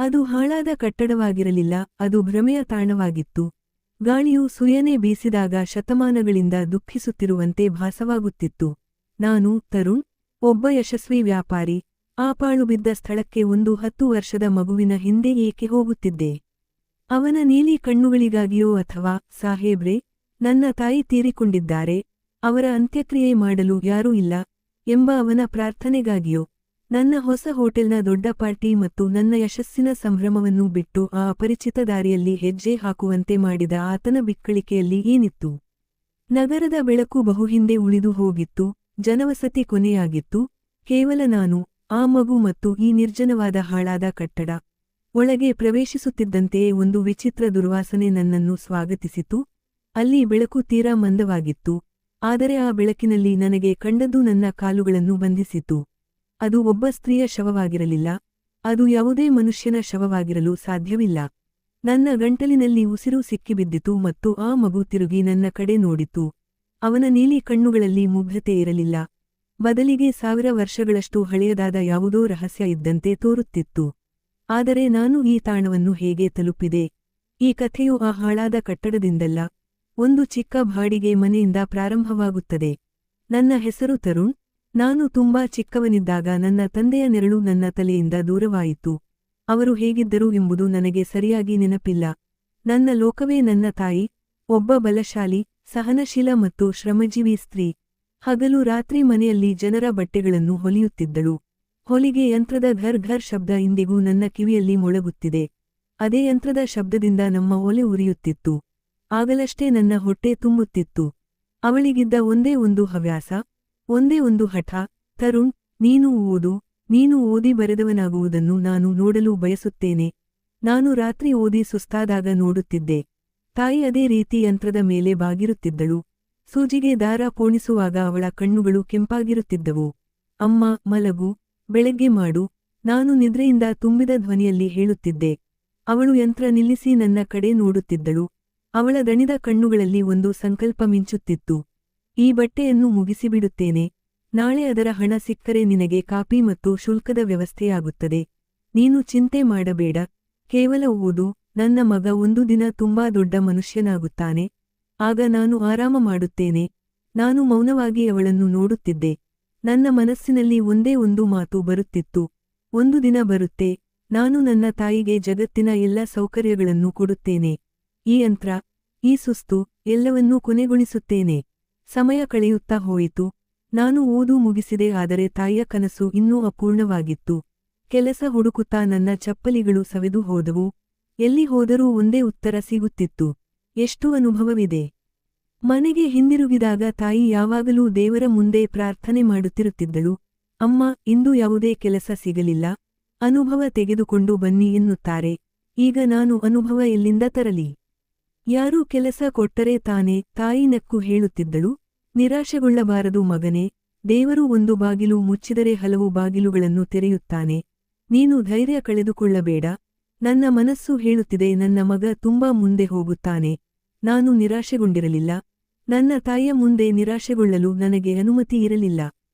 ಅದು ಹಾಳಾದ ಕಟ್ಟಡವಾಗಿರಲಿಲ್ಲ, ಅದು ಭ್ರಮೆಯ ತಾಣವಾಗಿತ್ತು. ಗಾಳಿಯು ಸುಯನೆ ಬೀಸಿದಾಗ ಶತಮಾನಗಳಿಂದ ದುಃಖಿಸುತ್ತಿರುವಂತೆ ಭಾಸವಾಗುತ್ತಿತ್ತು. ನಾನು, ತರುಣ್, ಒಬ್ಬ ಯಶಸ್ವಿ ವ್ಯಾಪಾರಿ, ಆ ಪಾಳುಬಿದ್ದ ಸ್ಥಳಕ್ಕೆ ಒಂದು 10 ವರ್ಷದ ಮಗುವಿನ ಹಿಂದೆ ಏಕೆ ಹೋಗುತ್ತಿದ್ದೆ? ಅವನ ನೀಲಿ ಕಣ್ಣುಗಳಿಗಾಗಿಯೋ ಅಥವಾ, ಸಾಹೇಬ್ರೆ, ನನ್ನ ತಾಯಿ ತೀರಿಕೊಂಡಿದ್ದಾರೆ, ಅವರ ಅಂತ್ಯಕ್ರಿಯೆ ಮಾಡಲು ಯಾರೂ ಇಲ್ಲ ಎಂಬ ಅವನ ಪ್ರಾರ್ಥನೆಗಾಗಿಯೋ? ನನ್ನ ಹೊಸ ಹೋಟೆಲ್ನ ದೊಡ್ಡ ಪಾರ್ಟಿ ಮತ್ತು ನನ್ನ ಯಶಸ್ಸಿನ ಸಂಭ್ರಮವನ್ನು ಬಿಟ್ಟು ಆ ಅಪರಿಚಿತ ದಾರಿಯಲ್ಲಿ ಹೆಜ್ಜೆ ಹಾಕುವಂತೆ ಮಾಡಿದ ಆತನ ಬಿಕ್ಕಳಿಕೆಯಲ್ಲಿ ಏನಿತ್ತು? ನಗರದ ಬೆಳಕು ಬಹುಹಿಂದೆ ಉಳಿದು ಹೋಗಿತ್ತು, ಜನವಸತಿ ಕೊನೆಯಾಗಿತ್ತು, ಕೇವಲ ನಾನು, ಆ ಮಗು ಮತ್ತು ಈ ನಿರ್ಜನವಾದ ಹಾಳಾದ ಕಟ್ಟಡ. ಒಳಗೆ ಪ್ರವೇಶಿಸುತ್ತಿದ್ದಂತೆಯೇ ಒಂದು ವಿಚಿತ್ರ ದುರ್ವಾಸನೆ ನನ್ನನ್ನು ಸ್ವಾಗತಿಸಿತು. ಅಲ್ಲಿ ಬೆಳಕು ತೀರಾ ಮಂದವಾಗಿತ್ತು, ಆದರೆ ಆ ಬೆಳಕಿನಲ್ಲಿ ನನಗೆ ಕಂಡದ್ದು ನನ್ನ ಕಾಲುಗಳನ್ನು ಬಂಧಿಸಿತು. ಅದು ಒಬ್ಬ ಸ್ತ್ರೀಯ ಶವವಾಗಿರಲಿಲ್ಲ, ಅದು ಯಾವುದೇ ಮನುಷ್ಯನ ಶವವಾಗಿರಲು ಸಾಧ್ಯವಿಲ್ಲ. ನನ್ನ ಗಂಟಲಿನಲ್ಲಿ ಉಸಿರು ಸಿಕ್ಕಿಬಿದ್ದಿತು ಮತ್ತು ಆ ಮಗು ತಿರುಗಿ ನನ್ನ ಕಡೆ ನೋಡಿತು. ಅವನ ನೀಲಿ ಕಣ್ಣುಗಳಲ್ಲಿ ಮುಗ್ಧತೆ ಇರಲಿಲ್ಲ, ಬದಲಿಗೆ 1000 ವರ್ಷಗಳಷ್ಟು ಹಳೆಯದಾದ ಯಾವುದೋ ರಹಸ್ಯ ಇದ್ದಂತೆ ತೋರುತ್ತಿತ್ತು. ಆದರೆ ನಾನು ಈ ತಾಣವನ್ನು ಹೇಗೆ ತಲುಪಿದೆ? ಈ ಕಥೆಯು ಆ ಹಾಳಾದ ಕಟ್ಟಡದಿಂದಲ್ಲ, ಒಂದು ಚಿಕ್ಕ ಬಾಡಿಗೆ ಮನೆಯಿಂದ ಪ್ರಾರಂಭವಾಗುತ್ತದೆ. ನನ್ನ ಹೆಸರು ತರುಣ್. ನಾನು ತುಂಬಾ ಚಿಕ್ಕವನಿದ್ದಾಗ ನನ್ನ ತಂದೆಯ ನೆರಳು ನನ್ನ ತಲೆಯಿಂದ ದೂರವಾಯಿತು. ಅವರು ಹೇಗಿದ್ದರು ಎಂಬುದು ನನಗೆ ಸರಿಯಾಗಿ ನೆನಪಿಲ್ಲ. ನನ್ನ ಲೋಕವೇ ನನ್ನ ತಾಯಿ, ಒಬ್ಬ ಬಲಶಾಲಿ, ಸಹನಶೀಲ ಮತ್ತು ಶ್ರಮಜೀವಿ ಸ್ತ್ರೀ. ಹಗಲು ರಾತ್ರಿ ಮನೆಯಲ್ಲಿ ಜನರ ಬಟ್ಟೆಗಳನ್ನು ಹೊಲಿಯುತ್ತಿದ್ದಳು. ಹೊಲಿಗೆ ಯಂತ್ರದ ಘರ್ ಘರ್ ಶಬ್ದ ಇಂದಿಗೂ ನನ್ನ ಕಿವಿಯಲ್ಲಿ ಮೊಳಗುತ್ತಿದೆ. ಅದೇ ಯಂತ್ರದ ಶಬ್ದದಿಂದ ನಮ್ಮ ಒಲೆ ಉರಿಯುತ್ತಿತ್ತು. ಆಗಲಷ್ಟೇ ನನ್ನ ಹೊಟ್ಟೆ ತುಂಬುತ್ತಿತ್ತು. ಅವಳಿಗಿದ್ದ ಒಂದೇ ಒಂದು ಹವ್ಯಾಸ, ಒಂದೇ ಒಂದು ಹಠ, ತರುಣ್, ನೀನು ಓದಿ ಬರೆದವನಾಗುವುದನ್ನು ನಾನು ನೋಡಲು ಬಯಸುತ್ತೇನೆ. ನಾನು ರಾತ್ರಿ ಓದಿ ಸುಸ್ತಾದಾಗ ನೋಡುತ್ತಿದ್ದೆ. ತಾಯಿ ಅದೇ ರೀತಿ ಯಂತ್ರದ ಮೇಲೆ ಬಾಗಿರುತ್ತಿದ್ದಳು. ಸೂಜಿಗೆ ದಾರ ಪೋಣಿಸುವಾಗ ಅವಳ ಕಣ್ಣುಗಳು ಕೆಂಪಾಗಿರುತ್ತಿದ್ದವು. ಅಮ್ಮ, ಮಲಗು, ಬೆಳಗ್ಗೆ ಮಾಡು, ನಾನು ನಿದ್ರೆಯಿಂದ ತುಂಬಿದ ಧ್ವನಿಯಲ್ಲಿ ಹೇಳುತ್ತಿದ್ದೆ. ಅವಳು ಯಂತ್ರ ನಿಲ್ಲಿಸಿ ನನ್ನ ಕಡೆ ನೋಡುತ್ತಿದ್ದಳು. ಅವಳ ದಣಿದ ಕಣ್ಣುಗಳಲ್ಲಿ ಒಂದು ಸಂಕಲ್ಪ ಮಿಂಚುತ್ತಿತ್ತು. ಈ ಬಟ್ಟೆಯನ್ನು ಮುಗಿಸಿಬಿಡುತ್ತೇನೆ. ನಾಳೆ ಅದರ ಹಣ ಸಿಕ್ಕರೆ ನಿನಗೆ ಕಾಪಿ ಮತ್ತು ಶುಲ್ಕದ ವ್ಯವಸ್ಥೆಯಾಗುತ್ತದೆ. ನೀನು ಚಿಂತೆ ಮಾಡಬೇಡ, ಕೇವಲ ಓದು. ನನ್ನ ಮಗ ಒಂದು ದಿನ ತುಂಬಾ ದೊಡ್ಡ ಮನುಷ್ಯನಾಗುತ್ತಾನೆ, ಆಗ ನಾನು ಆರಾಮ ಮಾಡುತ್ತೇನೆ. ನಾನು ಮೌನವಾಗಿ ಅವಳನ್ನು ನೋಡುತ್ತಿದ್ದೆ. ನನ್ನ ಮನಸ್ಸಿನಲ್ಲಿ ಒಂದೇ ಒಂದು ಮಾತು ಬರುತ್ತಿತ್ತು, ಒಂದು ದಿನ ಬರುತ್ತೆ, ನಾನು ನನ್ನ ತಾಯಿಗೆ ಜಗತ್ತಿನ ಎಲ್ಲ ಸೌಕರ್ಯಗಳನ್ನು ಕೊಡುತ್ತೇನೆ. ಈ ಯಂತ್ರ, ಈ ಸುಸ್ತು, ಎಲ್ಲವನ್ನೂ ಕೊನೆಗೊಳಿಸುತ್ತೇನೆ. ಸಮಯ ಕಳೆಯುತ್ತಾ ಹೋಯಿತು. ನಾನು ಓದು ಮುಗಿಸಿದೆ, ಆದರೆ ತಾಯಿಯ ಕನಸು ಇನ್ನೂ ಅಪೂರ್ಣವಾಗಿತ್ತು. ಕೆಲಸ ಹುಡುಕುತ್ತಾ ನನ್ನ ಚಪ್ಪಲಿಗಳು ಸವೆದು ಹೋದವು. ಎಲ್ಲಿ ಹೋದರೂ ಒಂದೇ ಉತ್ತರ ಸಿಗುತ್ತಿತ್ತು, ಎಷ್ಟು ಅನುಭವವಿದೆ. ಮನೆಗೆ ಹಿಂದಿರುಗಿದಾಗ ತಾಯಿ ಯಾವಾಗಲೂ ದೇವರ ಮುಂದೆ ಪ್ರಾರ್ಥನೆ ಮಾಡುತ್ತಿರುತ್ತಿದ್ದಳು. ಅಮ್ಮ, ಇಂದು ಯಾವುದೇ ಕೆಲಸ ಸಿಗಲಿಲ್ಲ, ಅನುಭವ ತೆಗೆದುಕೊಂಡು ಬನ್ನಿ ಎನ್ನುತ್ತಾರೆ. ಈಗ ನಾನು ಅನುಭವ ಎಲ್ಲಿಂದ ತರಲಿ? ಯಾರೂ ಕೆಲಸ ಕೊಟ್ಟರೆ ತಾನೇ? ತಾಯಿ ನಕ್ಕು ಹೇಳುತ್ತಿದ್ದಳು. ನಿರಾಶೆಗೊಳ್ಳಬಾರದು ಮಗನೇ, ದೇವರು ಒಂದು ಬಾಗಿಲು ಮುಚ್ಚಿದರೆ ಹಲವು ಬಾಗಿಲುಗಳನ್ನು ತೆರೆಯುತ್ತಾನೆ. ನೀನು ಧೈರ್ಯ ಕಳೆದುಕೊಳ್ಳಬೇಡ. ನನ್ನ ಮನಸ್ಸು ಹೇಳುತ್ತಿದೆ, ನನ್ನ ಮಗ ತುಂಬಾ ಮುಂದೆ ಹೋಗುತ್ತಾನೆ. ನಾನು ನಿರಾಶೆಗೊಂಡಿರಲಿಲ್ಲ. ನನ್ನ ತಾಯಿಯ ಮುಂದೆ ನಿರಾಶೆಗೊಳ್ಳಲು ನನಗೆ ಅನುಮತಿ ಇರಲಿಲ್ಲ.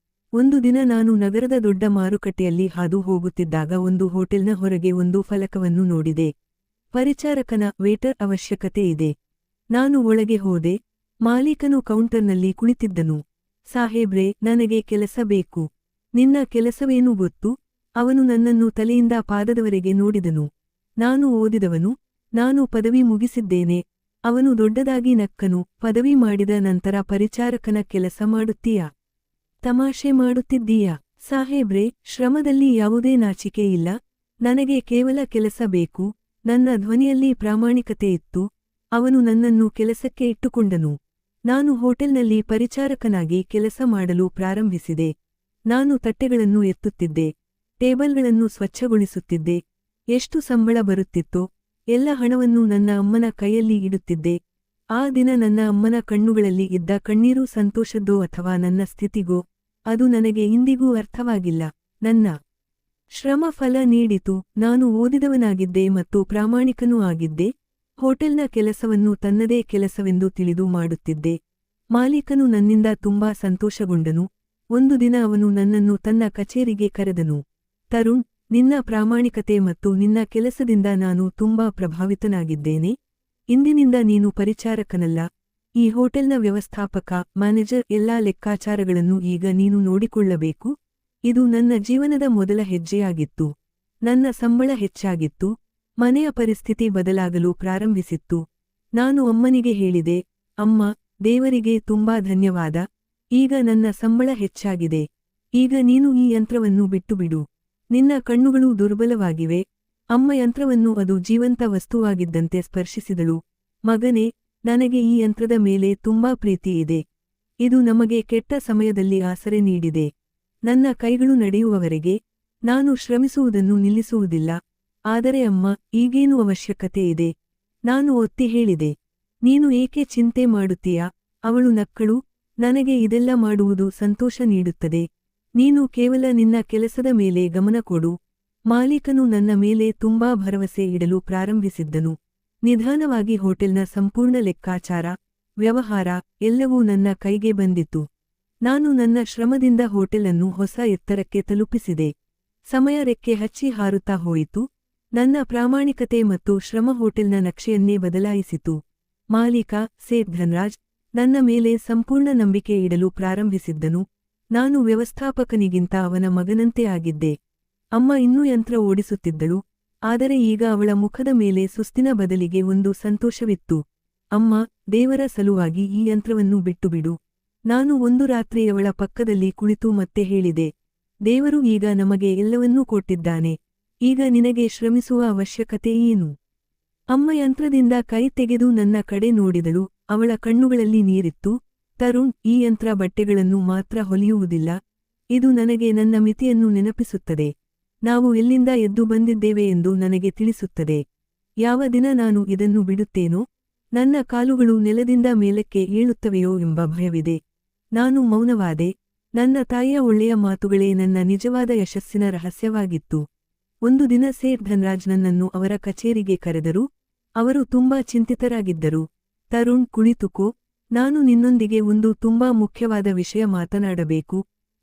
ಒಂದು ದಿನ ನಾನು ನಗರದ ದೊಡ್ಡ ಮಾರುಕಟ್ಟೆಯಲ್ಲಿ ಹಾದು ಹೋಗುತ್ತಿದ್ದಾಗ ಒಂದು ಹೋಟೆಲ್ನ ಹೊರಗೆ ಒಂದು ಫಲಕವನ್ನು ನೋಡಿದೆ. ಪರಿಚಾರಕನ, ವೇಟರ್ ಅವಶ್ಯಕತೆ ಇದೆ. ನಾನು ಒಳಗೆ ಹೋದೆ. ಮಾಲೀಕನು ಕೌಂಟರ್ನಲ್ಲಿ ಕುಳಿತಿದ್ದನು. ಸಾಹೇಬ್ರೆ, ನನಗೆ ಕೆಲಸ ಬೇಕು. ನಿನ್ನ ಕೆಲಸವೇನು ಗೊತ್ತು? ಅವನು ನನ್ನನ್ನು ತಲೆಯಿಂದ ಪಾದದವರೆಗೆ ನೋಡಿದನು. ನಾನು ಓದಿದವನು, ನಾನು ಪದವಿ ಮುಗಿಸಿದ್ದೇನೆ. ಅವನು ದೊಡ್ಡದಾಗಿ ನಕ್ಕನು. ಪದವಿ ಮಾಡಿದ ನಂತರ ಪರಿಚಾರಕನ ಕೆಲಸ ಮಾಡುತ್ತೀಯಾ? ತಮಾಷೆ ಮಾಡುತ್ತಿದ್ದೀಯಾ? ಸಾಹೇಬ್ರೆ, ಶ್ರಮದಲ್ಲಿ ಯಾವುದೇ ನಾಚಿಕೆ ಇಲ್ಲ. ನನಗೆ ಕೇವಲ ಕೆಲಸ ಬೇಕು. ನನ್ನ ಧ್ವನಿಯಲ್ಲಿ ಪ್ರಾಮಾಣಿಕತೆ ಇತ್ತು. ಅವನು ನನ್ನನ್ನು ಕೆಲಸಕ್ಕೆ ಇಟ್ಟುಕೊಂಡನು. ನಾನು ಹೋಟೆಲ್ನಲ್ಲಿ ಪರಿಚಾರಕನಾಗಿ ಕೆಲಸ ಮಾಡಲು ಪ್ರಾರಂಭಿಸಿದೆ. ನಾನು ತಟ್ಟೆಗಳನ್ನು ಎತ್ತುತ್ತಿದ್ದೆ, ಟೇಬಲ್ಗಳನ್ನು ಸ್ವಚ್ಛಗೊಳಿಸುತ್ತಿದ್ದೆ. ಎಷ್ಟು ಸಂಬಳ ಬರುತ್ತಿತ್ತೋ ಎಲ್ಲ ಹಣವನ್ನು ನನ್ನ ಅಮ್ಮನ ಕೈಯಲ್ಲಿ ಇಡುತ್ತಿದ್ದೆ. ಆ ದಿನ ನನ್ನ ಅಮ್ಮನ ಕಣ್ಣುಗಳಲ್ಲಿ ಇದ್ದ ಕಣ್ಣೀರು ಸಂತೋಷದ್ದೋ ಅಥವಾ ನನ್ನ ಸ್ಥಿತಿಗೋ, ಅದು ನನಗೆ ಇಂದಿಗೂ ಅರ್ಥವಾಗಿಲ್ಲ. ನನ್ನ ಶ್ರಮ ಫಲ ನೀಡಿತು. ನಾನು ಓದಿದವನಾಗಿದ್ದೆ ಮತ್ತು ಪ್ರಾಮಾಣಿಕನೂ ಆಗಿದ್ದೆ. ಹೋಟೆಲ್ನ ಕೆಲಸವನ್ನು ತನ್ನದೇ ಕೆಲಸವೆಂದು ತಿಳಿದು ಮಾಡುತ್ತಿದ್ದೆ. ಮಾಲೀಕನು ನನ್ನಿಂದ ತುಂಬಾ ಸಂತೋಷಗೊಂಡನು. ಒಂದು ದಿನ ಅವನು ನನ್ನನ್ನು ತನ್ನ ಕಚೇರಿಗೆ ಕರೆದನು. ತರುಣ್, ನಿನ್ನ ಪ್ರಾಮಾಣಿಕತೆ ಮತ್ತು ನಿನ್ನ ಕೆಲಸದಿಂದ ನಾನು ತುಂಬಾ ಪ್ರಭಾವಿತನಾಗಿದ್ದೇನೆ. ಇಂದಿನಿಂದ ನೀನು ಪರಿಚಾರಕನಲ್ಲ, ಈ ಹೋಟೆಲ್ನ ವ್ಯವಸ್ಥಾಪಕ, ಮ್ಯಾನೇಜರ್. ಎಲ್ಲಾ ಲೆಕ್ಕಾಚಾರಗಳನ್ನು ಈಗ ನೀನು ನೋಡಿಕೊಳ್ಳಬೇಕು. ಇದು ನನ್ನ ಜೀವನದ ಮೊದಲ ಹೆಜ್ಜೆಯಾಗಿತ್ತು. ನನ್ನ ಸಂಬಳ ಹೆಚ್ಚಾಗಿತ್ತು. ಮನೆಯ ಪರಿಸ್ಥಿತಿ ಬದಲಾಗಲು ಪ್ರಾರಂಭಿಸಿತ್ತು. ನಾನು ಅಮ್ಮನಿಗೆ ಹೇಳಿದೆ, ಅಮ್ಮ, ದೇವರಿಗೆ ತುಂಬಾ ಧನ್ಯವಾದ. ಈಗ ನನ್ನ ಸಂಬಳ ಹೆಚ್ಚಾಗಿದೆ. ಈಗ ನೀನು ಈ ಯಂತ್ರವನ್ನು ಬಿಟ್ಟುಬಿಡು. ನಿನ್ನ ಕಣ್ಣುಗಳು ದುರ್ಬಲವಾಗಿವೆ. ಅಮ್ಮ ಯಂತ್ರವನ್ನು ಅದು ಜೀವಂತ ವಸ್ತುವಾಗಿದ್ದಂತೆ ಸ್ಪರ್ಶಿಸಿದಳು. ಮಗನೇ, ನನಗೆ ಈ ಯಂತ್ರದ ಮೇಲೆ ತುಂಬಾ ಪ್ರೀತಿ ಇದೆ. ಇದು ನಮಗೆ ಕೆಟ್ಟ ಸಮಯದಲ್ಲಿ ಆಸರೆ ನೀಡಿದೆ. ನನ್ನ ಕೈಗಳು ನಡೆಯುವವರೆಗೆ ನಾನು ಶ್ರಮಿಸುವುದನ್ನು ನಿಲ್ಲಿಸುವುದಿಲ್ಲ. ಆದರೆ ಅಮ್ಮ, ಈಗೇನು ಅವಶ್ಯಕತೆ ಇದೆ? ನಾನು ಒತ್ತಿ ಹೇಳಿದೆ. ನೀನು ಏಕೆ ಚಿಂತೆ ಮಾಡುತ್ತೀಯಾ? ಅವಳು ನಕ್ಕಳು. ನನಗೆ ಇದೆಲ್ಲ ಮಾಡುವುದು ಸಂತೋಷ ನೀಡುತ್ತದೆ. ನೀನು ಕೇವಲ ನಿನ್ನ ಕೆಲಸದ ಮೇಲೆ ಗಮನ ಕೊಡು. ಮಾಲೀಕನು ನನ್ನ ಮೇಲೆ ತುಂಬಾ ಭರವಸೆ ಇಡಲು ಪ್ರಾರಂಭಿಸಿದ್ದನು. ನಿಧಾನವಾಗಿ ಹೋಟೆಲ್ನ ಸಂಪೂರ್ಣ ಲೆಕ್ಕಾಚಾರ, ವ್ಯವಹಾರ ಎಲ್ಲವೂ ನನ್ನ ಕೈಗೆ ಬಂದಿತು. ನಾನು ನನ್ನ ಶ್ರಮದಿಂದ ಹೋಟೆಲನ್ನು ಹೊಸ ಎತ್ತರಕ್ಕೆ ತಲುಪಿಸಿದೆ. ಸಮಯ ರೆಕ್ಕೆ ಹಚ್ಚಿ ಹಾರುತ್ತಾ ಹೋಯಿತು. ನನ್ನ ಪ್ರಾಮಾಣಿಕತೆ ಮತ್ತು ಶ್ರಮ ಹೋಟೆಲ್ನ ನಕ್ಷೆಯನ್ನೇ ಬದಲಾಯಿಸಿತು. ಮಾಲೀಕ, ಸೇಠ್ ಧನ್ರಾಜ್, ನನ್ನ ಮೇಲೆ ಸಂಪೂರ್ಣ ನಂಬಿಕೆ ಇಡಲು ಪ್ರಾರಂಭಿಸಿದ್ದನು. ನಾನು ವ್ಯವಸ್ಥಾಪಕನಿಗಿಂತ ಅವನ ಮಗನಂತೆ ಆಗಿದ್ದೆ. ಅಮ್ಮ ಇನ್ನೂ ಯಂತ್ರ ಓಡಿಸುತ್ತಿದ್ದಳು, ಆದರೆ ಈಗ ಅವಳ ಮುಖದ ಮೇಲೆ ಸುಸ್ತಿನ ಬದಲಿಗೆ ಒಂದು ಸಂತೋಷವಿತ್ತು. ಅಮ್ಮ, ದೇವರ ಸಲುವಾಗಿ ಈ ಯಂತ್ರವನ್ನು ಬಿಟ್ಟುಬಿಡು. ನಾನು ಒಂದು ರಾತ್ರಿ ಅವಳ ಪಕ್ಕದಲ್ಲಿ ಕುಳಿತು ಮತ್ತೆ ಹೇಳಿದೆ, ದೇವರು ಈಗ ನಮಗೆ ಎಲ್ಲವನ್ನೂ ಕೊಟ್ಟಿದ್ದಾನೆ. ಈಗ ನಿನಗೆ ಶ್ರಮಿಸುವ ಅವಶ್ಯಕತೆ ಏನು? ಅಮ್ಮ ಯಂತ್ರದಿಂದ ಕೈ ತೆಗೆದು ನನ್ನ ಕಡೆ ನೋಡಿದಳು. ಅವಳ ಕಣ್ಣುಗಳಲ್ಲಿ ನೀರಿತ್ತು. ತರುಣ್, ಈ ಯಂತ್ರ ಬಟ್ಟೆಗಳನ್ನು ಮಾತ್ರ ಹೊಲಿಯುವುದಿಲ್ಲ. ಇದು ನನಗೆ ನನ್ನ ಮಿತಿಯನ್ನು ನೆನಪಿಸುತ್ತದೆ. ನಾವು ಎಲ್ಲಿಂದ ಎದ್ದು ಬಂದಿದ್ದೇವೆ ಎಂದು ನನಗೆ ತಿಳಿಸುತ್ತದೆ. ಯಾವ ದಿನ ನಾನು ಇದನ್ನು ಬಿಡುತ್ತೇನೋ, ನನ್ನ ಕಾಲುಗಳು ನೆಲದಿಂದ ಮೇಲಕ್ಕೆ ಏಳುತ್ತವೆಯೋ ಎಂಬ ಭಯವಿದೆ. ನಾನು ಮೌನವಾದೆ. ನನ್ನ ತಾಯಿಯ ಒಳ್ಳೆಯ ಮಾತುಗಳೇ ನನ್ನ ನಿಜವಾದ ಯಶಸ್ಸಿನ ರಹಸ್ಯವಾಗಿತ್ತು. ಒಂದು ದಿನ ಸೇಠ್ ಧನ್ರಾಜ್ ನನ್ನನ್ನು ಅವರ ಕಚೇರಿಗೆ ಕರೆದರು. ಅವರು ತುಂಬಾ ಚಿಂತಿತರಾಗಿದ್ದರು. ತರುಣ್, ಕುಳಿತುಕೋ, ನಾನು ನಿನ್ನೊಂದಿಗೆ ಒಂದು ತುಂಬಾ ಮುಖ್ಯವಾದ ವಿಷಯ ಮಾತನಾಡಬೇಕು.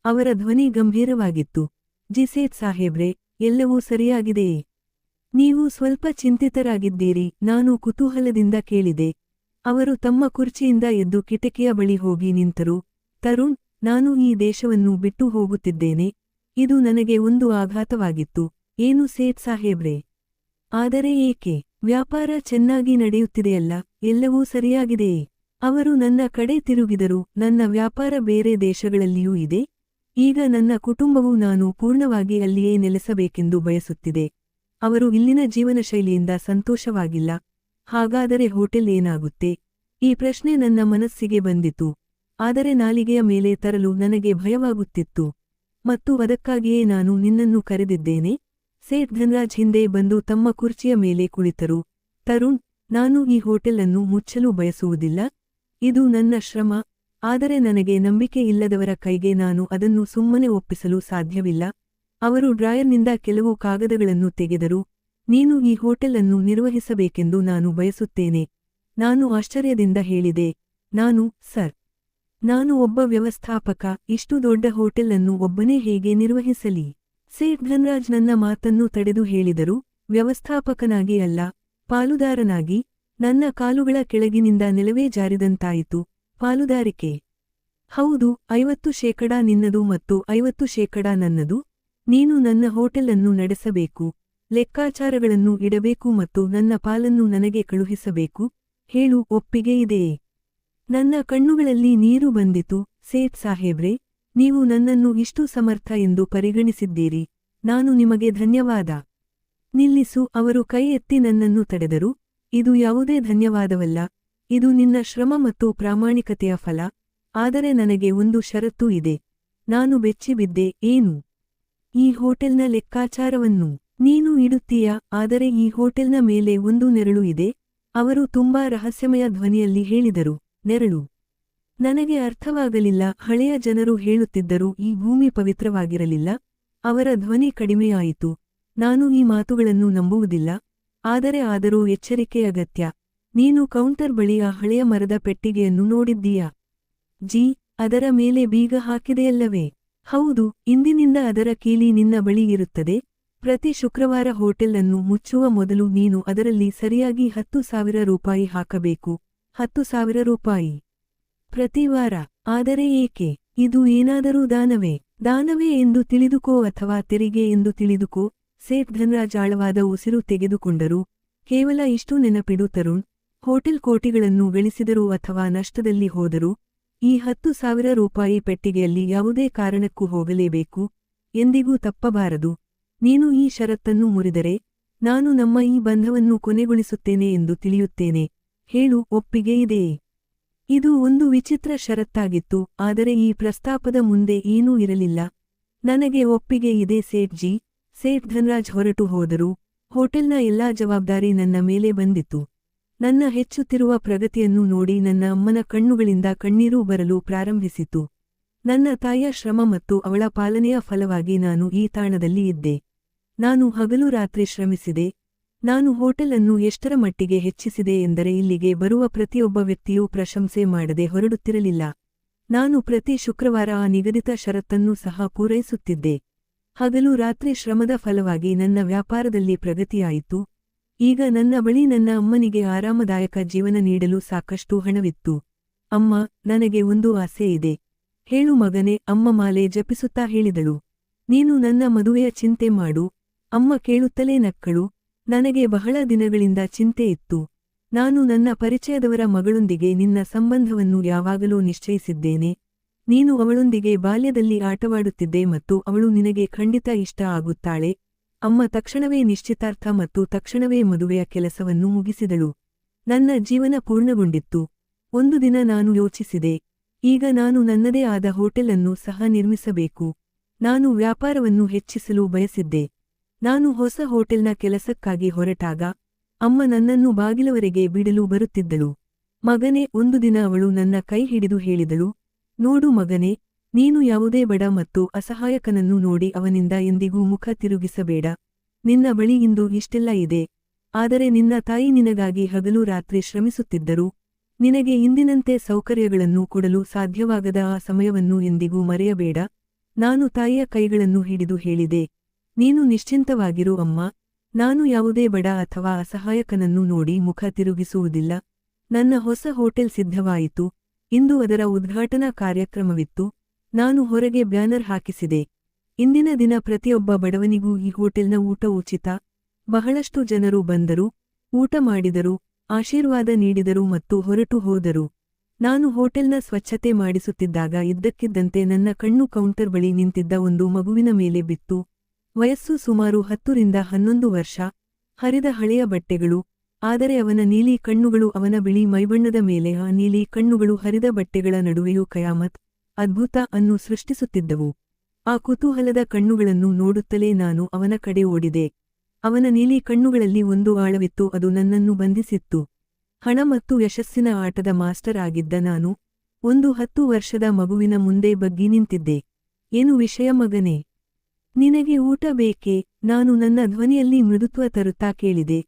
ಅವರ ಧ್ವನಿ ಗಂಭೀರವಾಗಿತ್ತು. ಜಿ ಸೇಠ್ ಸಾಹೇಬ್ರೆ, ಎಲ್ಲವೂ ಸರಿಯಾಗಿದೆಯೇ? ನೀವು ಸ್ವಲ್ಪ ಚಿಂತಿತರಾಗಿದ್ದೀರಿ, ನಾನು ಕುತೂಹಲದಿಂದ ಕೇಳಿದೆ. ಅವರು ತಮ್ಮ ಕುರ್ಚಿಯಿಂದ ಎದ್ದು ಕಿಟಕಿಯ ಬಳಿ ಹೋಗಿ ನಿಂತರು. ತರುಣ್, ನಾನು ಈ ದೇಶವನ್ನು ಬಿಟ್ಟು ಹೋಗುತ್ತಿದ್ದೇನೆ. ಇದು ನನಗೆ ಒಂದು ಆಘಾತವಾಗಿತ್ತು. ಏನು ಸೇಠ್ ಸಾಹೇಬ್ರೆ? ಆದರೆ ಏಕೆ? ವ್ಯಾಪಾರ ಚೆನ್ನಾಗಿ ನಡೆಯುತ್ತಿದೆಯಲ್ಲ, ಎಲ್ಲವೂ ಸರಿಯಾಗಿದೆಯೇ? ಅವರು ನನ್ನ ಕಡೆ ತಿರುಗಿದರು. ನನ್ನ ವ್ಯಾಪಾರ ಬೇರೆ ದೇಶಗಳಲ್ಲಿಯೂ ಇದೆ. ಈಗ ನನ್ನ ಕುಟುಂಬವು ನಾನು ಪೂರ್ಣವಾಗಿ ಅಲ್ಲಿಯೇ ನೆಲೆಸಬೇಕೆಂದು ಬಯಸುತ್ತಿದೆ. ಅವರು ಇಲ್ಲಿನ ಜೀವನಶೈಲಿಯಿಂದ ಸಂತೋಷವಾಗಿಲ್ಲ. ಹಾಗಾದರೆ ಹೋಟೆಲ್ ಏನಾಗುತ್ತೆ? ಈ ಪ್ರಶ್ನೆ ನನ್ನ ಮನಸ್ಸಿಗೆ ಬಂದಿತು. ಆದರೆ ನಾಲಿಗೆಯ ಮೇಲೆ ತರಲು ನನಗೆ ಭಯವಾಗುತ್ತಿತ್ತು. ಮತ್ತು ಅದಕ್ಕಾಗಿಯೇ ನಾನು ನಿನ್ನನ್ನು ಕರೆದಿದ್ದೇನೆ. ಸೇಠ್ ಧನ್ರಾಜ್ ಹಿಂದೆ ಬಂದು ತಮ್ಮ ಕುರ್ಚಿಯ ಮೇಲೆ ಕುಳಿತರು. ತರುಣ್, ನಾನು ಈ ಹೋಟೆಲ್ ಅನ್ನು ಮುಚ್ಚಲು ಬಯಸುವುದಿಲ್ಲ. ಇದು ನನ್ನ ಶ್ರಮ. ಆದರೆ ನನಗೆ ನಂಬಿಕೆ ಇಲ್ಲದವರ ಕೈಗೆ ನಾನು ಅದನ್ನು ಸುಮ್ಮನೆ ಒಪ್ಪಿಸಲು ಸಾಧ್ಯವಿಲ್ಲ. ಅವರು ಡ್ರಾಯರ್ನಿಂದ ಕೆಲವು ಕಾಗದಗಳನ್ನು ತೆಗೆದರು. ನೀನು ಈ ಹೋಟೆಲ್ ಅನ್ನು ನಿರ್ವಹಿಸಬೇಕೆಂದು ನಾನು ಬಯಸುತ್ತೇನೆ. ನಾನು ಆಶ್ಚರ್ಯದಿಂದ ಹೇಳಿದೆ, ಸರ್, ನಾನು ಒಬ್ಬ ವ್ಯವಸ್ಥಾಪಕ. ಇಷ್ಟು ದೊಡ್ಡ ಹೋಟೆಲ್ ಅನ್ನು ಒಬ್ಬನೇ ಹೇಗೆ ನಿರ್ವಹಿಸಲಿ? ಸೇಠ್ ಧನ್ರಾಜ್ ನನ್ನ ಮಾತನ್ನು ತಡೆದು ಹೇಳಿದರು, ವ್ಯವಸ್ಥಾಪಕನಾಗಿ ಅಲ್ಲ, ಪಾಲುದಾರನಾಗಿ. ನನ್ನ ಕಾಲುಗಳ ಕೆಳಗಿನಿಂದ ನೆಲವೇ ಜಾರಿದಂತಾಯಿತು. ಪಾಲುದಾರಿಕೆ. ಹೌದು, 50% ನಿನ್ನದು ಮತ್ತು 50% ನನ್ನದು. ನೀನು ನನ್ನ ಹೋಟೆಲ್ ಅನ್ನು ನಡೆಸಬೇಕು, ಲೆಕ್ಕಾಚಾರಗಳನ್ನು ಇಡಬೇಕು ಮತ್ತು ನನ್ನ ಪಾಲನ್ನು ನನಗೆ ಕಳುಹಿಸಬೇಕು. ಹೇಳು, ಒಪ್ಪಿಗೆ ಇದೆಯೇ? ನನ್ನ ಕಣ್ಣುಗಳಲ್ಲಿ ನೀರು ಬಂದಿತು. ಸೇಠ್ ಸಾಹೇಬ್ರೆ, ನೀವು ನನ್ನನ್ನು ಇಷ್ಟು ಸಮರ್ಥ ಎಂದು ಪರಿಗಣಿಸಿದ್ದೀರಿ. ನಾನು ನಿಮಗೆ ಧನ್ಯವಾದ. ನಿಲ್ಲಿಸು. ಅವರು ಕೈ ಎತ್ತಿ ನನ್ನನ್ನು ತಡೆದರು. ಇದು ಯಾವುದೇ ಧನ್ಯವಾದವಲ್ಲ. ಇದು ನಿನ್ನ ಶ್ರಮ ಮತ್ತು ಪ್ರಾಮಾಣಿಕತೆಯ ಫಲ. ಆದರೆ ನನಗೆ ಒಂದು ಷರತ್ತು ಇದೆ. ನಾನು ಬೆಚ್ಚಿಬಿದ್ದೆ. ಏನು? ಈ ಹೋಟೆಲ್ನ ಲೆಕ್ಕಾಚಾರವನ್ನು ನೀನು ಇಡುತ್ತೀಯಾ? ಆದರೆ ಈ ಹೋಟೆಲ್ನ ಮೇಲೆ ಒಂದು ನೆರಳು ಇದೆ. ಅವರು ತುಂಬಾ ರಹಸ್ಯಮಯ ಧ್ವನಿಯಲ್ಲಿ ಹೇಳಿದರು, ನೆರಳು. ನನಗೆ ಅರ್ಥವಾಗಲಿಲ್ಲ. ಹಳೆಯ ಜನರು ಹೇಳುತ್ತಿದ್ದರು, ಈ ಭೂಮಿ ಪವಿತ್ರವಾಗಿರಲಿಲ್ಲ. ಅವರ ಧ್ವನಿ ಕಡಿಮೆಯಾಯಿತು. ನಾನು ಈ ಮಾತುಗಳನ್ನು ನಂಬುವುದಿಲ್ಲ. ಆದರೂ ಎಚ್ಚರಿಕೆ ಅಗತ್ಯ. ನೀನು ಕೌಂಟರ್ ಬಳಿಯ ಹಳೆಯ ಮರದ ಪೆಟ್ಟಿಗೆಯನ್ನು ನೋಡಿದ್ದೀಯಾ? ಜಿ, ಅದರ ಮೇಲೆ ಬೀಗ ಹಾಕಿದೆಯಲ್ಲವೇ? ಹೌದು, ಇಂದಿನಿಂದ ಅದರ ಕೀಲಿ ನಿನ್ನ ಬಳಿ ಇರುತ್ತದೆ. ಪ್ರತಿ ಶುಕ್ರವಾರ ಹೋಟೆಲ್ ಅನ್ನು ಮುಚ್ಚುವ ಮೊದಲು ನೀನು ಅದರಲ್ಲಿ ಸರಿಯಾಗಿ 10,000 ರೂಪಾಯಿ ಹಾಕಬೇಕು. 10,000 ರೂಪಾಯಿ ಪ್ರತಿ ವಾರ. ಆದರೆ ಏಕೆ? ಇದು ಏನಾದರೂ ದಾನವೇ ಎಂದು ತಿಳಿದುಕೋ ಅಥವಾ ತೆರಿಗೆ ಎಂದು ತಿಳಿದುಕೋ. ಸೇಠ್ ಧನ್ರಾಜ್ ಆಳವಾದ ಉಸಿರು ತೆಗೆದುಕೊಂಡರು. ಕೇವಲ ಇಷ್ಟು ನೆನಪಿಡು ತರುಣ್, ಹೋಟೆಲ್ ಕೋಟಿಗಳನ್ನು ಗಳಿಸಿದರೂ ಅಥವಾ ನಷ್ಟದಲ್ಲಿ ಹೋದರೂ ಈ 10,000 ರೂಪಾಯಿ ಪೆಟ್ಟಿಗೆಯಲ್ಲಿ ಯಾವುದೇ ಕಾರಣಕ್ಕೂ ಹೋಗಲೇಬೇಕು, ಎಂದಿಗೂ ತಪ್ಪಬಾರದು. ನೀನು ಈ ಷರತ್ತನ್ನು ಮುರಿದರೆ ನಾನು ನಮ್ಮ ಈ ಬಂಧವನ್ನು ಕೊನೆಗೊಳಿಸುತ್ತೇನೆ ಎಂದು ತಿಳಿಯುತ್ತೇನೆ. ಹೇಳು, ಒಪ್ಪಿಗೆ ಇದೆಯೇ? ಇದು ಒಂದು ವಿಚಿತ್ರ ಷರತ್ತಾಗಿತ್ತು, ಆದರೆ ಈ ಪ್ರಸ್ತಾಪದ ಮುಂದೆ ಏನೂ ಇರಲಿಲ್ಲ. ನನಗೆ ಒಪ್ಪಿಗೆ ಇದೆ ಸೇಠ್ಜಿ. ಸೇಠ್ ಧನ್ರಾಜ್ ಹೊರಟು ಹೋದರು. ಹೋಟೆಲ್ನ ಎಲ್ಲಾ ಜವಾಬ್ದಾರಿ ನನ್ನ ಮೇಲೆ ಬಂದಿತ್ತು. ನನ್ನ ಹೆಚ್ಚುತ್ತಿರುವ ಪ್ರಗತಿಯನ್ನು ನೋಡಿ ನನ್ನ ಅಮ್ಮನ ಕಣ್ಣುಗಳಿಂದ ಕಣ್ಣೀರು ಬರಲು ಪ್ರಾರಂಭಿಸಿತು. ನನ್ನ ತಾಯಿಯ ಶ್ರಮ ಮತ್ತು ಅವಳ ಪಾಲನೆಯ ಫಲವಾಗಿ ನಾನು ಈ ತಾಣದಲ್ಲಿ ಇದ್ದೆ. ನಾನು ಹಗಲು ರಾತ್ರಿ ಶ್ರಮಿಸಿದೆ. ನಾನು ಹೋಟೆಲ್ ಅನ್ನು ಎಷ್ಟರ ಮಟ್ಟಿಗೆ ಹೆಚ್ಚಿಸಿದೆ ಎಂದರೆ ಇಲ್ಲಿಗೆ ಬರುವ ಪ್ರತಿಯೊಬ್ಬ ವ್ಯಕ್ತಿಯೂ ಪ್ರಶಂಸೆ ಮಾಡದೆ ಹೊರಡುತ್ತಿರಲಿಲ್ಲ. ನಾನು ಪ್ರತಿ ಶುಕ್ರವಾರ ಆ ನಿಗದಿತ ಷರತ್ತನ್ನೂ ಸಹ ಪೂರೈಸುತ್ತಿದ್ದೆ. ಹಗಲು ರಾತ್ರಿ ಶ್ರಮದ ಫಲವಾಗಿ ನನ್ನ ವ್ಯಾಪಾರದಲ್ಲಿ ಪ್ರಗತಿಯಾಯಿತು. ಈಗ ನನ್ನ ಬಳಿ ನನ್ನ ಅಮ್ಮನಿಗೆ ಆರಾಮದಾಯಕ ಜೀವನ ನೀಡಲು ಸಾಕಷ್ಟು ಹಣವಿತ್ತು. ಅಮ್ಮ, ನನಗೆ ಒಂದು ಆಸೆ ಇದೆ. ಹೇಳು ಮಗನೇ, ಅಮ್ಮ ಮಾಲೆ ಜಪಿಸುತ್ತಾ ಹೇಳಿದಳು. ನೀನು ನನ್ನ ಮದುವೆಯ ಚಿಂತೆ ಮಾಡು. ಅಮ್ಮ ಕೇಳುತ್ತಲೇ ನಕ್ಕಳು. ನನಗೆ ಬಹಳ ದಿನಗಳಿಂದ ಚಿಂತೆ ಇತ್ತು. ನಾನು ನನ್ನ ಪರಿಚಯದವರ ಮಗಳೊಂದಿಗೆ ನಿನ್ನ ಸಂಬಂಧವನ್ನು ಯಾವಾಗಲೂ ನಿಶ್ಚಯಿಸಿದ್ದೇನೆ. ನೀನು ಅವಳೊಂದಿಗೆ ಬಾಲ್ಯದಲ್ಲಿ ಆಟವಾಡುತ್ತಿದ್ದೆ ಮತ್ತು ಅವಳು ನಿನಗೆ ಖಂಡಿತ ಇಷ್ಟ ಆಗುತ್ತಾಳೆ. ಅಮ್ಮ ತಕ್ಷಣವೇ ನಿಶ್ಚಿತಾರ್ಥ ಮತ್ತು ತಕ್ಷಣವೇ ಮದುವೆಯ ಕೆಲಸವನ್ನು ಮುಗಿಸಿದಳು. ನನ್ನ ಜೀವನ ಪೂರ್ಣಗೊಂಡಿತ್ತು. ಒಂದು ದಿನ ನಾನು ಯೋಚಿಸಿದೆ, ಈಗ ನಾನು ನನ್ನದೇ ಆದ ಹೋಟೆಲ್ ಅನ್ನು ಸಹ ನಿರ್ಮಿಸಬೇಕು. ನಾನು ವ್ಯಾಪಾರವನ್ನು ಹೆಚ್ಚಿಸಲು ಬಯಸಿದ್ದೆ. ನಾನು ಹೊಸ ಹೋಟೆಲ್ನ ಕೆಲಸಕ್ಕಾಗಿ ಹೊರಟಾಗ ಅಮ್ಮ ನನ್ನನ್ನು ಬಾಗಿಲವರೆಗೆ ಬಿಡಲು ಬರುತ್ತಿದ್ದಳು. ಮಗನೇ, ಒಂದು ದಿನ ಅವಳು ನನ್ನ ಕೈ ಹಿಡಿದು ಹೇಳಿದಳು, ನೋಡು ಮಗನೇ, ನೀನು ಯಾವುದೇ ಬಡ ಮತ್ತು ಅಸಹಾಯಕನನ್ನು ನೋಡಿ ಅವನಿಂದ ಎಂದಿಗೂ ಮುಖ ತಿರುಗಿಸಬೇಡ. ನಿನ್ನ ಬಳಿ ಇಂದು ಇಷ್ಟೆಲ್ಲ ಇದೆ, ಆದರೆ ನಿನ್ನ ತಾಯಿ ನಿನಗಾಗಿ ಹಗಲು ರಾತ್ರಿ ಶ್ರಮಿಸುತ್ತಿದ್ದರು. ನಿನಗೆ ಇಂದಿನಂತೆ ಸೌಕರ್ಯಗಳನ್ನು ಕೊಡಲು ಸಾಧ್ಯವಾಗದ ಆ ಸಮಯವನ್ನು ಎಂದಿಗೂ ಮರೆಯಬೇಡ. ನಾನು ತಾಯಿಯ ಕೈಗಳನ್ನು ಹಿಡಿದು ಹೇಳಿದೆ, ನೀನು ನಿಶ್ಚಿಂತವಾಗಿರು ಅಮ್ಮ. ನಾನು ಯಾವುದೇ ಬಡ ಅಥವಾ ಅಸಹಾಯಕನನ್ನು ನೋಡಿ ಮುಖ ತಿರುಗಿಸುವುದಿಲ್ಲ. ನನ್ನ ಹೊಸ ಹೋಟೆಲ್ ಸಿದ್ಧವಾಯಿತು. ಇಂದು ಅದರ ಉದ್ಘಾಟನಾ ಕಾರ್ಯಕ್ರಮವಿತ್ತು. ನಾನು ಹೊರಗೆ ಬ್ಯಾನರ್ ಹಾಕಿಸಿದೆ. ಇಂದಿನ ದಿನ ಪ್ರತಿಯೊಬ್ಬ ಬಡವನಿಗೂ ಈ ಹೋಟೆಲ್ನ ಊಟ ಉಚಿತ. ಬಹಳಷ್ಟು ಜನರು ಬಂದರು, ಊಟ ಮಾಡಿದರು, ಆಶೀರ್ವಾದ ನೀಡಿದರು ಮತ್ತು ಹೊರಟು ಹೋದರು. ನಾನು ಹೋಟೆಲ್ನ ಸ್ವಚ್ಛತೆ ಮಾಡಿಸುತ್ತಿದ್ದಾಗ ಇದ್ದಕ್ಕಿದ್ದಂತೆ ನನ್ನ ಕಣ್ಣು ಕೌಂಟರ್ ಬಳಿ ನಿಂತಿದ್ದ ಒಂದು ಮಗುವಿನ ಮೇಲೆ ಬಿತ್ತು. ವಯಸ್ಸು ಸುಮಾರು 10 ರಿಂದ 11 ವರ್ಷ. ಹರಿದ ಹಳೆಯ ಬಟ್ಟೆಗಳು, ಆದರೆ ಅವನ ನೀಲಿ ಕಣ್ಣುಗಳು ಅವನ ಬಿಳಿ ಮೈಬಣ್ಣದ ಮೇಲೆ ಆ ನೀಲಿ ಕಣ್ಣುಗಳು ಹರಿದ ಬಟ್ಟೆಗಳ ನಡುವೆಯೂ ಕಯಾಮತ್, ಅದ್ಭುತ ಅನ್ನು ಸೃಷ್ಟಿಸುತ್ತಿದ್ದವು. ಆ ಕುತೂಹಲದ ಕಣ್ಣುಗಳನ್ನು ನೋಡುತ್ತಲೇ ನಾನು ಅವನ ಕಡೆ ಓಡಿದೆ. ಅವನ ನೀಲಿ ಕಣ್ಣುಗಳಲ್ಲಿ ಒಂದು ಆಳವಿತ್ತು, ಅದು ನನ್ನನ್ನು ಬಂಧಿಸಿತ್ತು. ಹಣ ಮತ್ತು ಯಶಸ್ಸಿನ ಆಟದ ಮಾಸ್ಟರ್ ಆಗಿದ್ದ ನಾನು ಒಂದು 10 ವರ್ಷದ ಮಗುವಿನ ಮುಂದೆ ಬಗ್ಗಿ ನಿಂತಿದ್ದೆ. ಏನು ವಿಷಯ ಮಗನೇ? ನಿನಗೆ ಊಟ ಬೇಕೇ? ನಾನು ನನ್ನ ಧ್ವನಿಯಲ್ಲಿ ಮೃದುತ್ವ ತರುತ್ತಾ ಕೇಳಿದೆ.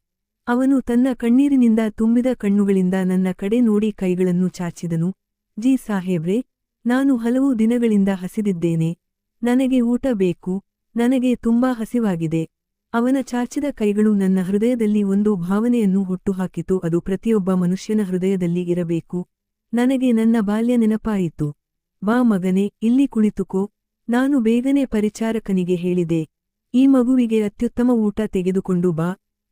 ಅವನು ತನ್ನ ಕಣ್ಣೀರಿನಿಂದ ತುಂಬಿದ ಕಣ್ಣುಗಳಿಂದ ನನ್ನ ಕಡೆ ನೋಡಿ ಕೈಗಳನ್ನು ಚಾಚಿದನು. ಜಿ ಸಾಹೇಬ್ರೆ, ನಾನು ಹಲವು ದಿನಗಳಿಂದ ಹಸಿದಿದ್ದೇನೆ. ನನಗೆ ಊಟ ಬೇಕು. ನನಗೆ ತುಂಬಾ ಹಸಿವಾಗಿದೆ. ಅವನ ಚಾಚಿದ ಕೈಗಳು ನನ್ನ ಹೃದಯದಲ್ಲಿ ಒಂದು ಭಾವನೆಯನ್ನು ಹುಟ್ಟುಹಾಕಿತು. ಅದು ಪ್ರತಿಯೊಬ್ಬ ಮನುಷ್ಯನ ಹೃದಯದಲ್ಲಿ ಇರಬೇಕು. ನನಗೆ ನನ್ನ ಬಾಲ್ಯ ನೆನಪಾಯಿತು. ಬಾ ಮಗನೇ, ಇಲ್ಲಿ ಕುಳಿತುಕೋ. ನಾನು ಬೇಗನೆ ಪರಿಚಾರಕನಿಗೆ ಹೇಳಿದೆ, ಈ ಮಗುವಿಗೆ ಅತ್ಯುತ್ತಮ ಊಟ ತೆಗೆದುಕೊಂಡು ಬಾ,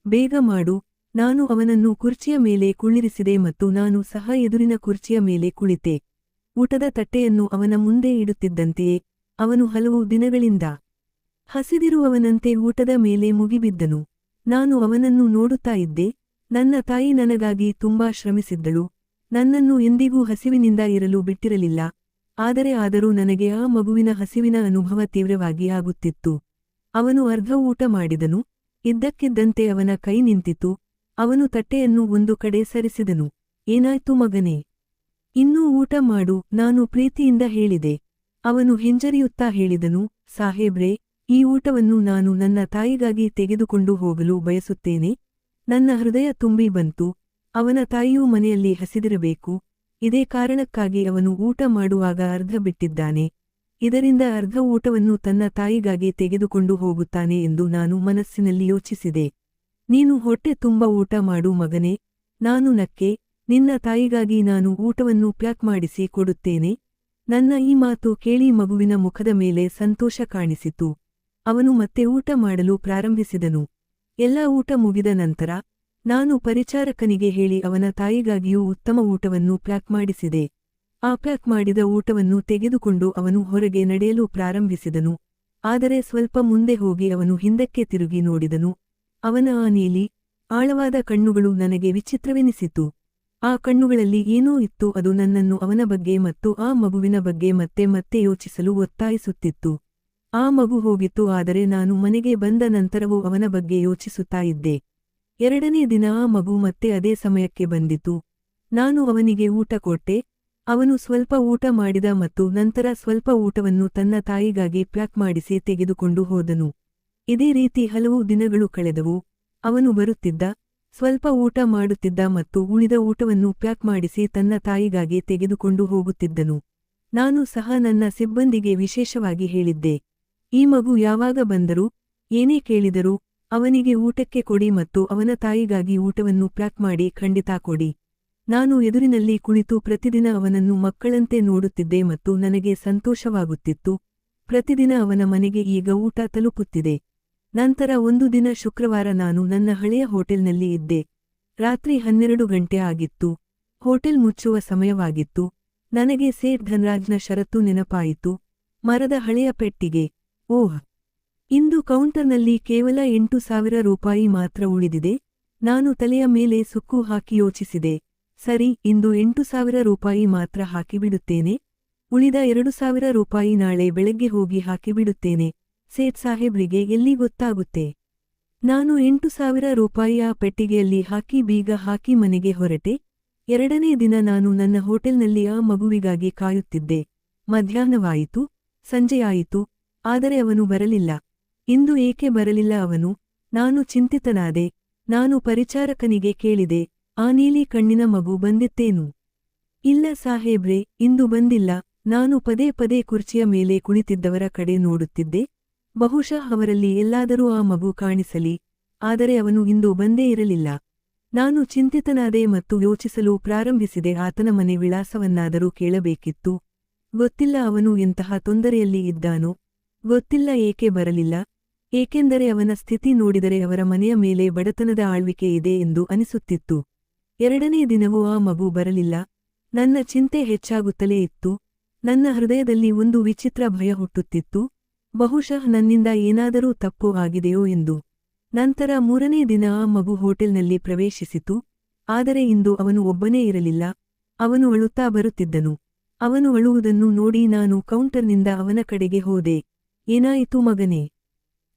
ಬೇಗ ಮಾಡು. ನಾನು ಅವನನ್ನು ಕುರ್ಚಿಯ ಮೇಲೆ ಕುಳ್ಳಿರಿಸಿದೆ ಮತ್ತು ನಾನು ಸಹ ಎದುರಿನ ಕುರ್ಚಿಯ ಮೇಲೆ ಕುಳಿತೆ. ಊಟದ ತಟ್ಟೆಯನ್ನು ಅವನ ಮುಂದೆ ಇಡುತ್ತಿದ್ದಂತೆಯೇ ಅವನು ಹಲವು ದಿನಗಳಿಂದ ಹಸಿದಿರುವವನಂತೆ ಊಟದ ಮೇಲೆ ಮುಗಿಬಿದ್ದನು. ನಾನು ಅವನನ್ನು ನೋಡುತ್ತಾ ಇದ್ದೆ. ನನ್ನ ತಾಯಿ ನನಗಾಗಿ ತುಂಬಾ ಶ್ರಮಿಸಿದ್ದಳು. ನನ್ನನ್ನು ಎಂದಿಗೂ ಹಸಿವಿನಿಂದ ಇರಲು ಬಿಟ್ಟಿರಲಿಲ್ಲ. ಆದರೂ ನನಗೆ ಆ ಮಗುವಿನ ಹಸಿವಿನ ಅನುಭವ ತೀವ್ರವಾಗಿ ಆಗುತ್ತಿತ್ತು. ಅವನು ಅರ್ಧ ಊಟ ಮಾಡಿದನು. ಇದ್ದಕ್ಕಿದ್ದಂತೆ ಅವನ ಕೈ ನಿಂತಿತು. ಅವನು ತಟ್ಟೆಯನ್ನು ಒಂದು ಕಡೆ ಸರಿಸಿದನು. ಏನಾಯ್ತು ಮಗನೇ? ಇನ್ನೂ ಊಟ ಮಾಡು, ನಾನು ಪ್ರೀತಿಯಿಂದ ಹೇಳಿದೆ. ಅವನು ಹಿಂಜರಿಯುತ್ತಾ ಹೇಳಿದನು, ಸಾಹೇಬ್ರೆ, ಈ ಊಟವನ್ನು ನಾನು ನನ್ನ ತಾಯಿಗಾಗಿ ತೆಗೆದುಕೊಂಡು ಹೋಗಲು ಬಯಸುತ್ತೇನೆ. ನನ್ನ ಹೃದಯ ತುಂಬಿ ಬಂತು. ಅವನ ತಾಯಿಯೂ ಮನೆಯಲ್ಲಿ ಹಸಿದಿರಬೇಕು. ಇದೇ ಕಾರಣಕ್ಕಾಗಿ ಅವನು ಊಟ ಮಾಡುವಾಗ ಅರ್ಧ ಬಿಟ್ಟಿದ್ದಾನೆ. ಇದರಿಂದ ಅರ್ಧ ಊಟವನ್ನು ತನ್ನ ತಾಯಿಗಾಗಿ ತೆಗೆದುಕೊಂಡು ಹೋಗುತ್ತಾನೆ ಎಂದು ನಾನು ಮನಸ್ಸಿನಲ್ಲಿ ಯೋಚಿಸಿದೆ. ನೀನು ಹೊಟ್ಟೆ ತುಂಬ ಊಟ ಮಾಡು ಮಗನೇ. ನಾನು ನಕ್ಕೆ. ನಿನ್ನ ತಾಯಿಗಾಗಿ ನಾನು ಊಟವನ್ನು ಪ್ಯಾಕ್ ಮಾಡಿಸಿ ಕೊಡುತ್ತೇನೆ. ನನ್ನ ಈ ಮಾತು ಕೇಳಿ ಮಗುವಿನ ಮುಖದ ಮೇಲೆ ಸಂತೋಷ ಕಾಣಿಸಿತು. ಅವನು ಮತ್ತೆ ಊಟ ಮಾಡಲು ಪ್ರಾರಂಭಿಸಿದನು. ಎಲ್ಲ ಊಟ ಮುಗಿದ ನಂತರ ನಾನು ಪರಿಚಾರಕನಿಗೆ ಹೇಳಿ ಅವನ ತಾಯಿಗಾಗಿಯೂ ಉತ್ತಮ ಊಟವನ್ನು ಪ್ಯಾಕ್ ಮಾಡಿಸಿದೆ. ಆ ಪ್ಯಾಕ್ ಮಾಡಿದ ಊಟವನ್ನು ತೆಗೆದುಕೊಂಡು ಅವನು ಹೊರಗೆ ನಡೆಯಲು ಪ್ರಾರಂಭಿಸಿದನು. ಆದರೆ ಸ್ವಲ್ಪ ಮುಂದೆ ಹೋಗಿ ಅವನು ಹಿಂದಕ್ಕೆ ತಿರುಗಿ ನೋಡಿದನು. ಅವನ ಆ ನೀಲಿ, ಆಳವಾದ ಕಣ್ಣುಗಳು ನನಗೆ ವಿಚಿತ್ರವೆನಿಸಿತು. ಆ ಕಣ್ಣುಗಳಲ್ಲಿ ಏನೋ ಇತ್ತು, ಅದು ನನ್ನನ್ನು ಅವನ ಬಗ್ಗೆ ಮತ್ತು ಆ ಮಗುವಿನ ಬಗ್ಗೆ ಮತ್ತೆ ಮತ್ತೆ ಯೋಚಿಸಲು ಒತ್ತಾಯಿಸುತ್ತಿತ್ತು. ಆ ಮಗು ಹೋಗಿತ್ತು, ಆದರೆ ನಾನು ಮನೆಗೆ ಬಂದ ನಂತರವೂ ಅವನ ಬಗ್ಗೆ ಯೋಚಿಸುತ್ತಾ ಇದ್ದೆ. 2ನೇ ದಿನ ಆ ಮಗು ಮತ್ತೆ ಅದೇ ಸಮಯಕ್ಕೆ ಬಂದಿತು. ನಾನು ಅವನಿಗೆ ಊಟ ಕೊಟ್ಟೆ. ಅವನು ಸ್ವಲ್ಪ ಊಟ ಮಾಡಿದ ಮತ್ತು ನಂತರ ಸ್ವಲ್ಪ ಊಟವನ್ನು ತನ್ನ ತಾಯಿಗಾಗಿ ಪ್ಯಾಕ್ ಮಾಡಿಸಿ ತೆಗೆದುಕೊಂಡು ಹೋದನು. ಇದೇ ರೀತಿ ಹಲವು ದಿನಗಳು ಕಳೆದವು. ಅವನು ಬರುತ್ತಿದ್ದ, ಸ್ವಲ್ಪ ಊಟ ಮಾಡುತ್ತಿದ್ದ ಮತ್ತು ಉಳಿದ ಊಟವನ್ನು ಪ್ಯಾಕ್ ಮಾಡಿಸಿ ತನ್ನ ತಾಯಿಗಾಗಿ ತೆಗೆದುಕೊಂಡು ಹೋಗುತ್ತಿದ್ದನು. ನಾನು ಸಹ ನನ್ನ ಸಿಬ್ಬಂದಿಗೆ ವಿಶೇಷವಾಗಿ ಹೇಳಿದ್ದೆ, ಈ ಮಗು ಯಾವಾಗ ಬಂದರೂ, ಏನೇ ಕೇಳಿದರೂ ಅವನಿಗೆ ಊಟಕ್ಕೆ ಕೊಡಿ ಮತ್ತು ಅವನ ತಾಯಿಗಾಗಿ ಊಟವನ್ನು ಪ್ಯಾಕ್ ಮಾಡಿ ಖಂಡಿತ ಕೊಡಿ. ನಾನು ಎದುರಿನಲ್ಲಿ ಕುಳಿತು ಪ್ರತಿದಿನ ಅವನನ್ನು ಮಕ್ಕಳಂತೆ ನೋಡುತ್ತಿದ್ದೆ ಮತ್ತು ನನಗೆ ಸಂತೋಷವಾಗುತ್ತಿತ್ತು. ಪ್ರತಿದಿನ ಅವನ ಮನೆಗೆ ಈಗ ಊಟ ತಲುಪುತ್ತಿದೆ. ನಂತರ ಒಂದು ದಿನ ಶುಕ್ರವಾರ ನಾನು ನನ್ನ ಹಳೆಯ ಹೋಟೆಲ್ನಲ್ಲಿ ಇದ್ದೆ. ರಾತ್ರಿ 12 ಗಂಟೆ ಆಗಿತ್ತು. ಹೋಟೆಲ್ ಮುಚ್ಚುವ ಸಮಯವಾಗಿತ್ತು. ನನಗೆ ಸೇಠ್ ಧನ್ರಾಜ್ನ ಷರತ್ತು ನೆನಪಾಯಿತು. ಮರದ ಹಳೆಯ ಪೆಟ್ಟಿಗೆ. ಓಹ್, ಇಂದು ಕೌಂಟರ್ನಲ್ಲಿ ಕೇವಲ 8,000 ರೂಪಾಯಿ ಮಾತ್ರ ಉಳಿದಿದೆ. ನಾನು ತಲೆಯ ಮೇಲೆ ಸುಕ್ಕು ಹಾಕಿ ಯೋಚಿಸಿದೆ, ಸರಿ, ಇಂದು 8,000 ರೂಪಾಯಿ ಮಾತ್ರ ಹಾಕಿಬಿಡುತ್ತೇನೆ. ಉಳಿದ 2,000 ರೂಪಾಯಿ ನಾಳೆ ಬೆಳಗ್ಗೆ ಹೋಗಿ ಹಾಕಿಬಿಡುತ್ತೇನೆ. ಸೇಠ್ ಸಾಹೇಬ್ರಿಗೆ ಎಲ್ಲಿ ಗೊತ್ತಾಗುತ್ತೆ? ನಾನು 8,000 ರೂಪಾಯಿ ಆ ಪೆಟ್ಟಿಗೆಯಲ್ಲಿ ಹಾಕಿ ಬೀಗ ಹಾಕಿ ಮನೆಗೆ ಹೊರಟೆ. 2ನೇ ದಿನ ನಾನು ನನ್ನ ಹೋಟೆಲ್ನಲ್ಲಿ ಆ ಮಗುವಿಗಾಗಿ ಕಾಯುತ್ತಿದ್ದೆ. ಮಧ್ಯಾಹ್ನವಾಯಿತು, ಸಂಜೆಯಾಯಿತು, ಆದರೆ ಅವನು ಬರಲಿಲ್ಲ. ಇಂದು ಏಕೆ ಬರಲಿಲ್ಲ ಅವನು? ನಾನು ಚಿಂತಿತನಾದೆ. ನಾನು ಪರಿಚಾರಕನಿಗೆ ಕೇಳಿದೆ, ಆ ನೀಲಿ ಕಣ್ಣಿನ ಮಗು ಬಂದಿತ್ತೇನು? ಇಲ್ಲ ಸಾಹೇಬ್ರೆ, ಇಂದು ಬಂದಿಲ್ಲ. ನಾನು ಪದೇ ಪದೇ ಕುರ್ಚಿಯ ಮೇಲೆ ಕುಳಿತಿದ್ದವರ ಕಡೆ ನೋಡುತ್ತಿದ್ದೆ. ಬಹುಶಃ ಅವರಲ್ಲಿ ಎಲ್ಲಾದರೂ ಆ ಮಗು ಕಾಣಿಸಲಿ, ಆದರೆ ಅವನು ಇಂದು ಬಂದೇ ಇರಲಿಲ್ಲ. ನಾನು ಚಿಂತಿತನಾದೆ ಮತ್ತು ಯೋಚಿಸಲು ಪ್ರಾರಂಭಿಸಿದೆ, ಆತನ ಮನೆ ವಿಳಾಸವನ್ನಾದರೂ ಕೇಳಬೇಕಿತ್ತು. ಗೊತ್ತಿಲ್ಲ ಅವನು ಎಂತಹ ತೊಂದರೆಯಲ್ಲಿ ಇದ್ದಾನೋ. ಗೊತ್ತಿಲ್ಲ ಏಕೆ ಬರಲಿಲ್ಲ. ಏಕೆಂದರೆ ಅವನ ಸ್ಥಿತಿ ನೋಡಿದರೆ ಅವರ ಮನೆಯ ಮೇಲೆ ಬಡತನದ ಆಳ್ವಿಕೆ ಇದೆ ಎಂದು ಅನಿಸುತ್ತಿತ್ತು. 2ನೇ ದಿನವೂ ಆ ಮಗು ಬರಲಿಲ್ಲ. ನನ್ನ ಚಿಂತೆ ಹೆಚ್ಚಾಗುತ್ತಲೇ ಇತ್ತು. ನನ್ನ ಹೃದಯದಲ್ಲಿ ಒಂದು ವಿಚಿತ್ರ ಭಯ ಹುಟ್ಟುತ್ತಿತ್ತು. ಬಹುಶಃ ನನ್ನಿಂದ ಏನಾದರೂ ತಪ್ಪು ಆಗಿದೆಯೋ ಎಂದು. ನಂತರ 3ನೇ ದಿನ ಆ ಮಗು ಹೋಟೆಲ್ನಲ್ಲಿ ಪ್ರವೇಶಿಸಿತು. ಆದರೆ ಇಂದು ಅವನು ಒಬ್ಬನೇ ಇರಲಿಲ್ಲ. ಅವನು ಅಳುತ್ತಾ ಬರುತ್ತಿದ್ದನು. ಅವನು ಅಳುವುದನ್ನು ನೋಡಿ ನಾನು ಕೌಂಟರ್ನಿಂದ ಅವನ ಕಡೆಗೆ ಹೋದೆ. ಏನಾಯಿತು ಮಗನೇ?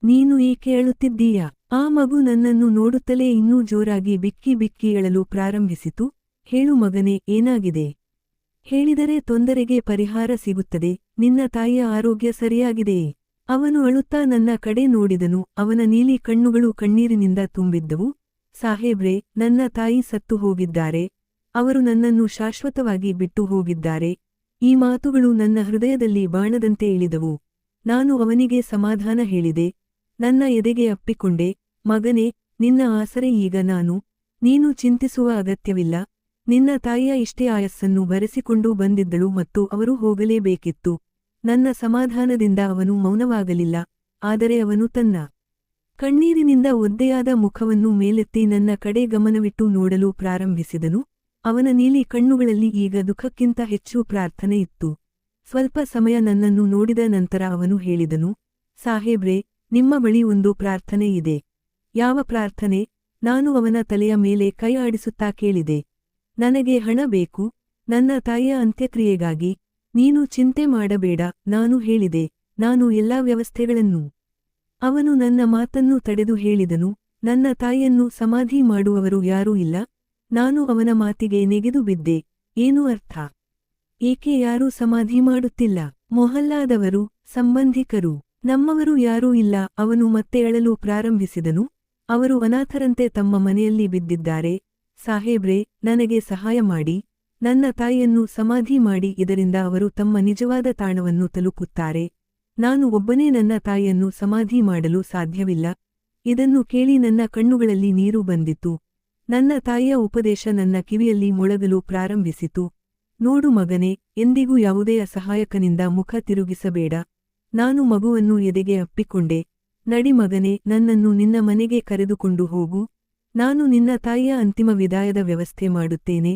ನೀನು ಏಕೆ ಅಳುತ್ತಿದ್ದೀಯಾ? ಆ ಮಗು ನನ್ನನ್ನು ನೋಡುತ್ತಲೇ ಇನ್ನೂ ಜೋರಾಗಿ ಬಿಕ್ಕಿ ಬಿಕ್ಕಿ ಅಳಲು ಪ್ರಾರಂಭಿಸಿತು. ಹೇಳು ಮಗನೇ, ಏನಾಗಿದೆ? ಹೇಳಿದರೆ ತೊಂದರೆಗೆ ಪರಿಹಾರ ಸಿಗುತ್ತದೆ. ನಿನ್ನ ತಾಯಿಯ ಆರೋಗ್ಯ ಸರಿಯಾಗಿದೆಯೇ? ಅವನು ಅಳುತ್ತಾ ನನ್ನ ಕಡೆ ನೋಡಿದನು. ಅವನ ನೀಲಿ ಕಣ್ಣುಗಳು ಕಣ್ಣೀರಿನಿಂದ ತುಂಬಿದ್ದವು. ಸಾಹೇಬ್ರೆ, ನನ್ನ ತಾಯಿ ಸತ್ತು ಹೋಗಿದ್ದಾರೆ. ಅವರು ನನ್ನನ್ನು ಶಾಶ್ವತವಾಗಿ ಬಿಟ್ಟು ಹೋಗಿದ್ದಾರೆ. ಈ ಮಾತುಗಳು ನನ್ನ ಹೃದಯದಲ್ಲಿ ಬಾಣದಂತೆ ಇಳಿದವು. ನಾನು ಅವನಿಗೆ ಸಮಾಧಾನ ಹೇಳಿದೆ. ನನ್ನ ಎದೆಗೆ ಅಪ್ಪಿಕೊಂಡೆ. ಮಗನೇ, ನಿನ್ನ ಆಸರೆ ಈಗ ನಾನು. ನೀನು ಚಿಂತಿಸುವ ಅಗತ್ಯವಿಲ್ಲ. ನಿನ್ನ ತಾಯಿಯ ಇಷ್ಟೇ ಆಯಸ್ಸನ್ನು ಬರೆಸಿಕೊಂಡು ಬಂದಿದ್ದಳು ಮತ್ತು ಅವರು ಹೋಗಲೇಬೇಕಿತ್ತು. ನನ್ನ ಸಮಾಧಾನದಿಂದ ಅವನು ಮೌನವಾಗಲಿಲ್ಲ. ಆದರೆ ಅವನು ತನ್ನ ಕಣ್ಣೀರಿನಿಂದ ಒದ್ದೆಯಾದ ಮುಖವನ್ನು ಮೇಲೆತ್ತಿ ನನ್ನ ಕಡೆ ಗಮನವಿಟ್ಟು ನೋಡಲು ಪ್ರಾರಂಭಿಸಿದನು. ಅವನ ನೀಲಿ ಕಣ್ಣುಗಳಲ್ಲಿ ಈಗ ದುಃಖಕ್ಕಿಂತ ಹೆಚ್ಚು ಪ್ರಾರ್ಥನೆ ಇತ್ತು. ಸ್ವಲ್ಪ ಸಮಯ ನನ್ನನ್ನು ನೋಡಿದ ನಂತರ ಅವನು ಹೇಳಿದನು, ಸಾಹೇಬ್ರೆ, ನಿಮ್ಮ ಬಳಿ ಒಂದು ಪ್ರಾರ್ಥನೆ ಇದೆ. ಯಾವ ಪ್ರಾರ್ಥನೆ? ನಾನು ಅವನ ತಲೆಯ ಮೇಲೆ ಕೈ ಆಡಿಸುತ್ತಾ ಕೇಳಿದೆ. ನನಗೆ ಹಣ ಬೇಕು, ನನ್ನ ತಾಯಿಯ ಅಂತ್ಯಕ್ರಿಯೆಗಾಗಿ. ನೀನು ಚಿಂತೆ ಮಾಡಬೇಡ, ನಾನು ಹೇಳಿದೆ. ನಾನು ಎಲ್ಲಾ ವ್ಯವಸ್ಥೆಗಳನ್ನು. ಅವನು ನನ್ನ ಮಾತನ್ನು ತಡೆದು ಹೇಳಿದನು, ನನ್ನ ತಾಯಿಯನ್ನು ಸಮಾಧಿ ಮಾಡುವವರು ಯಾರೂ ಇಲ್ಲ. ನಾನು ಅವನ ಮಾತಿಗೆ ನೆಗೆದು ಬಿದ್ದೆ. ಏನು ಅರ್ಥ? ಏಕೆ ಯಾರೂ ಸಮಾಧಿ ಮಾಡುತ್ತಿಲ್ಲ? ಮೊಹಲ್ಲಾದವರು, ಸಂಬಂಧಿಕರು, ನಮ್ಮವರು ಯಾರೂ ಇಲ್ಲ. ಅವನು ಮತ್ತೆ ಅಳಲು ಪ್ರಾರಂಭಿಸಿದನು. ಅವರು ಅನಾಥರಂತೆ ತಮ್ಮ ಮನೆಯಲ್ಲಿ ಬಿದ್ದಿದ್ದಾರೆ. ಸಾಹೇಬ್ರೆ, ನನಗೆ ಸಹಾಯ ಮಾಡಿ. ನನ್ನ ತಾಯಿಯನ್ನು ಸಮಾಧಿ ಮಾಡಿ ಇದರಿಂದ ಅವರು ತಮ್ಮ ನಿಜವಾದ ತಾಣವನ್ನು ತಲುಪುತ್ತಾರೆ. ನಾನು ಒಬ್ಬನೇ ನನ್ನ ತಾಯಿಯನ್ನು ಸಮಾಧಿ ಮಾಡಲು ಸಾಧ್ಯವಿಲ್ಲ. ಇದನ್ನು ಕೇಳಿ ನನ್ನ ಕಣ್ಣುಗಳಲ್ಲಿ ನೀರು ಬಂದಿತು. ನನ್ನ ತಾಯಿಯ ಉಪದೇಶ ನನ್ನ ಕಿವಿಯಲ್ಲಿ ಮೊಳಗಲು ಪ್ರಾರಂಭಿಸಿತು. ನೋಡು ಮಗನೇ, ಎಂದಿಗೂ ಯಾವುದೇ ಅಸಹಾಯಕನಿಂದ ಮುಖ ತಿರುಗಿಸಬೇಡ. ನಾನು ಮಗುವನ್ನು ಎದೆಗೆ ಅಪ್ಪಿಕೊಂಡೆ. ನಡಿ ಮಗನೇ, ನನ್ನನ್ನು ನಿನ್ನ ಮನೆಗೆ ಕರೆದುಕೊಂಡು ಹೋಗು. ನಾನು ನಿನ್ನ ತಾಯಿಯ ಅಂತಿಮ ವಿದಾಯದ ವ್ಯವಸ್ಥೆ ಮಾಡುತ್ತೇನೆ.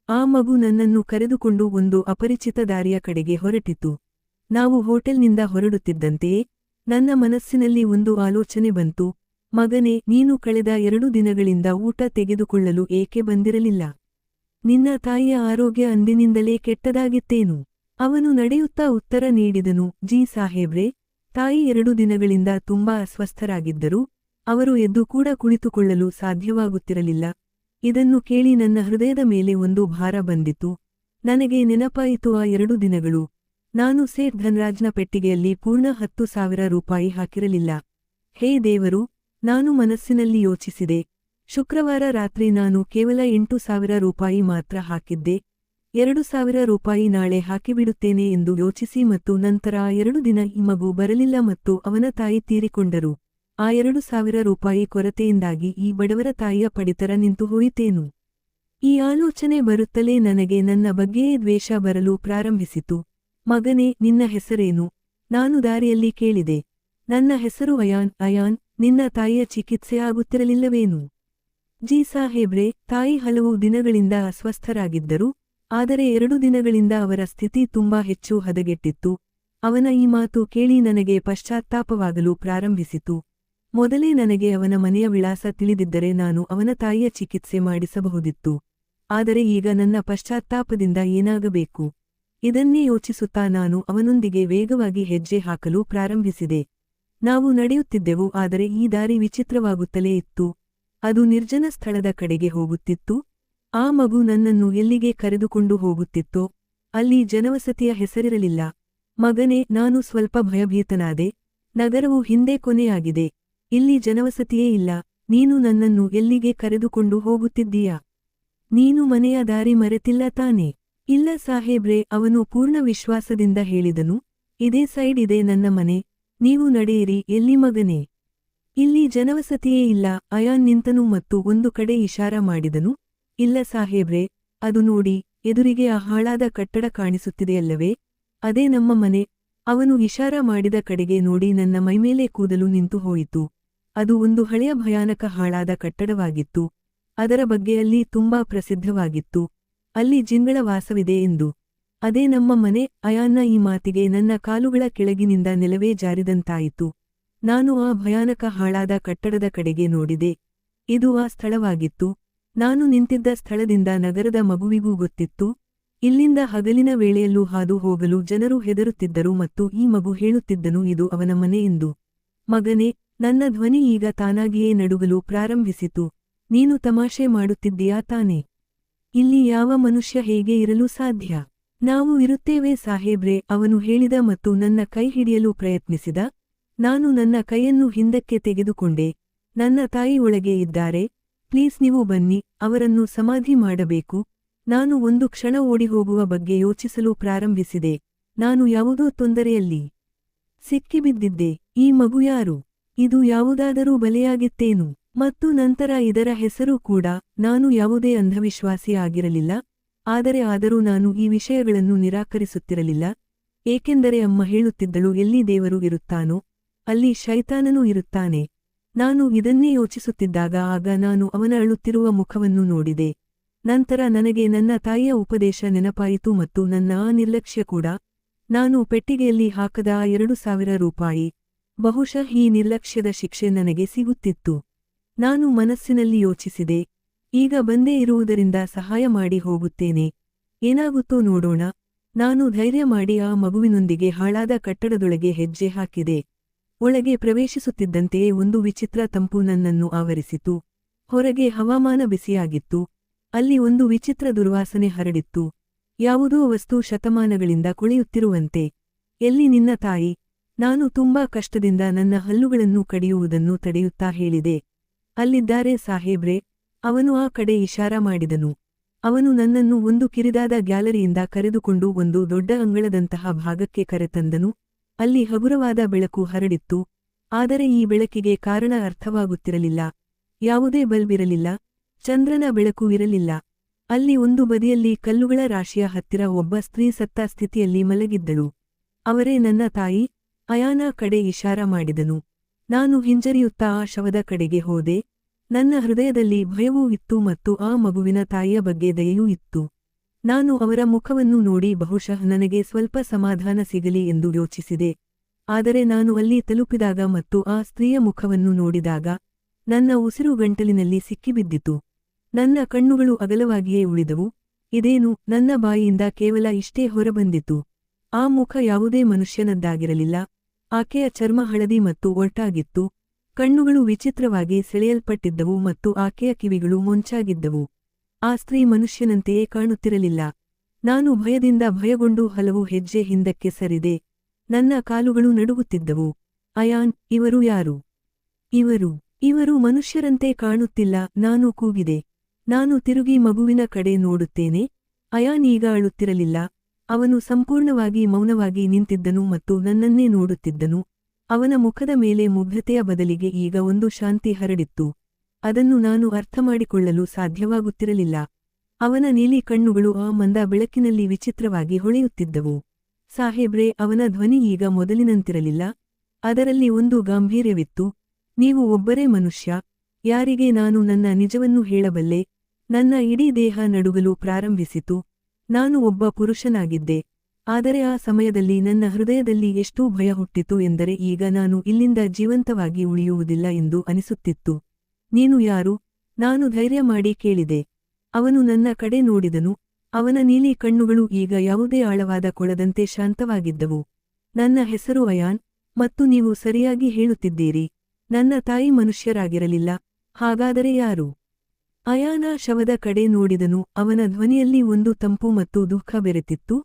ಆ ಮಗು ನನ್ನನ್ನು ಕರೆದುಕೊಂಡು ಒಂದು ಅಪರಿಚಿತ ದಾರಿಯ ಕಡೆಗೆ ಹೊರಟಿತು. ನಾವು ಹೋಟೆಲ್ನಿಂದ ಹೊರಡುತ್ತಿದ್ದಂತೆಯೇ ನನ್ನ ಮನಸ್ಸಿನಲ್ಲಿ ಒಂದು ಆಲೋಚನೆ ಬಂತು. ಮಗನೇ, ನೀನು ಕಳೆದ 2 ದಿನಗಳಿಂದ ಊಟ ತೆಗೆದುಕೊಳ್ಳಲು ಏಕೆ ಬಂದಿರಲಿಲ್ಲ? ನಿನ್ನ ತಾಯಿಯ ಆರೋಗ್ಯ ಅಂದಿನಿಂದಲೇ ಕೆಟ್ಟದಾಗಿತ್ತೇನು? ಅವನು ನಡೆಯುತ್ತಾ ಉತ್ತರ ನೀಡಿದನು, ಜಿ ಸಾಹೇಬ್ರೆ, ತಾಯಿ 2 ದಿನಗಳಿಂದ ತುಂಬಾ ಅಸ್ವಸ್ಥರಾಗಿದ್ದರು. ಅವರು ಎದ್ದು ಕೂಡ ಕುಳಿತುಕೊಳ್ಳಲು ಸಾಧ್ಯವಾಗುತ್ತಿರಲಿಲ್ಲ. ಇದನ್ನು ಕೇಳಿ ನನ್ನ ಹೃದಯದ ಮೇಲೆ ಒಂದು ಭಾರ ಬಂದಿತು. ನನಗೆ ನೆನಪಾಯಿತು ಆ 2 ದಿನಗಳು. ನಾನು ಸೇಠ್ ಧನ್ರಾಜ್ನ ಪೆಟ್ಟಿಗೆಯಲ್ಲಿ ಪೂರ್ಣ 10,000 ರೂಪಾಯಿ ಹಾಕಿರಲಿಲ್ಲ. ಹೇ ದೇವರು, ನಾನು ಮನಸ್ಸಿನಲ್ಲಿ ಯೋಚಿಸಿದೆ. ಶುಕ್ರವಾರ ರಾತ್ರಿ ನಾನು ಕೇವಲ 8,000 ರೂಪಾಯಿ ಮಾತ್ರ ಹಾಕಿದ್ದೆ. 2,000 ರೂಪಾಯಿ ನಾಳೆ ಹಾಕಿಬಿಡುತ್ತೇನೆ ಎಂದು ಯೋಚಿಸಿ ಮತ್ತು ನಂತರ ಆ 2 ದಿನ ಈ ಮಗು ಬರಲಿಲ್ಲ ಮತ್ತು ಅವನ ತಾಯಿ ತೀರಿಕೊಂಡರು. ಆ 2,000 ರೂಪಾಯಿ ಕೊರತೆಯಿಂದಾಗಿ ಈ ಬಡವರ ತಾಯಿಯ ಪಡಿತರ ನಿಂತು ಹೋಯಿತೇನು? ಈ ಆಲೋಚನೆ ಬರುತ್ತಲೇ ನನಗೆ ನನ್ನ ಬಗ್ಗೆಯೇ ದ್ವೇಷ ಬರಲು ಪ್ರಾರಂಭಿಸಿತು. ಮಗನೇ, ನಿನ್ನ ಹೆಸರೇನು? ನಾನು ದಾರಿಯಲ್ಲಿ ಕೇಳಿದೆ. ನನ್ನ ಹೆಸರು ಅಯಾನ್. ಅಯಾನ್, ನಿನ್ನ ತಾಯಿಯ ಚಿಕಿತ್ಸೆ ಆಗುತ್ತಿರಲಿಲ್ಲವೇನು? ಜಿ ಸಾಹೇಬ್ರೆ, ತಾಯಿ ಹಲವು ದಿನಗಳಿಂದ ಅಸ್ವಸ್ಥರಾಗಿದ್ದರು. ಆದರೆ 2 ದಿನಗಳಿಂದ ಅವರ ಸ್ಥಿತಿ ತುಂಬಾ ಹೆಚ್ಚು ಹದಗೆಟ್ಟಿತ್ತು. ಅವನ ಈ ಮಾತು ಕೇಳಿ ನನಗೆ ಪಶ್ಚಾತ್ತಾಪವಾಗಲು ಪ್ರಾರಂಭಿಸಿತು. ಮೊದಲೇ ನನಗೆ ಅವನ ಮನೆಯ ವಿಳಾಸ ತಿಳಿದಿದ್ದರೆ ನಾನು ಅವನ ತಾಯಿಯ ಚಿಕಿತ್ಸೆ ಮಾಡಿಸಬಹುದಿತ್ತು. ಆದರೆ ಈಗ ನನ್ನ ಪಶ್ಚಾತ್ತಾಪದಿಂದ ಏನಾಗಬೇಕು? ಇದನ್ನೇ ಯೋಚಿಸುತ್ತಾ ನಾನು ಅವನೊಂದಿಗೆ ವೇಗವಾಗಿ ಹೆಜ್ಜೆ ಹಾಕಲು ಪ್ರಾರಂಭಿಸಿದೆ. ನಾವು ನಡೆಯುತ್ತಿದ್ದೆವು, ಆದರೆ ಈ ದಾರಿ ವಿಚಿತ್ರವಾಗುತ್ತಲೇ ಇತ್ತು. ಅದು ನಿರ್ಜನ ಸ್ಥಳದ ಕಡೆಗೆ ಹೋಗುತ್ತಿತ್ತು. ಆ ಮಗು ನನ್ನನ್ನು ಎಲ್ಲಿಗೆ ಕರೆದುಕೊಂಡು ಹೋಗುತ್ತಿತ್ತೋ ಅಲ್ಲಿ ಜನವಸತಿಯ ಹೆಸರಿರಲಿಲ್ಲ. ಮಗನೇ, ನಾನು ಸ್ವಲ್ಪ ಭಯಭೀತನಾದೆ. ನಗರವು ಹಿಂದೆ ಕೊನೆಯಾಗಿದೆ. ಇಲ್ಲಿ ಜನವಸತಿಯೇ ಇಲ್ಲ. ನೀನು ನನ್ನನ್ನು ಎಲ್ಲಿಗೆ ಕರೆದುಕೊಂಡು ಹೋಗುತ್ತಿದ್ದೀಯಾ? ನೀನು ಮನೆಯ ದಾರಿ ಮರೆತಿಲ್ಲ ತಾನೇ? ಇಲ್ಲ ಸಾಹೇಬ್ರೆ, ಅವನು ಪೂರ್ಣ ವಿಶ್ವಾಸದಿಂದ ಹೇಳಿದನು. ಇದೇ ಸೈಡ್ ಇದೆ ನನ್ನ ಮನೆ. ನೀವು ನಡೆಯಿರಿ. ಎಲ್ಲಿ ಮಗನೇ? ಇಲ್ಲಿ ಜನವಸತಿಯೇ ಇಲ್ಲ. ಅಯಾನ್ ನಿಂತನು ಮತ್ತು ಒಂದು ಕಡೆ ಇಶಾರ ಮಾಡಿದನು. ಇಲ್ಲ ಸಾಹೇಬ್ರೆ, ಅದು ನೋಡಿ, ಎದುರಿಗೆ ಆ ಹಾಳಾದ ಕಟ್ಟಡ ಕಾಣಿಸುತ್ತಿದೆಯಲ್ಲವೇ? ಅದೇ ನಮ್ಮ ಮನೆ. ಅವನು ಇಶಾರ ಮಾಡಿದ ಕಡೆಗೆ ನೋಡಿ ನನ್ನ ಮೈಮೇಲೆ ಕೂದಲು ನಿಂತು ಹೋಯಿತು. ಅದು ಒಂದು ಹಳೆಯ ಭಯಾನಕ ಹಾಳಾದ ಕಟ್ಟಡವಾಗಿತ್ತು. ಅದರ ಬಗ್ಗೆ ಅಲ್ಲಿ ತುಂಬಾ ಪ್ರಸಿದ್ಧವಾಗಿತ್ತು. ಅಲ್ಲಿ ಜಿನ್ಗಳ ವಾಸವಿದೆ ಎಂದು. ಅದೇ ನಮ್ಮ ಮನೆ. ಅಯಾನ್ನ ಈ ಮಾತಿಗೆ ನನ್ನ ಕಾಲುಗಳ ಕೆಳಗಿನಿಂದ ನೆಲವೇ ಜಾರಿದಂತಾಯಿತು. ನಾನು ಆ ಭಯಾನಕ ಹಾಳಾದ ಕಟ್ಟಡದ ಕಡೆಗೆ ನೋಡಿದೆ. ಇದು ಆ ಸ್ಥಳವಾಗಿತ್ತು. ನಾನು ನಿಂತಿದ್ದ ಸ್ಥಳದಿಂದ ನಗರದ ಮಗುವಿಗೂ ಗೊತ್ತಿತ್ತು. ಇಲ್ಲಿಂದ ಹಗಲಿನ ವೇಳೆಯಲ್ಲೂ ಹಾದು ಹೋಗಲು ಜನರು ಹೆದರುತ್ತಿದ್ದರು ಮತ್ತು ಈ ಮಗು ಹೇಳುತ್ತಿದ್ದನು, ಇದು ಅವನ ಮನೆ ಎಂದು. ಮಗನೇ, ನನ್ನ ಧ್ವನಿ ಈಗ ತಾನಾಗಿಯೇ ನಡುಗಲು ಪ್ರಾರಂಭಿಸಿತು. ನೀನು ತಮಾಷೆ ಮಾಡುತ್ತಿದ್ದೀಯಾ ತಾನೆ? ಇಲ್ಲಿ ಯಾವ ಮನುಷ್ಯ ಹೇಗೆ ಇರಲು ಸಾಧ್ಯ? ನಾವು ಇರುತ್ತೇವೆ ಸಾಹೇಬ್ರೆ, ಅವನು ಹೇಳಿದ ಮತ್ತು ನನ್ನ ಕೈ ಹಿಡಿಯಲು ಪ್ರಯತ್ನಿಸಿದ. ನಾನು ನನ್ನ ಕೈಯನ್ನು ಹಿಂದಕ್ಕೆ ತೆಗೆದುಕೊಂಡೆ. ನನ್ನ ತಾಯಿ ಒಳಗೆ ಇದ್ದಾರೆ. ಪ್ಲೀಸ್ ನೀವು ಬನ್ನಿ, ಅವರನ್ನು ಸಮಾಧಿ ಮಾಡಬೇಕು. ನಾನು ಒಂದು ಕ್ಷಣ ಓಡಿಹೋಗುವ ಬಗ್ಗೆ ಯೋಚಿಸಲು ಪ್ರಾರಂಭಿಸಿದೆ. ನಾನು ಯಾವುದೋ ತೊಂದರೆಯಲ್ಲಿ ಸಿಕ್ಕಿಬಿದ್ದಿದ್ದೆ. ಈ ಮಗು ಯಾರು? ಇದು ಯಾವುದಾದರೂ ಬಲೆಯಾಗಿತ್ತೇನು? ಮತ್ತು ನಂತರ ಇದರ ಹೆಸರು ಕೂಡ. ನಾನು ಯಾವುದೇ ಅಂಧವಿಶ್ವಾಸಿ ಆಗಿರಲಿಲ್ಲ. ಆದರೂ ನಾನು ಈ ವಿಷಯಗಳನ್ನು ನಿರಾಕರಿಸುತ್ತಿರಲಿಲ್ಲ. ಏಕೆಂದರೆ ಅಮ್ಮ ಹೇಳುತ್ತಿದ್ದಳು, ಎಲ್ಲಿ ದೇವರು ಇರುತ್ತಾನೋ ಅಲ್ಲಿ ಶೈತಾನನೂ ಇರುತ್ತಾನೆ. ನಾನು ಇದನ್ನೇ ಯೋಚಿಸುತ್ತಿದ್ದಾಗ ಆಗ ನಾನು ಅವನ ಅಳುತ್ತಿರುವ ಮುಖವನ್ನು ನೋಡಿದೆ. ನಂತರ ನನಗೆ ನನ್ನ ತಾಯಿಯ ಉಪದೇಶ ನೆನಪಾಯಿತು ಮತ್ತು ನನ್ನ ಆ ನಿರ್ಲಕ್ಷ್ಯ ಕೂಡ. ನಾನು ಪೆಟ್ಟಿಗೆಯಲ್ಲಿ ಹಾಕದ ಆ 2,000 ರೂಪಾಯಿ. ಬಹುಶಃ ಈ ನಿರ್ಲಕ್ಷ್ಯದ ಶಿಕ್ಷೆ ನನಗೆ ಸಿಗುತ್ತಿತ್ತು. ನಾನು ಮನಸ್ಸಿನಲ್ಲಿ ಯೋಚಿಸಿದೆ, ಈಗ ಬಂದೇ ಇರುವುದರಿಂದ ಸಹಾಯ ಮಾಡಿ ಹೋಗುತ್ತೇನೆ. ಏನಾಗುತ್ತೋ ನೋಡೋಣ. ನಾನು ಧೈರ್ಯ ಮಾಡಿ ಆ ಮಗುವಿನೊಂದಿಗೆ ಹಾಳಾದ ಕಟ್ಟಡದೊಳಗೆ ಹೆಜ್ಜೆ ಹಾಕಿದೆ. ಒಳಗೆ ಪ್ರವೇಶಿಸುತ್ತಿದ್ದಂತೆಯೇ ಒಂದು ವಿಚಿತ್ರ ತಂಪು ನನ್ನನ್ನು ಆವರಿಸಿತು. ಹೊರಗೆ ಹವಾಮಾನ ಬಿಸಿಯಾಗಿತ್ತು. ಅಲ್ಲಿ ಒಂದು ವಿಚಿತ್ರ ದುರ್ವಾಸನೆ ಹರಡಿತ್ತು. ಯಾವುದೋ ವಸ್ತು ಶತಮಾನಗಳಿಂದ ಕೊಳೆಯುತ್ತಿರುವಂತೆ. ಎಲ್ಲಿ ನಿನ್ನ ತಾಯಿ? ನಾನು ತುಂಬಾ ಕಷ್ಟದಿಂದ ನನ್ನ ಹಲ್ಲುಗಳನ್ನು ಕಡಿಯುವುದನ್ನು ತಡೆಯುತ್ತಾ ಹೇಳಿದೆ. ಅಲ್ಲಿದ್ದಾರೆ ಸಾಹೇಬ್ರೆ. ಅವನು ಆ ಕಡೆ ಇಶಾರ ಮಾಡಿದನು. ಅವನು ನನ್ನನ್ನು ಒಂದು ಕಿರಿದಾದ ಗ್ಯಾಲರಿಯಿಂದ ಕರೆದುಕೊಂಡು ಒಂದು ದೊಡ್ಡ ಅಂಗಳದಂತಹ ಭಾಗಕ್ಕೆ ಕರೆತಂದನು. ಅಲ್ಲಿ ಹಗುರವಾದ ಬೆಳಕು ಹರಡಿತ್ತು, ಆದರೆ ಈ ಬೆಳಕಿಗೆ ಕಾರಣ ಅರ್ಥವಾಗುತ್ತಿರಲಿಲ್ಲ. ಯಾವುದೇ ಬಲ್ಬಿರಲಿಲ್ಲ, ಚಂದ್ರನ ಬೆಳಕು ಇರಲಿಲ್ಲ. ಅಲ್ಲಿ ಒಂದು ಬದಿಯಲ್ಲಿ ಕಲ್ಲುಗಳ ರಾಶಿಯ ಹತ್ತಿರ ಒಬ್ಬ ಸ್ತ್ರೀ ಸತ್ತ ಸ್ಥಿತಿಯಲ್ಲಿ ಮಲಗಿದ್ದಳು. ಅವರೇ ನನ್ನ ತಾಯಿ. ಅಯಾನ ಕಡೆ ಇಶಾರ ಮಾಡಿದನು. ನಾನು ಹಿಂಜರಿಯುತ್ತಾ ಆ ಶವದ ಕಡೆಗೆ ಹೋದೆ. ನನ್ನ ಹೃದಯದಲ್ಲಿ ಭಯವೂ ಇತ್ತು ಮತ್ತು ಆ ಮಗುವಿನ ತಾಯಿಯ ಬಗ್ಗೆ ದಯೆಯೂ ಇತ್ತು. ನಾನು ಅವರ ಮುಖವನ್ನು ನೋಡಿ ಬಹುಶಃ ನನಗೆ ಸ್ವಲ್ಪ ಸಮಾಧಾನ ಸಿಗಲಿ ಎಂದು ಯೋಚಿಸಿದೆ. ಆದರೆ ನಾನು ಅಲ್ಲಿ ತಲುಪಿದಾಗ ಮತ್ತು ಆ ಸ್ತ್ರೀಯ ಮುಖವನ್ನು ನೋಡಿದಾಗ ನನ್ನ ಉಸಿರು ಗಂಟಲಿನಲ್ಲಿ ಸಿಕ್ಕಿಬಿದ್ದಿತು. ನನ್ನ ಕಣ್ಣುಗಳು ಅಗಲವಾಗಿಯೇ ಉಳಿದವು. ಇದೇನು, ನನ್ನ ಬಾಯಿಯಿಂದ ಕೇವಲ ಇಷ್ಟೇ ಹೊರಬಂದಿತು. ಆ ಮುಖ ಯಾವುದೇ ಮನುಷ್ಯನದ್ದಾಗಿರಲಿಲ್ಲ. ಆಕೆಯ ಚರ್ಮ ಹಳದಿ ಮತ್ತು ಒರಟಾಗಿತ್ತು. ಕಣ್ಣುಗಳು ವಿಚಿತ್ರವಾಗಿ ಸೆಳೆಯಲ್ಪಟ್ಟಿದ್ದವು ಮತ್ತು ಆಕೆಯ ಕಿವಿಗಳು ಮೊಂಚಾಗಿದ್ದವು. ಆ ಸ್ತ್ರೀ ಮನುಷ್ಯನಂತೆಯೇ ಕಾಣುತ್ತಿರಲಿಲ್ಲ. ನಾನು ಭಯಗೊಂಡು ಹಲವು ಹೆಜ್ಜೆ ಹಿಂದಕ್ಕೆ ಸರಿದೆ. ನನ್ನ ಕಾಲುಗಳು ನಡುಗುತ್ತಿದ್ದವು. ಅಯಾನ್, ಇವರು ಯಾರು? ಇವರು ಮನುಷ್ಯರಂತೆ ಕಾಣುತ್ತಿಲ್ಲ, ನಾನು ಕೂಗಿದೆ. ನಾನು ತಿರುಗಿ ಮಗುವಿನ ಕಡೆ ನೋಡುತ್ತೇನೆ. ಅಯಾನ್ ಈಗ ಅಳುತ್ತಿರಲಿಲ್ಲ. ಅವನು ಸಂಪೂರ್ಣವಾಗಿ ಮೌನವಾಗಿ ನಿಂತಿದ್ದನು ಮತ್ತು ನನ್ನನ್ನೇ ನೋಡುತ್ತಿದ್ದನು. ಅವನ ಮುಖದ ಮೇಲೆ ಮುಗ್ಧತೆಯ ಬದಲಿಗೆ ಈಗ ಒಂದು ಶಾಂತಿ ಹರಡಿತ್ತು. ಅದನ್ನು ನಾನು ಅರ್ಥಮಾಡಿಕೊಳ್ಳಲು ಸಾಧ್ಯವಾಗುತ್ತಿರಲಿಲ್ಲ. ಅವನ ನೀಲಿ ಕಣ್ಣುಗಳು ಆ ಮಂದ ಬೆಳಕಿನಲ್ಲಿ ವಿಚಿತ್ರವಾಗಿ ಹೊಳೆಯುತ್ತಿದ್ದವು. ಸಾಹೇಬ್ರೇ, ಅವನ ಧ್ವನಿ ಈಗ ಮೊದಲಿನಂತಿರಲಿಲ್ಲ. ಅದರಲ್ಲಿ ಒಂದು ಗಾಂಭೀರ್ಯವಿತ್ತು. ನೀವು ಒಬ್ಬರೇ ಮನುಷ್ಯ. ಯಾರಿಗೆ ನಾನು ನನ್ನ ನಿಜವನ್ನು ಹೇಳಬಲ್ಲೆ? ನನ್ನ ಇಡೀ ದೇಹ ನಡುಗಲು ಪ್ರಾರಂಭಿಸಿತು. ನಾನು ಒಬ್ಬ ಪುರುಷನಾಗಿದ್ದೆ. ಆದರೆ ಆ ಸಮಯದಲ್ಲಿ ನನ್ನ ಹೃದಯದಲ್ಲಿ ಎಷ್ಟೂ ಭಯ ಹುಟ್ಟಿತು ಎಂದರೆ ಈಗ ನಾನು ಇಲ್ಲಿಂದ ಜೀವಂತವಾಗಿ ಉಳಿಯುವುದಿಲ್ಲ ಎಂದು ಅನಿಸುತ್ತಿತ್ತು. ನೀನು ಯಾರು? ನಾನು ಧೈರ್ಯ ಮಾಡಿ ಕೇಳಿದೆ. ಅವನು ನನ್ನ ಕಡೆ ನೋಡಿದನು. ಅವನ ನೀಲಿ ಕಣ್ಣುಗಳು ಈಗ ಯಾವುದೇ ಆಳವಾದ ಕೊಳದಂತೆ ಶಾಂತವಾಗಿದ್ದವು. ನನ್ನ ಹೆಸರು ಅಯಾನ್, ಮತ್ತು ನೀವು ಸರಿಯಾಗಿ ಹೇಳುತ್ತಿದ್ದೀರಿ. ನನ್ನ ತಾಯಿ ಮನುಷ್ಯರಾಗಿರಲಿಲ್ಲ. ಹಾಗಾದರೆ ಯಾರು? ಅಯಾನ ಶವದ ಕಡೆ ನೋಡಿದನು. ಅವನ ಧ್ವನಿಯಲ್ಲಿ ಒಂದು ತಂಪು ಮತ್ತು ದುಃಖ ಬೆರೆತಿತ್ತು.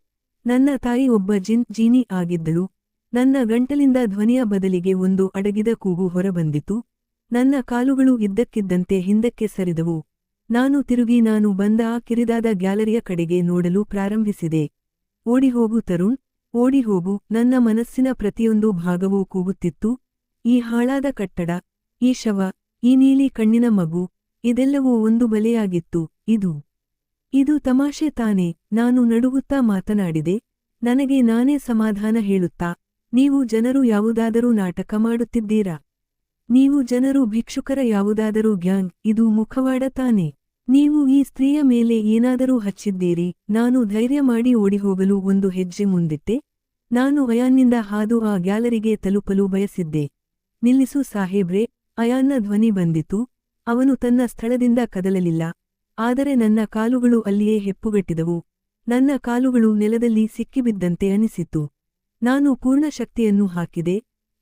ನನ್ನ ತಾಯಿ ಒಬ್ಬ ಜೀನಿ ಆಗಿದ್ದಳು. ನನ್ನ ಗಂಟಲಿಂದ ಧ್ವನಿಯ ಬದಲಿಗೆ ಒಂದು ಅಡಗಿದ ಕೂಗು ಹೊರಬಂದಿತು. ನನ್ನ ಕಾಲುಗಳು ಇದ್ದಕ್ಕಿದ್ದಂತೆ ಹಿಂದಕ್ಕೆ ಸರಿದವು. ನಾನು ತಿರುಗಿ ನಾನು ಬಂದ ಆ ಕಿರಿದಾದ ಗ್ಯಾಲರಿಯ ಕಡೆಗೆ ನೋಡಲು ಪ್ರಾರಂಭಿಸಿದೆ. ಓಡಿಹೋಗು ತರುಣ್, ಓಡಿಹೋಗು. ನನ್ನ ಮನಸ್ಸಿನ ಪ್ರತಿಯೊಂದು ಭಾಗವೂ ಕೂಗುತ್ತಿತ್ತು. ಈ ಹಾಳಾದ ಕಟ್ಟಡ, ಈ ಶವ, ಈ ನೀಲಿ ಕಣ್ಣಿನ ಮಗು, ಇದೆಲ್ಲವೂ ಒಂದು ಬಲೆಯಾಗಿತ್ತು. ಇದು ತಮಾಷೆ ತಾನೆ? ನಾನು ನಡುಗುತ್ತಾ ಮಾತನಾಡಿದೆ, ನನಗೆ ನಾನೇ ಸಮಾಧಾನ ಹೇಳುತ್ತಾ. ನೀವು ಜನರು ಯಾವುದಾದರೂ ನಾಟಕ ಮಾಡುತ್ತಿದ್ದೀರಾ? ನೀವು ಜನರು ಭಿಕ್ಷುಕರ ಯಾವುದಾದರೂ ಗ್ಯಾಂಗ್? ಇದು ಮುಖವಾಡ ತಾನೆ? ನೀವು ಈ ಸ್ತ್ರೀಯ ಮೇಲೆ ಏನಾದರೂ ಹಚ್ಚಿದ್ದೀರಿ? ನಾನು ಧೈರ್ಯ ಮಾಡಿ ಓಡಿಹೋಗಲು ಒಂದು ಹೆಜ್ಜೆ ಮುಂದಿಟ್ಟೆ. ನಾನು ಅಯಾನ್ನಿಂದ ಹಾದು ಆ ಗ್ಯಾಲರಿಗೆ ತಲುಪಲು ಬಯಸಿದ್ದೆ. ನಿಲ್ಲಿಸು ಸಾಹೇಬ್ರೆ, ಅಯಾನ್ನ ಧ್ವನಿ ಬಂದಿತು. ಅವನು ತನ್ನ ಸ್ಥಳದಿಂದ ಕದಲಲಿಲ್ಲ. ಆದರೆ ನನ್ನ ಕಾಲುಗಳು ಅಲ್ಲಿಯೇ ಹೆಪ್ಪುಗಟ್ಟಿದವು. ನನ್ನ ಕಾಲುಗಳು ನೆಲದಲ್ಲಿ ಸಿಕ್ಕಿಬಿದ್ದಂತೆ ಅನಿಸಿತು. ನಾನು ಪೂರ್ಣ ಶಕ್ತಿಯನ್ನು ಹಾಕಿದೆ,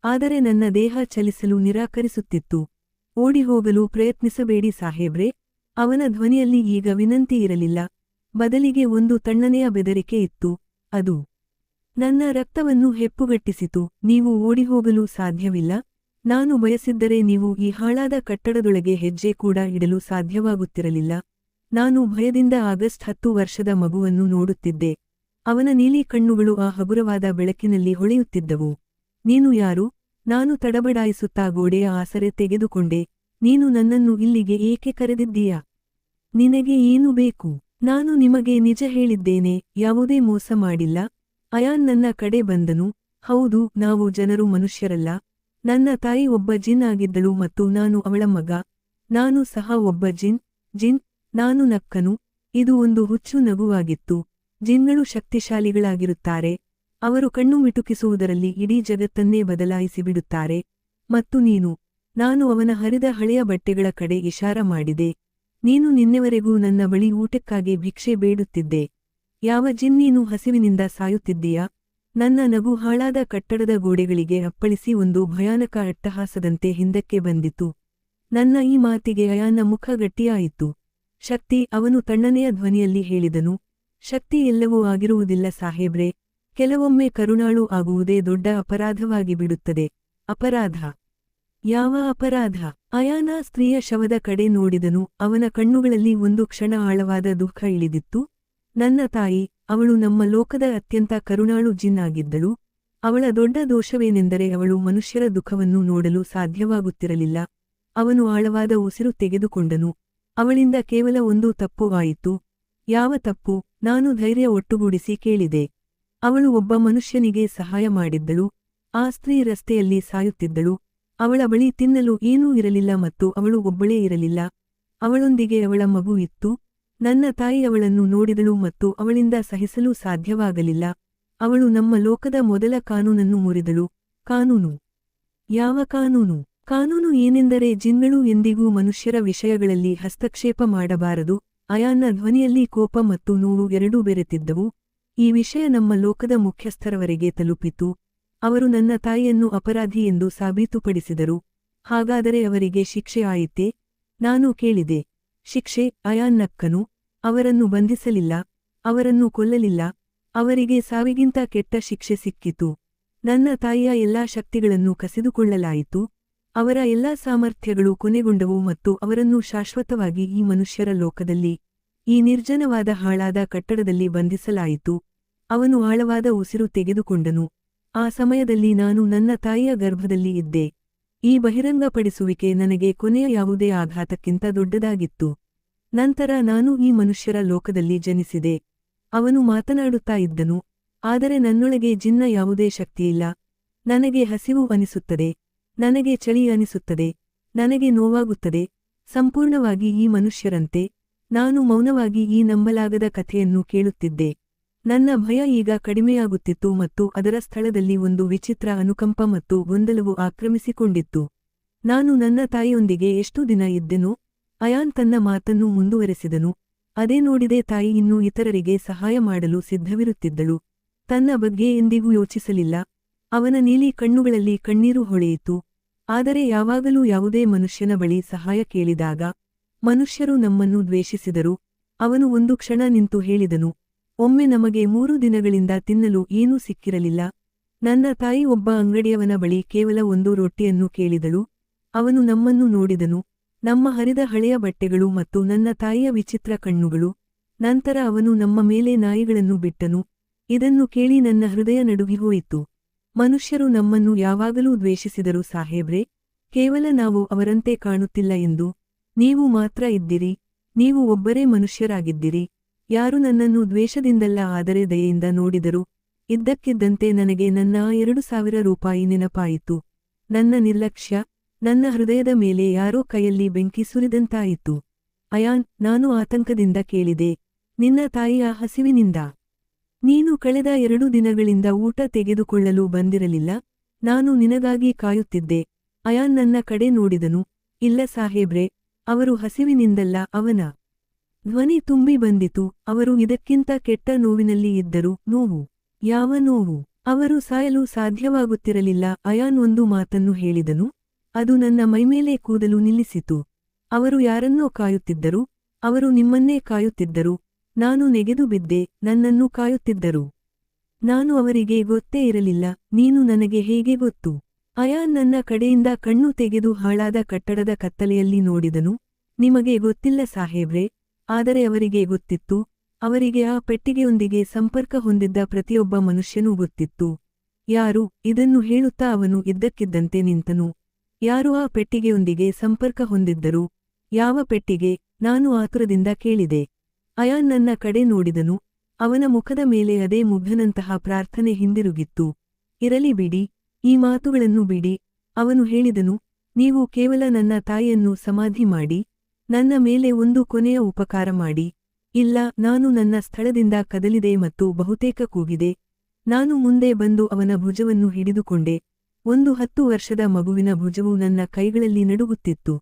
ಆದರೆ ನನ್ನ ದೇಹ ಚಲಿಸಲು ನಿರಾಕರಿಸುತ್ತಿತ್ತು. ಓಡಿಹೋಗಲು ಪ್ರಯತ್ನಿಸಬೇಡಿ ಸಾಹೇಬ್ರೆ. ಅವನ ಧ್ವನಿಯಲ್ಲಿ ಈಗ ವಿನಂತಿ ಇರಲಿಲ್ಲ, ಬದಲಿಗೆ ಒಂದು ತಣ್ಣನೆಯ ಬೆದರಿಕೆ ಇತ್ತು. ಅದು ನನ್ನ ರಕ್ತವನ್ನು ಹೆಪ್ಪುಗಟ್ಟಿಸಿತು. ನೀವು ಓಡಿಹೋಗಲು ಸಾಧ್ಯವಿಲ್ಲ. ನಾನು ಬಯಸಿದ್ದರೆ ನೀವು ಈ ಹಾಳಾದ ಕಟ್ಟಡದೊಳಗೆ ಹೆಜ್ಜೆ ಕೂಡ ಇಡಲು ಸಾಧ್ಯವಾಗುತ್ತಿರಲಿಲ್ಲ. ನಾನು ಭಯದಿಂದ ಆಗಸ್ಟ್ 10 ವರ್ಷದ ಮಗುವನ್ನು ನೋಡುತ್ತಿದ್ದೆ. ಅವನ ನೀಲಿ ಕಣ್ಣುಗಳು ಆ ಹಗುರವಾದ ಬೆಳಕಿನಲ್ಲಿ ಹೊಳೆಯುತ್ತಿದ್ದವು. ನೀನು ಯಾರು? ನಾನು ತಡಬಡಾಯಿಸುತ್ತಾ ಗೋಡೆಯ ಆಸರೆ ತೆಗೆದುಕೊಂಡೆ. ನೀನು ನನ್ನನ್ನು ಇಲ್ಲಿಗೆ ಏಕೆ ಕರೆದಿದ್ದೀಯಾ? ನಿನಗೆ ಏನು ಬೇಕು? ನಾನು ನಿಮಗೆ ನಿಜ ಹೇಳಿದ್ದೇನೆ, ಯಾವುದೇ ಮೋಸ ಮಾಡಿಲ್ಲ. ಅಯಾನ್ ನನ್ನ ಕಡೆ ಬಂದನು. ಹೌದು, ನಾವು ಜನರು ಮನುಷ್ಯರಲ್ಲ. ನನ್ನ ತಾಯಿ ಒಬ್ಬ ಜಿನ್ ಆಗಿದ್ದಳು ಮತ್ತು ನಾನು ಅವಳ ಮಗ. ನಾನು ಸಹ ಒಬ್ಬ ಜಿನ್. ನಾನು ನಕ್ಕನು. ಇದು ಒಂದು ಹುಚ್ಚು ನಗುವಾಗಿತ್ತು. ಜಿನ್ಗಳು ಶಕ್ತಿಶಾಲಿಗಳಾಗಿರುತ್ತಾರೆ. ಅವರು ಕಣ್ಣು ಮಿಟುಕಿಸುವುದರಲ್ಲಿ ಇಡೀ ಜಗತ್ತನ್ನೇ ಬದಲಾಯಿಸಿಬಿಡುತ್ತಾರೆ. ಮತ್ತು ನಾನು ಅವನ ಹರಿದ ಹಳೆಯ ಬಟ್ಟೆಗಳ ಕಡೆ ಇಶಾರ ಮಾಡಿದೆ. ನೀನು ನಿನ್ನೆವರೆಗೂ ನನ್ನ ಬಳಿ ಊಟಕ್ಕಾಗಿ ಭಿಕ್ಷೆ ಬೇಡುತ್ತಿದ್ದೆ. ಯಾವ ಜಿನ್? ನೀನು ಹಸಿವಿನಿಂದ ಸಾಯುತ್ತಿದ್ದೀಯಾ? ನನ್ನ ನಗು ಹಾಳಾದ ಕಟ್ಟಡದ ಗೋಡೆಗಳಿಗೆ ಅಪ್ಪಳಿಸಿ ಒಂದು ಭಯಾನಕ ಅಟ್ಟಹಾಸದಂತೆ ಹಿಂದಕ್ಕೆ ಬಂದಿತು. ನನ್ನ ಈ ಮಾತಿಗೆ ಅಯಾನ್ನ ಮುಖ ಗಟ್ಟಿಯಾಯಿತು. ಶಕ್ತಿ, ಅವನು ತಣ್ಣನೆಯ ಧ್ವನಿಯಲ್ಲಿ ಹೇಳಿದನು. ಶಕ್ತಿ ಎಲ್ಲವೂ ಆಗಿರುವುದಿಲ್ಲ ಸಾಹೇಬ್ರೆ. ಕೆಲವೊಮ್ಮೆ ಕರುಣಾಳು ಆಗುವುದೇ ದೊಡ್ಡ ಅಪರಾಧವಾಗಿ ಬಿಡುತ್ತದೆ. ಅಪರಾಧ ಯಾವ ಅಪರಾಧ? ಅಯಾನ ಸ್ತ್ರೀಯ ಶವದ ಕಡೆ ನೋಡಿದನು. ಅವನ ಕಣ್ಣುಗಳಲ್ಲಿ ಒಂದು ಕ್ಷಣ ಆಳವಾದ ದುಃಖ ಇಳಿದಿತ್ತು. ನನ್ನ ತಾಯಿ, ಅವಳು ನಮ್ಮ ಲೋಕದ ಅತ್ಯಂತ ಕರುಣಾಳು ಜಿನ್ ಆಗಿದ್ದಳು. ಅವಳ ದೊಡ್ಡ ದೋಷವೇನೆಂದರೆ ಅವಳು ಮನುಷ್ಯರ ದುಃಖವನ್ನು ನೋಡಲು ಸಾಧ್ಯವಾಗುತ್ತಿರಲಿಲ್ಲ. ಅವನು ಆಳವಾದ ಉಸಿರು ತೆಗೆದುಕೊಂಡನು. ಅವಳಿಂದ ಕೇವಲ ಒಂದು ತಪ್ಪು ಆಯಿತು. ಯಾವ ತಪ್ಪು? ನಾನು ಧೈರ್ಯ ಒಟ್ಟುಗೂಡಿಸಿ ಕೇಳಿದೆ. ಅವಳು ಒಬ್ಬ ಮನುಷ್ಯನಿಗೆ ಸಹಾಯ ಮಾಡಿದ್ದಳು. ಆ ಸ್ತ್ರೀ ರಸ್ತೆಯಲ್ಲಿ ಸಾಯುತ್ತಿದ್ದಳು. ಅವಳ ಬಳಿ ತಿನ್ನಲು ಏನೂ ಇರಲಿಲ್ಲ ಮತ್ತು ಅವಳು ಒಬ್ಬಳೇ ಇರಲಿಲ್ಲ. ಅವಳೊಂದಿಗೆ ಅವಳ ಮಗು ಇತ್ತು. ನನ್ನ ತಾಯಿ ಅವಳನ್ನು ನೋಡಿದಳು ಮತ್ತು ಅವಳಿಂದ ಸಹಿಸಲು ಸಾಧ್ಯವಾಗಲಿಲ್ಲ. ಅವಳು ನಮ್ಮ ಲೋಕದ ಮೊದಲ ಕಾನೂನನ್ನು ಮುರಿದಳು. ಕಾನೂನು? ಯಾವ ಕಾನೂನು? ಕಾನೂನು ಏನೆಂದರೆ ಜಿನ್ಗಳು ಎಂದಿಗೂ ಮನುಷ್ಯರ ವಿಷಯಗಳಲ್ಲಿ ಹಸ್ತಕ್ಷೇಪ ಮಾಡಬಾರದು. ಅಯಾನ್ನ ಧ್ವನಿಯಲ್ಲಿ ಕೋಪ ಮತ್ತು ನೋವು ಎರಡೂ ಬೆರೆತಿದ್ದವು. ಈ ವಿಷಯ ನಮ್ಮ ಲೋಕದ ಮುಖ್ಯಸ್ಥರವರೆಗೆ ತಲುಪಿತು. ಅವರು ನನ್ನ ತಾಯಿಯನ್ನು ಅಪರಾಧಿ ಎಂದು ಸಾಬೀತುಪಡಿಸಿದರು. ಹಾಗಾದರೆ ಅವರಿಗೆ ಶಿಕ್ಷೆ ಆಯಿತೇ? ನಾನು ಕೇಳಿದೆ. ಶಿಕ್ಷೆ? ಅಯಾನ್ ನಕ್ಕನು. ಅವರನ್ನು ಬಂಧಿಸಲಿಲ್ಲ. ಅವರನ್ನು ಕೊಲ್ಲಲಿಲ್ಲ. ಅವರಿಗೆ ಸಾವಿಗಿಂತ ಕೆಟ್ಟ ಶಿಕ್ಷೆ ಸಿಕ್ಕಿತು. ನನ್ನ ತಾಯಿಯ ಎಲ್ಲಾ ಶಕ್ತಿಗಳನ್ನು ಕಸಿದುಕೊಳ್ಳಲಾಯಿತು. ಅವರ ಎಲ್ಲಾ ಸಾಮರ್ಥ್ಯಗಳು ಕೊನೆಗೊಂಡವು ಮತ್ತು ಅವರನ್ನು ಶಾಶ್ವತವಾಗಿ ಈ ಮನುಷ್ಯರ ಲೋಕದಲ್ಲಿ, ಈ ನಿರ್ಜನವಾದ ಹಾಳಾದ ಕಟ್ಟಡದಲ್ಲಿ ಬಂಧಿಸಲಾಯಿತು. ಅವನು ಆಳವಾದ ಉಸಿರು ತೆಗೆದುಕೊಂಡನು. ಆ ಸಮಯದಲ್ಲಿ ನಾನು ನನ್ನ ತಾಯಿಯ ಗರ್ಭದಲ್ಲಿ ಇದ್ದೆ. ಈ ಬಹಿರಂಗಪಡಿಸುವಿಕೆ ನನಗೆ ಕೊನೆಯ ಯಾವುದೇ ಆಘಾತಕ್ಕಿಂತ ದೊಡ್ಡದಾಗಿತ್ತು. ನಂತರ ನಾನು ಈ ಮನುಷ್ಯರ ಲೋಕದಲ್ಲಿ ಜನಿಸಿದೆ. ಅವನು ಮಾತನಾಡುತ್ತಾ ಇದ್ದನು. ಆದರೆ ನನ್ನೊಳಗೆ ಜಿನ್ನ ಯಾವುದೇ ಶಕ್ತಿಯಿಲ್ಲ. ನನಗೆ ಹಸಿವು ಅನಿಸುತ್ತದೆ. ನನಗೆ ಚಳಿ ಅನಿಸುತ್ತದೆ. ನನಗೆ ನೋವಾಗುತ್ತದೆ. ಸಂಪೂರ್ಣವಾಗಿ ಈ ಮನುಷ್ಯರಂತೆ. ನಾನು ಮೌನವಾಗಿ ಈ ನಂಬಲಾಗದ ಕಥೆಯನ್ನು ಕೇಳುತ್ತಿದ್ದೆ. ನನ್ನ ಭಯ ಈಗ ಕಡಿಮೆಯಾಗುತ್ತಿತ್ತು ಮತ್ತು ಅದರ ಸ್ಥಳದಲ್ಲಿ ಒಂದು ವಿಚಿತ್ರ ಅನುಕಂಪ ಮತ್ತು ಗೊಂದಲವು ಆಕ್ರಮಿಸಿಕೊಂಡಿತ್ತು. ನಾನು ನನ್ನ ತಾಯಿಯೊಂದಿಗೆ ಎಷ್ಟು ದಿನ ಇದ್ದೆನೋ? ಅಯಾನ್ ತನ್ನ ಮಾತನ್ನು ಮುಂದುವರೆಸಿದನು. ಅದೇ ನೋಡಿದೆ, ತಾಯಿ ಇನ್ನೂ ಇತರರಿಗೆ ಸಹಾಯ ಮಾಡಲು ಸಿದ್ಧವಿರುತ್ತಿದ್ದಳು. ತನ್ನ ಬಗ್ಗೆ ಎಂದಿಗೂ ಯೋಚಿಸಲಿಲ್ಲ. ಅವನ ನೀಲಿ ಕಣ್ಣುಗಳಲ್ಲಿ ಕಣ್ಣೀರು ಹೊಳೆಯಿತು. ಆದರೆ ಯಾವಾಗಲೂ ಯಾವುದೇ ಮನುಷ್ಯನ ಬಳಿ ಸಹಾಯ ಕೇಳಿದಾಗ ಮನುಷ್ಯರು ನಮ್ಮನ್ನು ದ್ವೇಷಿಸಿದರು. ಅವನು ಒಂದು ಕ್ಷಣ ನಿಂತು ಹೇಳಿದನು, ಒಮ್ಮೆ ನಮಗೆ 3 ದಿನಗಳಿಂದ ತಿನ್ನಲು ಏನೂ ಸಿಕ್ಕಿರಲಿಲ್ಲ. ನನ್ನ ತಾಯಿ ಒಬ್ಬ ಅಂಗಡಿಯವನ ಬಳಿ ಕೇವಲ ಒಂದು ರೊಟ್ಟಿಯನ್ನು ಕೇಳಿದಳು. ಅವನು ನಮ್ಮನ್ನು ನೋಡಿದನು, ನಮ್ಮ ಹರಿದ ಹಳೆಯ ಬಟ್ಟೆಗಳು ಮತ್ತು ನನ್ನ ತಾಯಿಯ ವಿಚಿತ್ರ ಕಣ್ಣುಗಳು. ನಂತರ ಅವನು ನಮ್ಮ ಮೇಲೆ ನಾಯಿಗಳನ್ನು ಬಿಟ್ಟನು. ಇದನ್ನು ಕೇಳಿ ನನ್ನ ಹೃದಯ ನಡುಗಿಹೋಯಿತು. ಮನುಷ್ಯರು ನಮ್ಮನ್ನು ಯಾವಾಗಲೂ ದ್ವೇಷಿಸಿದರು ಸಾಹೇಬ್ರೆ. ಕೇವಲ ನಾವು ಅವರಂತೆ ಕಾಣುತ್ತಿಲ್ಲ ಎಂದು. ನೀವು ಮಾತ್ರ ಇದ್ದಿರಿ. ನೀವು ಒಬ್ಬರೇ ಮನುಷ್ಯರಾಗಿದ್ದಿರಿ. ಯಾರು ನನ್ನನ್ನು ದ್ವೇಷದಿಂದಲ್ಲ ಆದರೆ ದಯೆಯಿಂದ ನೋಡಿದರು. ಇದ್ದಕ್ಕಿದ್ದಂತೆ ನನಗೆ ನನ್ನ 2,000 ರೂಪಾಯಿ ನೆನಪಾಯಿತು. ನನ್ನ ನಿರ್ಲಕ್ಷ್ಯ, ನನ್ನ ಹೃದಯದ ಮೇಲೆ ಯಾರೋ ಕೈಯಲ್ಲಿ ಬೆಂಕಿ ಸುರಿದಂತಾಯಿತು. ಅಯಾನ್, ನಾನು ಆತಂಕದಿಂದ ಕೇಳಿದೆ, ನಿನ್ನ ತಾಯಿಯ ಹಸಿವಿನಿಂದ? ನೀನು ಕಳೆದ 2 ದಿನಗಳಿಂದ ಊಟ ತೆಗೆದುಕೊಳ್ಳಲು ಬಂದಿರಲಿಲ್ಲ. ನಾನು ನಿನಗಾಗಿ ಕಾಯುತ್ತಿದ್ದೆ. ಅಯಾನ್ ನನ್ನ ಕಡೆ ನೋಡಿದನು. ಇಲ್ಲ ಸಾಹೇಬ್ರೆ, ಅವರು ಹಸಿವಿನಿಂದಲ್ಲ. ಅವನ ಧ್ವನಿ ತುಂಬಿ ಬಂದಿತು. ಅವರು ಇದಕ್ಕಿಂತ ಕೆಟ್ಟ ನೋವಿನಲ್ಲಿ ಇದ್ದರು. ನೋವು? ಯಾವ ನೋವು? ಅವರು ಸಾಯಲು ಸಾಧ್ಯವಾಗುತ್ತಿರಲಿಲ್ಲ. ಅಯಾನ್ ಒಂದು ಮಾತನ್ನು ಹೇಳಿದನು. ಅದು ನನ್ನ ಮೈಮೇಲೆ ಕೂದಲು ನಿಲ್ಲಿಸಿತು. ಅವರು ಯಾರನ್ನೋ ಕಾಯುತ್ತಿದ್ದರು. ಅವರು ನಿಮ್ಮನ್ನೇ ಕಾಯುತ್ತಿದ್ದರು. ನಾನು ನೆಗೆದು ಬಿದ್ದೆ. ನನ್ನನ್ನು ಕಾಯುತ್ತಿದ್ದರು. ನಾನು ಅವರಿಗೆ ಗೊತ್ತೇ ಇರಲಿಲ್ಲ. ನೀನು ನನಗೆ ಹೇಗೆ ಗೊತ್ತು? ಅಯಾನ್ ನನ್ನ ಕಡೆಯಿಂದ ಕಣ್ಣು ತೆಗೆದು ಹಾಳಾದ ಕಟ್ಟಡದ ಕತ್ತಲೆಯಲ್ಲಿ ನೋಡಿದನು. ನಿಮಗೆ ಗೊತ್ತಿಲ್ಲ ಸಾಹೇಬ್ರೆ, ಆದರೆ ಅವರಿಗೆ ಗೊತ್ತಿತ್ತು. ಅವರಿಗೆ ಆ ಪೆಟ್ಟಿಗೆಯೊಂದಿಗೆ ಸಂಪರ್ಕ ಹೊಂದಿದ್ದ ಪ್ರತಿಯೊಬ್ಬ ಮನುಷ್ಯನೂ ಗೊತ್ತಿತ್ತು. ಯಾರು? ಇದನ್ನು ಹೇಳುತ್ತಾ ಅವನು ಇದ್ದಕ್ಕಿದ್ದಂತೆ ನಿಂತನು. ಯಾರು ಆ ಪೆಟ್ಟಿಗೆಯೊಂದಿಗೆ ಸಂಪರ್ಕ ಹೊಂದಿದ್ದರು? ಯಾವ ಪೆಟ್ಟಿಗೆ? ನಾನು ಆತುರದಿಂದ ಕೇಳಿದೆ. ಅಯಾನ್ ನನ್ನ ಕಡೆ ನೋಡಿದನು. ಅವನ ಮುಖದ ಮೇಲೆ ಅದೇ ಮುಗ್ಧನಂತಹ ಪ್ರಾರ್ಥನೆ ಹಿಂದಿರುಗಿತ್ತು. ಇರಲಿ ಬಿಡಿ, ಈ ಮಾತುಗಳನ್ನು ಬಿಡಿ. ಅವನು ಹೇಳಿದನು, ನೀವು ಕೇವಲ ನನ್ನ ತಾಯಿಯನ್ನು ಸಮಾಧಿ ಮಾಡಿ, ನನ್ನ ಮೇಲೆ ಒಂದು ಕೊನೆಯ ಉಪಕಾರ ಮಾಡಿ. ಇಲ್ಲ, ನಾನು ನನ್ನ ಸ್ಥಳದಿಂದ ಕದಲಿದೆ ಮತ್ತು ಬಹುತೇಕ ಕೂಗಿದೆ. ನಾನು ಮುಂದೆ ಬಂದು ಅವನ ಭುಜವನ್ನು ಹಿಡಿದುಕೊಂಡೆ. ಒಂದು 10 ವರ್ಷದ ಮಗುವಿನ ಭುಜವು ನನ್ನ ಕೈಗಳಲ್ಲಿ ನಡುಗುತ್ತಿತ್ತು.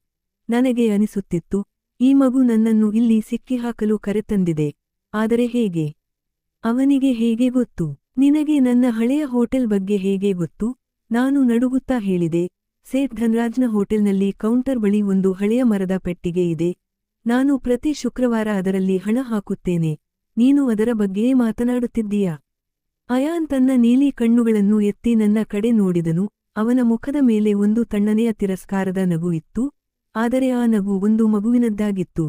ನನಗೆ ಅನಿಸುತ್ತಿತ್ತು, ಈ ಮಗು ನನ್ನನ್ನು ಇಲ್ಲಿ ಸಿಕ್ಕಿಹಾಕಲು ಕರೆತಂದಿದೆ. ಆದರೆ ಹೇಗೆ? ಅವನಿಗೆ ಹೇಗೆ ಗೊತ್ತು? ನಿನಗೆ ನನ್ನ ಹಳೆಯ ಹೋಟೆಲ್ ಬಗ್ಗೆ ಹೇಗೆ ಗೊತ್ತು? ನಾನು ನಡುಗುತ್ತಾ ಹೇಳಿದೆ. ಸೇಠ್ ಧನ್ರಾಜ್ನ ಹೋಟೆಲ್ನಲ್ಲಿ ಕೌಂಟರ್ ಬಳಿ ಒಂದು ಹಳೆಯ ಮರದ ಪೆಟ್ಟಿಗೆ ಇದೆ. ನಾನು ಪ್ರತಿ ಶುಕ್ರವಾರ ಅದರಲ್ಲಿ ಹಣ ಹಾಕುತ್ತೇನೆ. ನೀನು ಅದರ ಬಗ್ಗೆಯೇ ಮಾತನಾಡುತ್ತಿದ್ದೀಯಾ? ಅಯಾನ್ ತನ್ನ ನೀಲಿ ಕಣ್ಣುಗಳನ್ನು ಎತ್ತಿ ನನ್ನ ಕಡೆ ನೋಡಿದನು. ಅವನ ಮುಖದ ಮೇಲೆ ಒಂದು ತಣ್ಣನೆಯ ತಿರಸ್ಕಾರದ ನಗು ಇತ್ತು, ಆದರೆ ಆ ನಗು ಒಂದು ಮಗುವಿನದ್ದಾಗಿತ್ತು.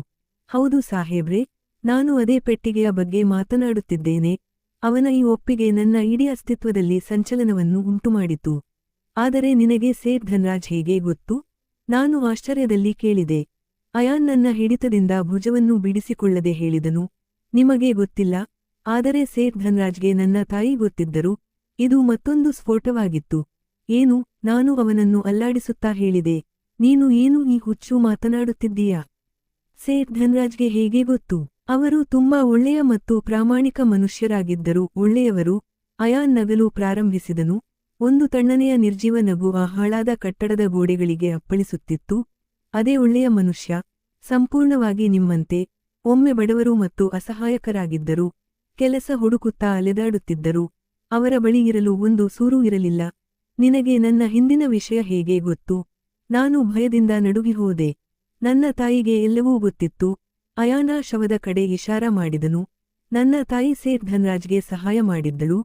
ಹೌದು ಸಾಹೇಬ್ರೆ, ನಾನು ಅದೇ ಪೆಟ್ಟಿಗೆಯ ಬಗ್ಗೆ ಮಾತನಾಡುತ್ತಿದ್ದೇನೆ. ಅವನ ಈ ಒಪ್ಪಿಗೆ ನನ್ನ ಇಡೀ ಅಸ್ತಿತ್ವದಲ್ಲಿ ಸಂಚಲನವನ್ನು ಉಂಟುಮಾಡಿತು. ಆದರೆ ನಿನಗೆ ಸೇಠ್ ಧನ್ರಾಜ್ ಹೇಗೆ ಗೊತ್ತು? ನಾನು ಆಶ್ಚರ್ಯದಲ್ಲಿ ಕೇಳಿದೆ. ಅಯಾನ್ ನನ್ನ ಹಿಡಿತದಿಂದ ಭುಜವನ್ನು ಬಿಡಿಸಿಕೊಳ್ಳದೆ ಹೇಳಿದನು, ನಿಮಗೆ ಗೊತ್ತಿಲ್ಲ, ಆದರೆ ಸೇಠ್ ಧನ್ರಾಜ್ಗೆ ನನ್ನ ತಾಯಿ ಗೊತ್ತಿದ್ದರು. ಇದು ಮತ್ತೊಂದು ಸ್ಫೋಟವಾಗಿತ್ತು. ಏನು? ನಾನು ಅವನನ್ನು ಅಲ್ಲಾಡಿಸುತ್ತಾ ಹೇಳಿದೆ, ನೀನು ಏನು ಈ ಹುಚ್ಚು ಮಾತನಾಡುತ್ತಿದ್ದೀಯಾ? ಸೇಠ್ ಧನ್ರಾಜ್ಗೆ ಹೇಗೆ ಗೊತ್ತು? ಅವರು ತುಂಬಾ ಒಳ್ಳೆಯ ಮತ್ತು ಪ್ರಾಮಾಣಿಕ ಮನುಷ್ಯರಾಗಿದ್ದರು. ಒಳ್ಳೆಯವರು. ಅಯಾನ್ ನಗಲು ಪ್ರಾರಂಭಿಸಿದನು. ಒಂದು ತಣ್ಣನೆಯ ನಿರ್ಜೀವ ನಗು ಆ ಹಾಳಾದ ಕಟ್ಟಡದ ಗೋಡೆಗಳಿಗೆ ಅಪ್ಪಳಿಸುತ್ತಿತ್ತು. ಅದೇ ಒಳ್ಳೆಯ ಮನುಷ್ಯ, ಸಂಪೂರ್ಣವಾಗಿ ನಿಮ್ಮಂತೆ. ಒಮ್ಮೆ ಬಡವರು ಮತ್ತು ಅಸಹಾಯಕರಾಗಿದ್ದರು. ಕೆಲಸ ಹುಡುಕುತ್ತಾ ಅಲೆದಾಡುತ್ತಿದ್ದರು. ಅವರ ಬಳಿ ಇರಲು ಒಂದು ಸೂರು ಇರಲಿಲ್ಲ. ನಿನಗೆ ನನ್ನ ಹಿಂದಿನ ವಿಷಯ ಹೇಗೆ ಗೊತ್ತು? ನಾನು ಭಯದಿಂದ ನಡುಗಿ ಹೋದೆ. ನನ್ನ ತಾಯಿಗೆ ಎಲ್ಲವೂ ಗೊತ್ತಿತ್ತು. ಅಯಾನ ಶವದ ಕಡೆ ಇಶಾರ ಮಾಡಿದನು. ನನ್ನ ತಾಯಿ ಸೇಠ್ ಧನ್ರಾಜ್ಗೆ ಸಹಾಯ ಮಾಡಿದ್ದಳು.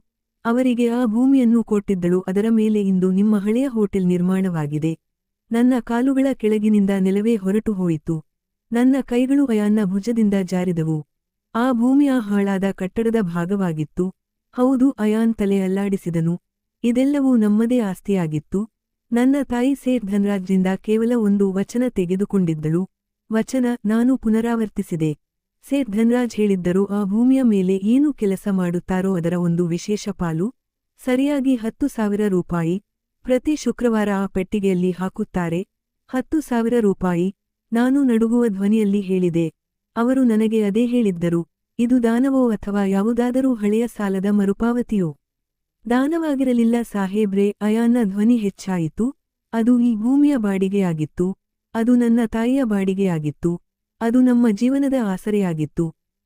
ಅವರಿಗೆ ಆ ಭೂಮಿಯನ್ನು ಕೊಟ್ಟಿದ್ದಳು. ಅದರ ಮೇಲೆ ಇಂದು ನಿಮ್ಮ ಹಳೆಯ ಹೋಟೆಲ್ ನಿರ್ಮಾಣವಾಗಿದೆ. ನನ್ನ ಕಾಲುಗಳ ಕೆಳಗಿನಿಂದ ನೆಲವೇ ಹೊರಟು ಹೋಯಿತು. ನನ್ನ ಕೈಗಳು ಅಯಾನ್ನ ಭುಜದಿಂದ ಜಾರಿದವು. ಆ ಭೂಮಿಯ ಹಾಳಾದ ಕಟ್ಟಡದ ಭಾಗವಾಗಿತ್ತು. ಹೌದು, ಅಯಾನ್ ತಲೆ ಅಲ್ಲಾಡಿಸಿದನು. ಇದೆಲ್ಲವೂ ನಮ್ಮದೇ ಆಸ್ತಿಯಾಗಿತ್ತು. ನನ್ನ ತಾಯಿ ಸೇಠ್ ಧನ್ರಾಜ್ರಿಂದ ಕೇವಲ ಒಂದು ವಚನ ತೆಗೆದುಕೊಂಡಿದ್ದಳು. ವಚನ, ನಾನು ಪುನರಾವರ್ತಿಸಿದೆ. ಸೇಠ್ ಧನ್ರಾಜ್ ಹೇಳಿದ್ದರು, ಆ ಭೂಮಿಯ ಮೇಲೆ ಏನು ಕೆಲಸ ಮಾಡುತ್ತಾರೋ ಅದರ ಒಂದು ವಿಶೇಷ ಪಾಲು, ಸರಿಯಾಗಿ 10,000 ರೂಪಾಯಿ, ಪ್ರತಿ ಶುಕ್ರವಾರ ಆ ಪೆಟ್ಟಿಗೆಯಲ್ಲಿ ಹಾಕುತ್ತಾರೆ. 10,000 ರೂಪಾಯಿ. ನಾನು ನಡುಗುವ ಧ್ವನಿಯಲ್ಲಿ ಹೇಳಿದೆ. ಅವರು ನನಗೆ ಅದೇ ಹೇಳಿದ್ದರು. ಇದು ದಾನವೋ ಅಥವಾ ಯಾವುದಾದರೂ ಹಳೆಯ ಸಾಲದ ಮರುಪಾವತಿಯೋ? ದಾನವಾಗಿರಲಿಲ್ಲ ಸಾಹೇಬ್ರೆ. ಅಯಾನ್ನ ಧ್ವನಿ ಹೆಚ್ಚಾಯಿತು. ಅದು ಈ ಭೂಮಿಯ ಬಾಡಿಗೆಯಾಗಿತ್ತು. ಅದು ನನ್ನ ತಾಯಿಯ ಬಾಡಿಗೆಯಾಗಿತ್ತು. ಅದು ನಮ್ಮ ಜೀವನದ ಆಸರೆಯಾಗಿತ್ತು.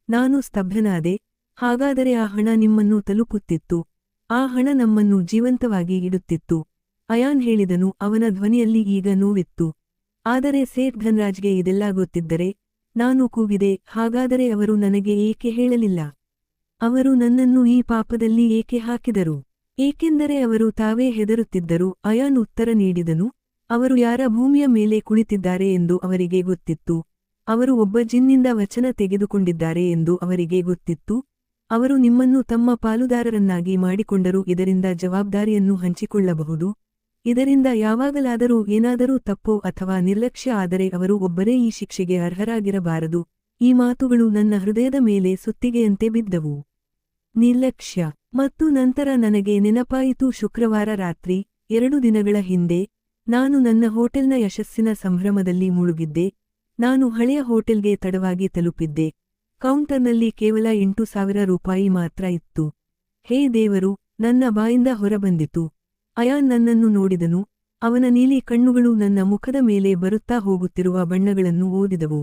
ನಾನು ಸ್ತಬ್ಧನಾದೆ. ಹಾಗಾದರೆ ಆ ಹಣ ನಿಮ್ಮನ್ನು ತಲುಪುತ್ತಿತ್ತು. ಆ ಹಣ ನಮ್ಮನ್ನು ಜೀವಂತವಾಗಿ ಇಡುತ್ತಿತ್ತು. ಅಯಾನ್ ಹೇಳಿದನು. ಅವನ ಧ್ವನಿಯಲ್ಲಿ ಈಗ ನೋವಿತ್ತು. ಆದರೆ ಸೇಠ್ ಧನ್ರಾಜ್ಗೆ ಇದೆಲ್ಲ ಗೊತ್ತಿದ್ದರೆ? ನಾನು ಕೂಗಿದೆ, ಹಾಗಾದರೆ ಅವರು ನನಗೆ ಏಕೆ ಹೇಳಲಿಲ್ಲ? ಅವರು ನನ್ನನ್ನು ಈ ಪಾಪದಲ್ಲಿ ಏಕೆ ಹಾಕಿದರು? ಏಕೆಂದರೆ ಅವರು ತಾವೇ ಹೆದರುತ್ತಿದ್ದರು. ಅಯಾನ್ ಉತ್ತರ ನೀಡಿದನು. ಅವರು ಯಾರ ಭೂಮಿಯ ಮೇಲೆ ಕುಳಿತಿದ್ದಾರೆ ಎಂದು ಅವರಿಗೆ ಗೊತ್ತಿತ್ತು. ಅವರು ಒಬ್ಬ ಜಿನ್ನಿಂದ ವಚನ ತೆಗೆದುಕೊಂಡಿದ್ದಾರೆ ಎಂದು ಅವರಿಗೆ ಗೊತ್ತಿತ್ತು. ಅವರು ನಿಮ್ಮನ್ನು ತಮ್ಮ ಪಾಲುದಾರರನ್ನಾಗಿ ಮಾಡಿಕೊಂಡರು. ಇದರಿಂದ ಜವಾಬ್ದಾರಿಯನ್ನು ಹಂಚಿಕೊಳ್ಳಬಹುದು. ಇದರಿಂದ ಯಾವಾಗಲಾದರೂ ಏನಾದರೂ ತಪ್ಪೋ ಅಥವಾ ನಿರ್ಲಕ್ಷ್ಯ ಆದರೆ ಅವರು ಒಬ್ಬರೇ ಈ ಶಿಕ್ಷೆಗೆ ಅರ್ಹರಾಗಿರಬಾರದು. ಈ ಮಾತುಗಳು ನನ್ನ ಹೃದಯದ ಮೇಲೆ ಸುತ್ತಿಗೆಯಂತೆ ಬಿದ್ದವು. ನಿರ್ಲಕ್ಷ್ಯ. ಮತ್ತು ನಂತರ ನನಗೆ ನೆನಪಾಯಿತು. ಶುಕ್ರವಾರ ರಾತ್ರಿ, 2 ದಿನಗಳ ಹಿಂದೆ, ನಾನು ನನ್ನ ಹೋಟೆಲ್ನ ಯಶಸ್ಸಿನ ಸಂಭ್ರಮದಲ್ಲಿ ಮುಳುಗಿದ್ದೆ. ನಾನು ಹಳೆಯ ಹೋಟೆಲ್ಗೆ ತಡವಾಗಿ ತಲುಪಿದ್ದೆ. ಕೌಂಟರ್ನಲ್ಲಿ ಕೇವಲ 8,000 ರೂಪಾಯಿ ಮಾತ್ರ ಇತ್ತು. ಹೇ ದೇವರು, ನನ್ನ ಬಾಯಿಂದ ಹೊರಬಂದಿತು. ಅಯಾನ್ ನನ್ನನ್ನು ನೋಡಿದನು. ಅವನ ನೀಲಿ ಕಣ್ಣುಗಳು ನನ್ನ ಮುಖದ ಮೇಲೆ ಬರುತ್ತಾ ಹೋಗುತ್ತಿರುವ ಬಣ್ಣಗಳನ್ನು ಓದಿದವು.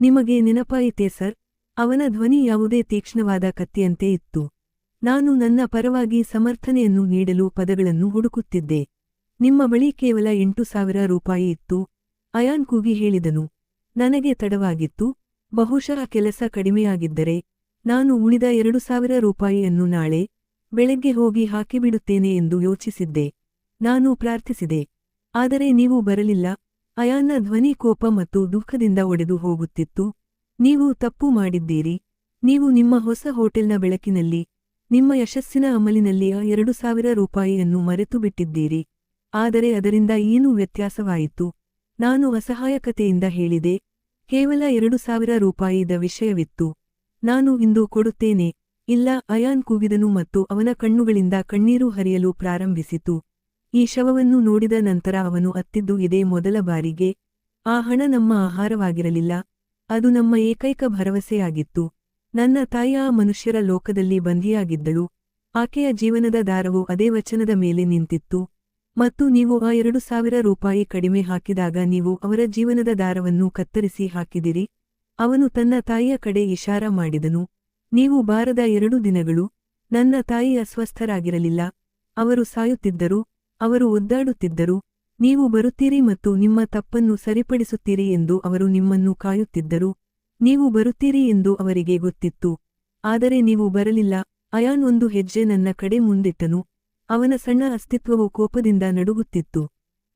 ನಿಮಗೆ ನೆನಪಾಯಿತೇ ಸರ್? ಅವನ ಧ್ವನಿ ಯಾವುದೇ ತೀಕ್ಷ್ಣವಾದ ಕತ್ತಿಯಂತೆ ಇತ್ತು. ನಾನು ನನ್ನ ಪರವಾಗಿ ಸಮರ್ಥನೆಯನ್ನು ನೀಡಲು ಪದಗಳನ್ನು ಹುಡುಕುತ್ತಿದ್ದೆ. ನಿಮ್ಮ ಬಳಿ ಕೇವಲ 8,000 ರೂಪಾಯಿ ಇತ್ತು, ಅಯಾನ್ ಕೂಗಿ ಹೇಳಿದನು. ನನಗೆ ತಡವಾಗಿತ್ತು. ಬಹುಶಃ ಕೆಲಸ ಕಡಿಮೆಯಾಗಿದ್ದರೆ ನಾನು ಉಳಿದ 2,000 ರೂಪಾಯಿಯನ್ನು ನಾಳೆ ಬೆಳಗ್ಗೆ ಹೋಗಿ ಹಾಕಿಬಿಡುತ್ತೇನೆ ಎಂದು ಯೋಚಿಸಿದ್ದೆ. ನಾನು ಪ್ರಾರ್ಥಿಸಿದೆ. ಆದರೆ ನೀವು ಬರಲಿಲ್ಲ. ಅಯಾನ್ನ ಧ್ವನಿ ಕೋಪ ಮತ್ತು ದುಃಖದಿಂದ ಒಡೆದು ಹೋಗುತ್ತಿತ್ತು. ನೀವು ತಪ್ಪು ಮಾಡಿದ್ದೀರಿ. ನೀವು ನಿಮ್ಮ ಹೊಸ ಹೋಟೆಲ್ನ ಬೆಳಕಿನಲ್ಲಿ, ನಿಮ್ಮ ಯಶಸ್ಸಿನ ಅಮಲಿನಲ್ಲಿ ಆ 2,000 ರೂಪಾಯಿಯನ್ನು ಮರೆತುಬಿಟ್ಟಿದ್ದೀರಿ. ಆದರೆ ಅದರಿಂದ ಏನೂ ವ್ಯತ್ಯಾಸವಾಯಿತು. ನಾನು ಅಸಹಾಯಕತೆಯಿಂದ ಹೇಳಿದೆ. ಕೇವಲ 2,000 ರೂಪಾಯಿದ ವಿಷಯವಿತ್ತು. ನಾನು ಇಂದು ಕೊಡುತ್ತೇನೆ. ಇಲ್ಲ, ಅಯಾನ್ ಕೂಗಿದನು ಮತ್ತು ಅವನ ಕಣ್ಣುಗಳಿಂದ ಕಣ್ಣೀರು ಹರಿಯಲು ಪ್ರಾರಂಭಿಸಿತು. ಈ ಶವವನ್ನು ನೋಡಿದ ನಂತರ ಅವನು ಅತ್ತಿದ್ದು ಇದೇ ಮೊದಲ ಬಾರಿಗೆ. ಆ ಹಣ ನಮ್ಮ ಆಹಾರವಾಗಿರಲಿಲ್ಲ. ಅದು ನಮ್ಮ ಏಕೈಕ ಭರವಸೆಯಾಗಿತ್ತು. ನನ್ನ ತಾಯಿ ಆ ಮನುಷ್ಯರ ಲೋಕದಲ್ಲಿ ಬಂಧಿಯಾಗಿದ್ದಳು. ಆಕೆಯ ಜೀವನದ ದಾರವು ಅದೇ ವಚನದ ಮೇಲೆ ನಿಂತಿತ್ತು. ಮತ್ತು ನೀವು ಆ 2,000 ರೂಪಾಯಿ ಕಡಿಮೆ ಹಾಕಿದಾಗ ನೀವು ಅವರ ಜೀವನದ ದಾರವನ್ನು ಕತ್ತರಿಸಿ ಹಾಕಿದಿರಿ. ಅವನು ತನ್ನ ತಾಯಿಯ ಕಡೆ ಇಶಾರ ಮಾಡಿದನು. ನೀವು ಬಾರದ 2 ದಿನಗಳು. ನನ್ನ ತಾಯಿ ಅಸ್ವಸ್ಥರಾಗಿರಲಿಲ್ಲ. ಅವರು ಸಾಯುತ್ತಿದ್ದರು. ಅವರು ಒದ್ದಾಡುತ್ತಿದ್ದರು. ನೀವು ಬರುತ್ತೀರಿ ಮತ್ತು ನಿಮ್ಮ ತಪ್ಪನ್ನು ಸರಿಪಡಿಸುತ್ತೀರಿ ಎಂದು ಅವರು ನಿಮ್ಮನ್ನು ಕಾಯುತ್ತಿದ್ದರು. ನೀವು ಬರುತ್ತೀರಿ ಎಂದು ಅವರಿಗೆ ಗೊತ್ತಿತ್ತು. ಆದರೆ ನೀವು ಬರಲಿಲ್ಲ. ಅಯಾನ್ ಒಂದು ಹೆಜ್ಜೆ ನನ್ನ ಕಡೆ ಮುಂದಿಟ್ಟನು. ಅವನ ಸಣ್ಣ ಅಸ್ತಿತ್ವವು ಕೋಪದಿಂದ ನಡುಗುತ್ತಿತ್ತು.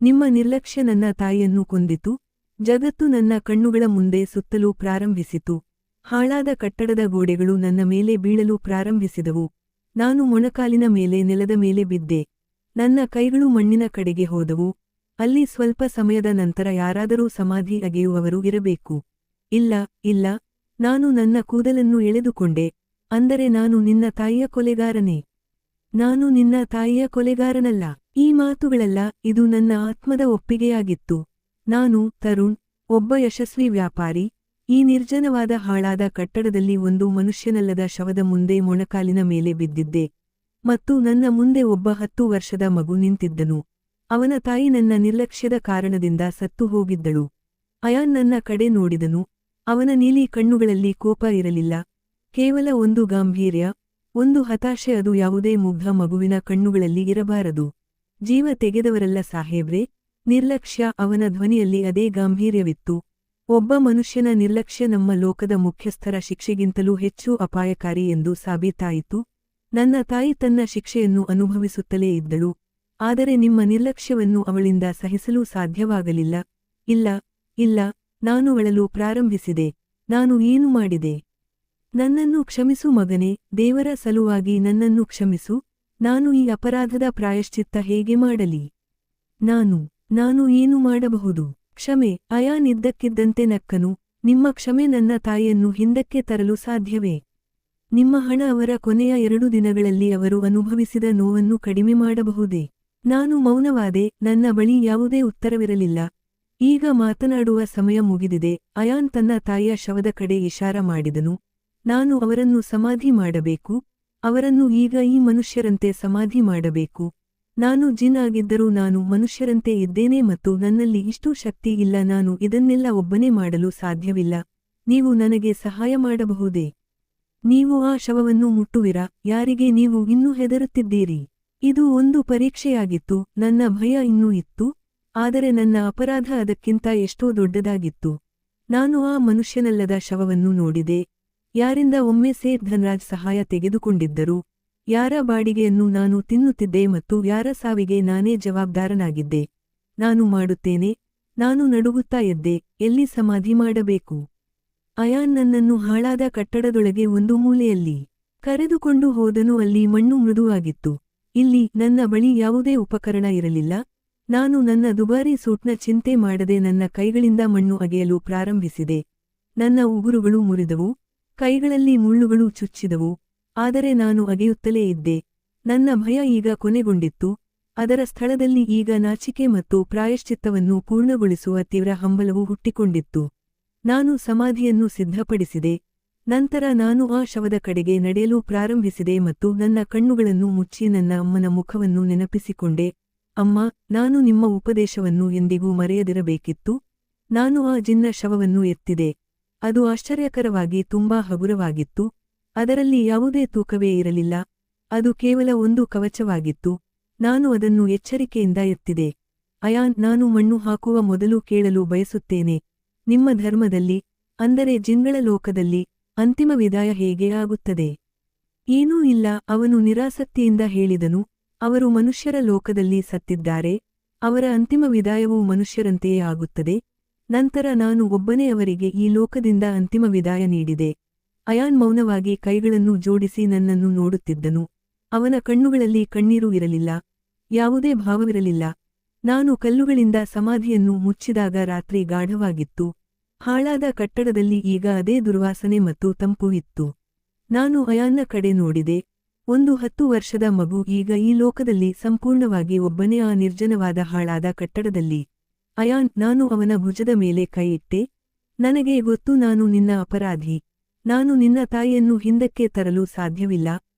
ನಿಮ್ಮ ನಿರ್ಲಕ್ಷ್ಯ ನನ್ನ ತಾಯಿಯನ್ನು ಕೊಂದಿತು. ಜಗತ್ತು ನನ್ನ ಕಣ್ಣುಗಳ ಮುಂದೆ ಸುತ್ತಲೂ ಪ್ರಾರಂಭಿಸಿತು. ಹಾಳಾದ ಕಟ್ಟಡದ ಗೋಡೆಗಳು ನನ್ನ ಮೇಲೆ ಬೀಳಲು ಪ್ರಾರಂಭಿಸಿದವು. ನಾನು ಮೊಣಕಾಲಿನ ಮೇಲೆ ನೆಲದ ಮೇಲೆ ಬಿದ್ದೆ. ನನ್ನ ಕೈಗಳು ಮಣ್ಣಿನ ಕಡೆಗೆ ಹೋದವು. ಅಲ್ಲಿ ಸ್ವಲ್ಪ ಸಮಯದ ನಂತರ ಯಾರಾದರೂ ಸಮಾಧಿ ಅಗೆಯುವವರು ಇರಬೇಕು. ಇಲ್ಲ, ಇಲ್ಲ, ನಾನು ನನ್ನ ಕೂದಲನ್ನು ಎಳೆದುಕೊಂಡೆ. ಅಂದರೆ ನಾನು ನಿನ್ನ ತಾಯಿಯ ಕೊಲೆಗಾರನೇ. ನಾನು ನಿನ್ನ ತಾಯಿಯ ಕೊಲೆಗಾರನಲ್ಲ. ಈ ಮಾತುಗಳಲ್ಲ, ಇದು ನನ್ನ ಆತ್ಮದ ಒಪ್ಪಿಗೆಯಾಗಿತ್ತು. ನಾನು, ತರುಣ್, ಒಬ್ಬ ಯಶಸ್ವಿ ವ್ಯಾಪಾರಿ, ಈ ನಿರ್ಜನವಾದ ಹಾಳಾದ ಕಟ್ಟಡದಲ್ಲಿ ಒಂದು ಮನುಷ್ಯನಲ್ಲದ ಶವದ ಮುಂದೆ ಮೊಣಕಾಲಿನ ಮೇಲೆ ಬಿದ್ದಿದ್ದೆ. ಮತ್ತು ನನ್ನ ಮುಂದೆ ಒಬ್ಬ 10 ವರ್ಷದ ಮಗು ನಿಂತಿದ್ದನು. ಅವನ ತಾಯಿ ನನ್ನ ನಿರ್ಲಕ್ಷ್ಯದ ಕಾರಣದಿಂದ ಸತ್ತು ಹೋಗಿದ್ದಳು. ಅಯಾನ್ ನನ್ನ ಕಡೆ ನೋಡಿದನು. ಅವನ ನೀಲಿ ಕಣ್ಣುಗಳಲ್ಲಿ ಕೋಪ ಇರಲಿಲ್ಲ, ಕೇವಲ ಒಂದು ಗಾಂಭೀರ್ಯ, ಒಂದು ಹತಾಶೆ. ಅದು ಯಾವುದೇ ಮುಗ್ಧ ಮಗುವಿನ ಕಣ್ಣುಗಳಲ್ಲಿ ಇರಬಾರದು. ಜೀವ ತೆಗೆದವರಲ್ಲ ಸಾಹೇಬ್ರೆ. ನಿರ್ಲಕ್ಷ್ಯ. ಅವನ ಧ್ವನಿಯಲ್ಲಿ ಅದೇ ಗಾಂಭೀರ್ಯವಿತ್ತು. ಒಬ್ಬ ಮನುಷ್ಯನ ನಿರ್ಲಕ್ಷ್ಯ ನಮ್ಮ ಲೋಕದ ಮುಖ್ಯಸ್ಥರ ಶಿಕ್ಷೆಗಿಂತಲೂ ಹೆಚ್ಚು ಅಪಾಯಕಾರಿ ಎಂದು ಸಾಬೀತಾಯಿತು. ನನ್ನ ತಾಯಿ ತನ್ನ ಶಿಕ್ಷೆಯನ್ನು ಅನುಭವಿಸುತ್ತಲೇ ಇದ್ದಳು. ಆದರೆ ನಿಮ್ಮ ನಿರ್ಲಕ್ಷ್ಯವನ್ನು ಅವಳಿಂದ ಸಹಿಸಲು ಸಾಧ್ಯವಾಗಲಿಲ್ಲ. ಇಲ್ಲ, ಇಲ್ಲ, ನಾನು ಅಳಲು ಪ್ರಾರಂಭಿಸಿದೆ. ನಾನು ಏನು ಮಾಡಿದೆ? ನನ್ನನ್ನು ಕ್ಷಮಿಸು ಮಗನೇ, ದೇವರ ಸಲುವಾಗಿ ನನ್ನನ್ನು ಕ್ಷಮಿಸು. ನಾನು ಈ ಅಪರಾಧದ ಪ್ರಾಯಶ್ಚಿತ್ತ ಹೇಗೆ ಮಾಡಲಿ? ನಾನು ಏನು ಮಾಡಬಹುದು? ಕ್ಷಮೆ. ಅಯಾನ್ ಇದ್ದಕ್ಕಿದ್ದಂತೆ ನಕ್ಕನು. ನಿಮ್ಮ ಕ್ಷಮೆ ನನ್ನ ತಾಯಿಯನ್ನು ಹಿಂದಕ್ಕೆ ತರಲು ಸಾಧ್ಯವೇ? ನಿಮ್ಮ ಹಣ ಅವರ ಕೊನೆಯ 2 ದಿನಗಳಲ್ಲಿ ಅವರು ಅನುಭವಿಸಿದ ನೋವನ್ನು ಕಡಿಮೆ ಮಾಡಬಹುದೇ? ನಾನು ಮೌನವಾದೆ. ನನ್ನ ಬಳಿ ಯಾವುದೇ ಉತ್ತರವಿರಲಿಲ್ಲ. ಈಗ ಮಾತನಾಡುವ ಸಮಯ ಮುಗಿದಿದೆ. ಅಯಾನ್ ತನ್ನ ತಾಯಿಯ ಶವದ ಕಡೆ ಇಶಾರ ಮಾಡಿದನು. ನಾನು ಅವರನ್ನು ಸಮಾಧಿ ಮಾಡಬೇಕು. ಅವರನ್ನು ಈಗ ಈ ಮನುಷ್ಯರಂತೆ ಸಮಾಧಿ ಮಾಡಬೇಕು. ನಾನು ಜಿನ್ ಆಗಿದ್ದರೂ ನಾನು ಮನುಷ್ಯರಂತೆ ಇದ್ದೇನೆ ಮತ್ತು ನನ್ನಲ್ಲಿ ಇಷ್ಟು ಶಕ್ತಿ ಇಲ್ಲ. ನಾನು ಇದನ್ನೆಲ್ಲ ಒಬ್ಬನೇ ಮಾಡಲು ಸಾಧ್ಯವಿಲ್ಲ. ನೀವು ನನಗೆ ಸಹಾಯ ಮಾಡಬಹುದೇ? ನೀವು ಆ ಶವವನ್ನು ಮುಟ್ಟುವಿರಾ? ಯಾರಿಗೆ ನೀವು ಇನ್ನೂ ಹೆದರುತ್ತಿದ್ದೀರಿ? ಇದು ಒಂದು ಪರೀಕ್ಷೆಯಾಗಿತ್ತು. ನನ್ನ ಭಯ ಇನ್ನೂ ಇತ್ತು, ಆದರೆ ನನ್ನ ಅಪರಾಧ ಅದಕ್ಕಿಂತ ಎಷ್ಟೋ ದೊಡ್ಡದಾಗಿತ್ತು. ನಾನು ಆ ಮನುಷ್ಯನಲ್ಲದ ಶವವನ್ನು ನೋಡಿದೆ. ಯಾರಿಂದ ಒಮ್ಮೆ ಸೇಠ್ ಧನ್ರಾಜ್ ಸಹಾಯ ತೆಗೆದುಕೊಂಡಿದ್ದರು, ಯಾರ ಬಾಡಿಗೆಯನ್ನು ನಾನು ತಿನ್ನುತ್ತಿದ್ದೆ ಮತ್ತು ಯಾರ ಸಾವಿಗೆ ನಾನೇ ಜವಾಬ್ದಾರನಾಗಿದ್ದೆ. ನಾನು ಮಾಡುತ್ತೇನೆ. ನಾನು ನಡುಗುತ್ತಾ ಎದ್ದೆ. ಎಲ್ಲಿ ಸಮಾಧಿ ಮಾಡಬೇಕು? ಅಯಾನ್ ನನ್ನನ್ನು ಹಾಳಾದ ಕಟ್ಟಡದೊಳಗೆ ಒಂದು ಮೂಲೆಯಲ್ಲಿ ಕರೆದುಕೊಂಡು ಹೋದನು. ಅಲ್ಲಿ ಮಣ್ಣು ಮೃದುವಾಗಿತ್ತು. ಇಲ್ಲಿ ನನ್ನ ಬಳಿ ಯಾವುದೇ ಉಪಕರಣ ಇರಲಿಲ್ಲ. ನಾನು ನನ್ನ ದುಬಾರಿ ಸೂಟ್ನ ಚಿಂತೆ ಮಾಡದೆ ನನ್ನ ಕೈಗಳಿಂದ ಮಣ್ಣು ಅಗೆಯಲು ಪ್ರಾರಂಭಿಸಿದೆ. ನನ್ನ ಉಗುರುಗಳು ಮುರಿದವು, ಕೈಗಳಲ್ಲಿ ಮುಳ್ಳುಗಳು ಚುಚ್ಚಿದವು. ಆದರೆ ನಾನು ಅಗೆಯುತ್ತಲೇ ಇದ್ದೆ. ನನ್ನ ಭಯ ಈಗ ಕೊನೆಗೊಂಡಿತ್ತು. ಅದರ ಸ್ಥಳದಲ್ಲಿ ಈಗ ನಾಚಿಕೆ ಮತ್ತು ಪ್ರಾಯಶ್ಚಿತ್ತವನ್ನು ಪೂರ್ಣಗೊಳಿಸುವ ತೀವ್ರ ಹಂಬಲವು ಹುಟ್ಟಿಕೊಂಡಿತ್ತು. ನಾನು ಸಮಾಧಿಯನ್ನು ಸಿದ್ಧಪಡಿಸಿದೆ. ನಂತರ ನಾನು ಆ ಶವದ ಕಡೆಗೆ ನಡೆಯಲು ಪ್ರಾರಂಭಿಸಿದೆ ಮತ್ತು ನನ್ನ ಕಣ್ಣುಗಳನ್ನು ಮುಚ್ಚಿ ನನ್ನ ಅಮ್ಮನ ಮುಖವನ್ನು ನೆನಪಿಸಿಕೊಂಡೆ. ಅಮ್ಮ, ನಾನು ನಿಮ್ಮ ಉಪದೇಶವನ್ನು ಎಂದಿಗೂ ಮರೆಯದಿರಬೇಕಿತ್ತು. ನಾನು ಆ ಜಿನ್ನ ಶವವನ್ನು ಎತ್ತಿದೆ. ಅದು ಆಶ್ಚರ್ಯಕರವಾಗಿ ತುಂಬಾ ಹಗುರವಾಗಿತ್ತು. ಅದರಲ್ಲಿ ಯಾವುದೇ ತೂಕವೇ ಇರಲಿಲ್ಲ. ಅದು ಕೇವಲ ಒಂದು ಕವಚವಾಗಿತ್ತು. ನಾನು ಅದನ್ನು ಎಚ್ಚರಿಕೆಯಿಂದ ಎತ್ತಿದೆ. ಅಯಾನ್, ನಾನು ಮಣ್ಣು ಹಾಕುವ ಮೊದಲು ಕೇಳಲು ಬಯಸುತ್ತೇನೆ. ನಿಮ್ಮ ಧರ್ಮದಲ್ಲಿ, ಅಂದರೆ ಜಿನ್ಗಳ ಲೋಕದಲ್ಲಿ, ಅಂತಿಮ ವಿದಾಯ ಹೇಗೆ ಆಗುತ್ತದೆ? ಏನೂ ಇಲ್ಲ, ಅವನು ನಿರಾಸಕ್ತಿಯಿಂದ ಹೇಳಿದನು. ಅವರು ಮನುಷ್ಯರ ಲೋಕದಲ್ಲಿ ಸತ್ತಿದ್ದಾರೆ. ಅವರ ಅಂತಿಮ ವಿದಾಯವೂ ಮನುಷ್ಯರಂತೆಯೇ ಆಗುತ್ತದೆ. ನಂತರ ನಾನು ಒಬ್ಬನೇ ಅವರಿಗೆ ಈ ಲೋಕದಿಂದ ಅಂತಿಮ ವಿದಾಯ ನೀಡಿದೆ. ಅಯಾನ್ ಮೌನವಾಗಿ ಕೈಗಳನ್ನು ಜೋಡಿಸಿ ನನ್ನನ್ನು ನೋಡುತ್ತಿದ್ದನು. ಅವನ ಕಣ್ಣುಗಳಲ್ಲಿ ಕಣ್ಣೀರು ಇರಲಿಲ್ಲ, ಯಾವುದೇ ಭಾವವಿರಲಿಲ್ಲ. ನಾನು ಕಲ್ಲುಗಳಿಂದ ಸಮಾಧಿಯನ್ನು ಮುಚ್ಚಿದಾಗ ರಾತ್ರಿ ಗಾಢವಾಗಿತ್ತು. ಹಾಳಾದ ಕಟ್ಟಡದಲ್ಲಿ ಈಗ ಅದೇ ದುರ್ವಾಸನೆ ಮತ್ತು ತಂಪು ಇತ್ತು. ನಾನು ಅಯಾನ್ನ ಕಡೆ ನೋಡಿದೆ. ಒಂದು 10 ವರ್ಷದ ಮಗು ಈಗ ಈ ಲೋಕದಲ್ಲಿ ಸಂಪೂರ್ಣವಾಗಿ ಒಬ್ಬನೇ ಆ ನಿರ್ಜನವಾದ ಹಾಳಾದ ಕಟ್ಟಡದಲ್ಲಿ. ಅಯಾನ್, ನಾನು ಅವನ ಭುಜದ ಮೇಲೆ ಕೈಯಿಟ್ಟೆ. ನನಗೆ ಗೊತ್ತು, ನಾನು ನಿನ್ನ ಅಪರಾಧಿ. ನಾನು ನಿನ್ನ ತಾಯಿಯನ್ನು ಹಿಂದಕ್ಕೆ ತರಲು ಸಾಧ್ಯವಿಲ್ಲ.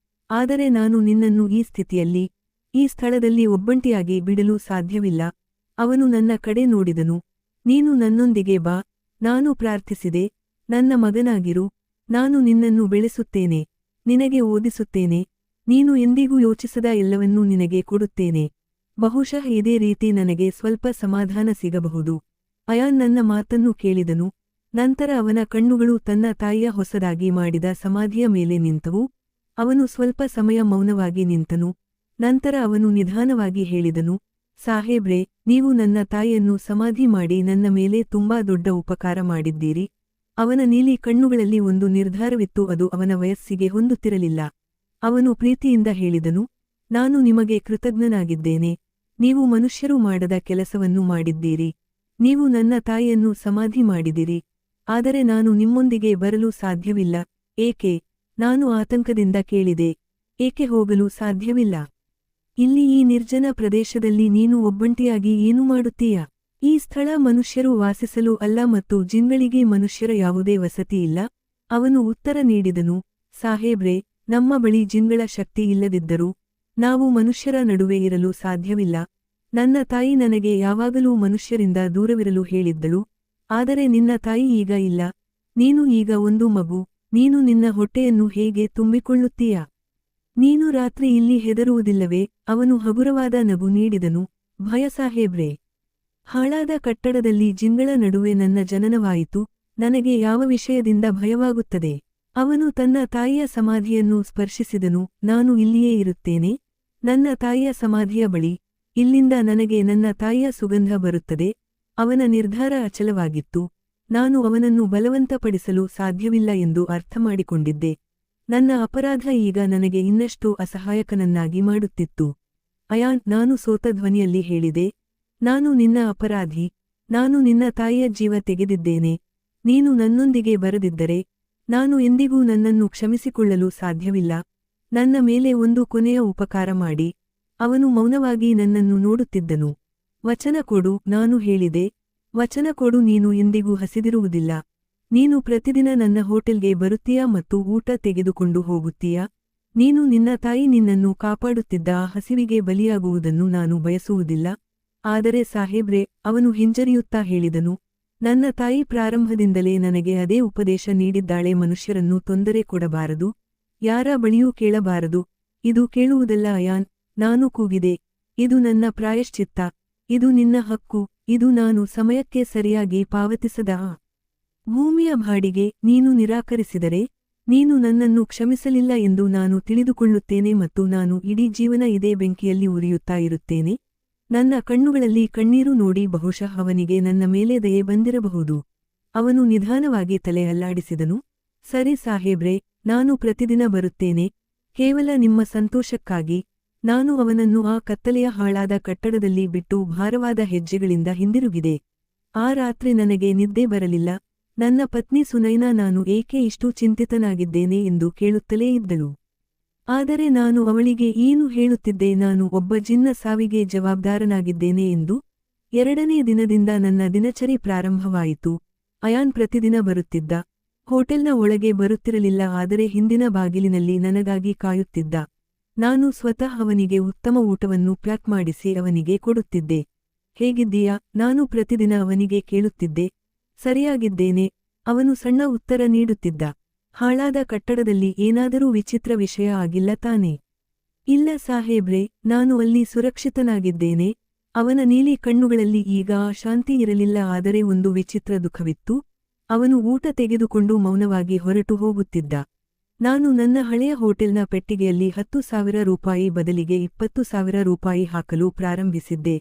ಆದರೆ ನಾನು ನಿನ್ನನ್ನು ಈ ಸ್ಥಿತಿಯಲ್ಲಿ, ಈ ಸ್ಥಳದಲ್ಲಿ ಒಬ್ಬಂಟಿಯಾಗಿ ಬಿಡಲು ಸಾಧ್ಯವಿಲ್ಲ. ಅವನು ನನ್ನ ಕಡೆ ನೋಡಿದನು. ನೀನು ನನ್ನೊಂದಿಗೆ ಬಾ. ನಾನು ಪ್ರಾರ್ಥಿಸಿದೆ. ನನ್ನ ಮಗನಾಗಿರು. ನಾನು ನಿನ್ನನ್ನು ಬೆಳೆಸುತ್ತೇನೆ. ನಿನಗೆ ಓದಿಸುತ್ತೇನೆ. ನೀನು ಎಂದಿಗೂ ಯೋಚಿಸದ ಎಲ್ಲವನ್ನೂ ನಿನಗೆ ಕೊಡುತ್ತೇನೆ. ಬಹುಶಃ ಇದೇ ರೀತಿ ನನಗೆ ಸ್ವಲ್ಪ ಸಮಾಧಾನ ಸಿಗಬಹುದು. ಅಯಾನ್ ನನ್ನ ಮಾತನ್ನು ಕೇಳಿದನು. ನಂತರ ಅವನ ಕಣ್ಣುಗಳು ತನ್ನ ತಾಯಿಯ ಹೊಸದಾಗಿ ಮಾಡಿದ ಸಮಾಧಿಯ ಮೇಲೆ ನಿಂತವು. ಅವನು ಸ್ವಲ್ಪ ಸಮಯ ಮೌನವಾಗಿ ನಿಂತನು. ನಂತರ ಅವನು ನಿಧಾನವಾಗಿ ಹೇಳಿದನು, ಸಾಹೇಬ್ರೆ, ನೀವು ನನ್ನ ತಾಯಿಯನ್ನು ಸಮಾಧಿ ಮಾಡಿ ನನ್ನ ಮೇಲೆ ತುಂಬಾ ದೊಡ್ಡ ಉಪಕಾರ ಮಾಡಿದ್ದೀರಿ. ಅವನ ನೀಲಿ ಕಣ್ಣುಗಳಲ್ಲಿ ಒಂದು ನಿರ್ಧಾರವಿತ್ತು, ಅದು ಅವನ ವಯಸ್ಸಿಗೆ ಹೊಂದುತ್ತಿರಲಿಲ್ಲ. ಅವನು ಪ್ರೀತಿಯಿಂದ ಹೇಳಿದನು, ನಾನು ನಿಮಗೆ ಕೃತಜ್ಞನಾಗಿದ್ದೇನೆ. ನೀವು ಮನುಷ್ಯರು ಮಾಡದ ಕೆಲಸವನ್ನು ಮಾಡಿದ್ದೀರಿ. ನೀವು ನನ್ನ ತಾಯಿಯನ್ನು ಸಮಾಧಿ ಮಾಡಿದಿರಿ. ಆದರೆ ನಾನು ನಿಮ್ಮೊಂದಿಗೆ ಬರಲು ಸಾಧ್ಯವಿಲ್ಲ. ಏಕೆ? ನಾನು ಆತಂಕದಿಂದ ಕೇಳಿದೆ. ಏಕೆ ಹೋಗಲು ಸಾಧ್ಯವಿಲ್ಲ? ಇಲ್ಲಿ ಈ ನಿರ್ಜನ ಪ್ರದೇಶದಲ್ಲಿ ನೀನು ಒಬ್ಬಂಟಿಯಾಗಿ ಏನು ಮಾಡುತ್ತೀಯಾ? ಈ ಸ್ಥಳ ಮನುಷ್ಯರು ವಾಸಿಸಲು ಅಲ್ಲ ಮತ್ತು ಜಿನ್ಗಳಿಗೆ ಮನುಷ್ಯರ ಯಾವುದೇ ವಸತಿ ಇಲ್ಲ. ಅವನು ಉತ್ತರ ನೀಡಿದನು, ಸಾಹೇಬ್ರೆ, ನಮ್ಮ ಬಳಿ ಜಿನ್ಗಳ ಶಕ್ತಿ ಇಲ್ಲದಿದ್ದರೂ ನಾವು ಮನುಷ್ಯರ ನಡುವೆ ಇರಲು ಸಾಧ್ಯವಿಲ್ಲ. ನನ್ನ ತಾಯಿ ನನಗೆ ಯಾವಾಗಲೂ ಮನುಷ್ಯರಿಂದ ದೂರವಿರಲು ಹೇಳಿದ್ದಳು. ಆದರೆ ನಿನ್ನ ತಾಯಿ ಈಗ ಇಲ್ಲ. ನೀನು ಈಗ ಒಂದು ಮಗು. ನೀನು ನಿನ್ನ ಹೊಟ್ಟೆಯನ್ನು ಹೇಗೆ ತುಂಬಿಕೊಳ್ಳುತ್ತೀಯಾ? ನೀನು ರಾತ್ರಿ ಇಲ್ಲಿ ಹೆದರುವುದಿಲ್ಲವೇ? ಅವನು ಹಗುರವಾದ ನಗು ನೀಡಿದನು, ಭಯ ಸಾಹೇಬ್ರೆ. ಹಾಳಾದ ಕಟ್ಟಡದಲ್ಲಿ ಜಿನ್ಗಳ ನಡುವೆ ನನ್ನ ಜನನವಾಯಿತು. ನನಗೆ ಯಾವ ವಿಷಯದಿಂದ ಭಯವಾಗುತ್ತದೆ? ಅವನು ತನ್ನ ತಾಯಿಯ ಸಮಾಧಿಯನ್ನು ಸ್ಪರ್ಶಿಸಿದನು. ನಾನು ಇಲ್ಲಿಯೇ ಇರುತ್ತೇನೆ, ನನ್ನ ತಾಯಿಯ ಸಮಾಧಿಯ ಬಳಿ. ಇಲ್ಲಿಂದ ನನಗೆ ನನ್ನ ತಾಯಿಯ ಸುಗಂಧ ಬರುತ್ತದೆ. ಅವನ ನಿರ್ಧಾರ ಅಚಲವಾಗಿತ್ತು. ನಾನು ಅವನನ್ನು ಬಲವಂತಪಡಿಸಲು ಸಾಧ್ಯವಿಲ್ಲ ಎಂದು ಅರ್ಥಮಾಡಿಕೊಂಡಿದ್ದೆ. ನನ್ನ ಅಪರಾಧ ಈಗ ನನಗೆ ಇನ್ನಷ್ಟು ಅಸಹಾಯಕನನ್ನಾಗಿ ಮಾಡುತ್ತಿತ್ತು. ಅಯಾನ್, ನಾನು ಸೋತ ಧ್ವನಿಯಲ್ಲಿ ಹೇಳಿದೆ, ನಾನು ನಿನ್ನ ಅಪರಾಧಿ. ನಾನು ನಿನ್ನ ತಾಯಿಯ ಜೀವ ತೆಗೆದಿದ್ದೇನೆ. ನೀನು ನನ್ನೊಂದಿಗೆ ಬರದಿದ್ದರೆ ನಾನು ಎಂದಿಗೂ ನನ್ನನ್ನು ಕ್ಷಮಿಸಿಕೊಳ್ಳಲು ಸಾಧ್ಯವಿಲ್ಲ. ನನ್ನ ಮೇಲೆ ಒಂದು ಕೊನೆಯ ಉಪಕಾರ ಮಾಡಿ. ಅವನು ಮೌನವಾಗಿ ನನ್ನನ್ನು ನೋಡುತ್ತಿದ್ದನು. ವಚನ ಕೊಡು, ನಾನು ಹೇಳಿದೆ. ವಚನ ಕೊಡು, ನೀನು ಎಂದಿಗೂ ಹಸಿದಿರುವುದಿಲ್ಲ. ನೀನು ಪ್ರತಿದಿನ ನನ್ನ ಹೋಟೆಲ್ಗೆ ಬರುತ್ತೀಯಾ ಮತ್ತು ಊಟ ತೆಗೆದುಕೊಂಡು ಹೋಗುತ್ತೀಯಾ? ನೀನು ನಿನ್ನ ತಾಯಿ ನಿನ್ನನ್ನು ಕಾಪಾಡುತ್ತಿದ್ದ ಆ ಹಸಿವಿಗೆ ಬಲಿಯಾಗುವುದನ್ನು ನಾನು ಬಯಸುವುದಿಲ್ಲ. ಆದರೆ ಸಾಹೇಬ್ರೆ, ಅವನು ಹಿಂಜರಿಯುತ್ತಾ ಹೇಳಿದನು, ನನ್ನ ತಾಯಿ ಪ್ರಾರಂಭದಿಂದಲೇ ನನಗೆ ಅದೇ ಉಪದೇಶ ನೀಡಿದ್ದಾಳೆ, ಮನುಷ್ಯರನ್ನು ತೊಂದರೆ ಕೊಡಬಾರದು, ಯಾರ ಬಳಿಯೂ ಕೇಳಬಾರದು. ಇದು ಕೇಳುವುದಲ್ಲ ಅಯಾನ್, ನಾನು ಕೂಗಿದೆ. ಇದು ನನ್ನ ಪ್ರಾಯಶ್ಚಿತ್ತ. ಇದು ನಿನ್ನ ಹಕ್ಕು. ಇದು ನಾನು ಸಮಯಕ್ಕೆ ಸರಿಯಾಗಿ ಪಾವತಿಸದ ಭೂಮಿಯ ಬಾಡಿಗೆ. ನೀನು ನಿರಾಕರಿಸಿದರೆ ನೀನು ನನ್ನನ್ನು ಕ್ಷಮಿಸಲಿಲ್ಲ ಎಂದು ನಾನು ತಿಳಿದುಕೊಳ್ಳುತ್ತೇನೆ ಮತ್ತು ನಾನು ಇಡೀ ಜೀವನ ಇದೇ ಬೆಂಕಿಯಲ್ಲಿ ಉರಿಯುತ್ತಾ ಇರುತ್ತೇನೆ. ನನ್ನ ಕಣ್ಣುಗಳಲ್ಲಿ ಕಣ್ಣೀರು ನೋಡಿ ಬಹುಶಃ ಅವನಿಗೆ ನನ್ನ ಮೇಲೆ ದಯೆ ಬಂದಿರಬಹುದು. ಅವನು ನಿಧಾನವಾಗಿ ತಲೆ ಅಲ್ಲಾಡಿಸಿದನು. ಸರಿ ಸಾಹೇಬ್ರೆ, ನಾನು ಪ್ರತಿದಿನ ಬರುತ್ತೇನೆ, ಕೇವಲ ನಿಮ್ಮ ಸಂತೋಷಕ್ಕಾಗಿ. ನಾನು ಅವನನ್ನು ಆ ಕತ್ತಲೆಯ ಹಾಳಾದ ಕಟ್ಟಡದಲ್ಲಿ ಬಿಟ್ಟು ಭಾರವಾದ ಹೆಜ್ಜೆಗಳಿಂದ ಹಿಂದಿರುಗಿದೆ. ಆ ರಾತ್ರಿ ನನಗೆ ನಿದ್ದೆ ಬರಲಿಲ್ಲ. ನನ್ನ ಪತ್ನಿ ಸುನೈನಾ ನಾನು ಏಕೆ ಇಷ್ಟು ಚಿಂತಿತನಾಗಿದ್ದೇನೆ ಎಂದು ಕೇಳುತ್ತಲೇ ಇದ್ದಳು. ಆದರೆ ನಾನು ಅವಳಿಗೆ ಏನು ಹೇಳುತ್ತಿದ್ದೆ? ನಾನು ಒಬ್ಬ ಜಿನ್ನ ಸಾವಿಗೆ ಜವಾಬ್ದಾರನಾಗಿದ್ದೇನೆ ಎಂದು. 2ನೇ ದಿನದಿಂದ ನನ್ನ ದಿನಚರಿ ಪ್ರಾರಂಭವಾಯಿತು. ಅಯಾನ್ ಪ್ರತಿದಿನ ಬರುತ್ತಿದ್ದ. ಹೋಟೆಲ್ನ ಒಳಗೆ ಬರುತ್ತಿರಲಿಲ್ಲ, ಆದರೆ ಹಿಂದಿನ ಬಾಗಿಲಿನಲ್ಲಿ ನನಗಾಗಿ ಕಾಯುತ್ತಿದ್ದ. ನಾನು ಸ್ವತಃ ಅವನಿಗೆ ಉತ್ತಮ ಊಟವನ್ನು ಪ್ಯಾಕ್ ಮಾಡಿಸಿ ಅವನಿಗೆ ಕೊಡುತ್ತಿದ್ದೆ. ಹೇಗಿದ್ದೀಯಾ? ನಾನು ಪ್ರತಿದಿನ ಅವನಿಗೆ ಕೇಳುತ್ತಿದ್ದೆ. ಸರಿಯಾಗಿದ್ದೇನೆ. ಅವನು ಸಣ್ಣ ಉತ್ತರ ನೀಡುತ್ತಿದ್ದ. ಹಾಳಾದ ಕಟ್ಟಡದಲ್ಲಿ ಏನಾದರೂ ವಿಚಿತ್ರ ವಿಷಯ ಆಗಿಲ್ಲ ತಾನೇ? ಇಲ್ಲ ಸಾಹೇಬ್ರೆ, ನಾನು ಅಲ್ಲಿ ಸುರಕ್ಷಿತನಾಗಿದ್ದೇನೆ. ಅವನ ನೀಲಿ ಕಣ್ಣುಗಳಲ್ಲಿ ಈಗ ಶಾಂತಿ ಇರಲಿಲ್ಲ, ಆದರೆ ಒಂದು ವಿಚಿತ್ರ ದುಃಖವಿತ್ತು. ಅವನು ಊಟ ತೆಗೆದುಕೊಂಡು ಮೌನವಾಗಿ ಹೊರಟು ಹೋಗುತ್ತಿದ್ದ. ನಾನು ನನ್ನ ಹಳೆಯ ಹೋಟೆಲ್ನ ಪೆಟ್ಟಿಗೆಯಲ್ಲಿ 10,000 ರೂಪಾಯಿ ಬದಲಿಗೆ 20,000 ರೂಪಾಯಿ ಹಾಕಲು ಪ್ರಾರಂಭಿಸಿದ್ದೆ.